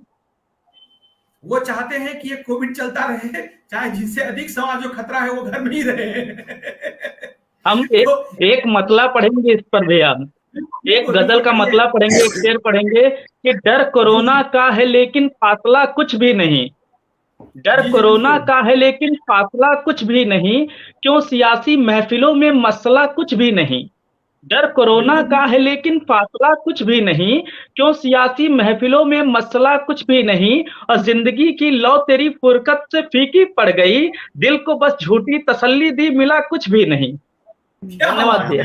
वो चाहते हैं कि ये कोविड चलता रहे, चाहे जिससे अधिक समाज जो खतरा है वो घर में ही रहे। हम एक मतला पढ़ेंगे इस पर भैया, एक गजल का मतला पढ़ेंगे, एक शेर पढ़ेंगे कि डर कोरोना का है लेकिन फासला कुछ भी नहीं, डर कोरोना का है लेकिन फासला कुछ भी नहीं, क्यों सियासी महफिलों में मसला कुछ भी नहीं। डर कोरोना का है लेकिन फासला कुछ भी नहीं, क्यों सियासी महफिलों में मसला कुछ भी नहीं। और जिंदगी की लौ तेरी फुरकत से फीकी पड़ गई, दिल को बस झूठी तसल्ली दी, मिला कुछ भी नहीं। धन्यवाद भैया।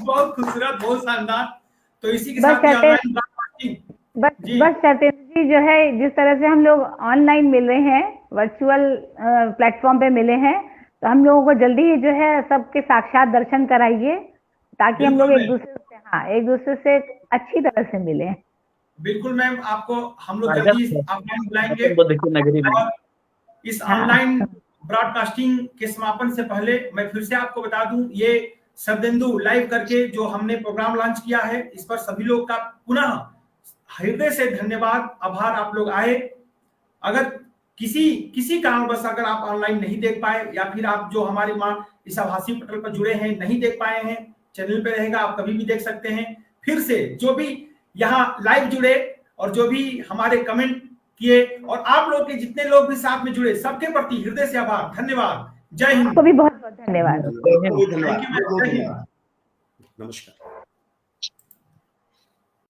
बहुत खूबसूरत, बहुत शानदार। तो इसी के साथ बस सत्येंद्र जी जो है, जिस तरह से हम लोग ऑनलाइन मिल रहे हैं, वर्चुअल प्लेटफॉर्म पे मिले हैं, तो हम लोगों को जल्दी ही जो है सबके साक्षात दर्शन कराइए, ताकि हम लोग एक दूसरे से अच्छी तरह से मिले। बिल्कुल मैम, आपको हम लोग जल्दी बुलाएंगे। और इस ऑनलाइन ब्रॉडकास्टिंग के समापन से पहले मैं फिर से आपको बता दूं, ये शरदेंदु लाइव करके जो हमने प्रोग्राम लॉन्च किया है, इस पर सभी लोग का पुनः हृदय से धन्यवाद, आभार। आप लोग आए। अगर किसी कारणवश अगर आप ऑनलाइन नहीं देख पाए, या फिर आप जो हमारे इस आभासी पटल पर जुड़े हैं नहीं देख पाए हैं, चैनल पे रहेगा, आप कभी भी देख सकते हैं। फिर से जो भी यहाँ लाइव जुड़े और जो भी हमारे कमेंट किए और आप लोग के जितने लोग भी साथ में जुड़े, सबके प्रति हृदय से आभार, धन्यवाद। जय हिंद। आपको भी बहुत बहुत धन्यवाद। नमस्कार।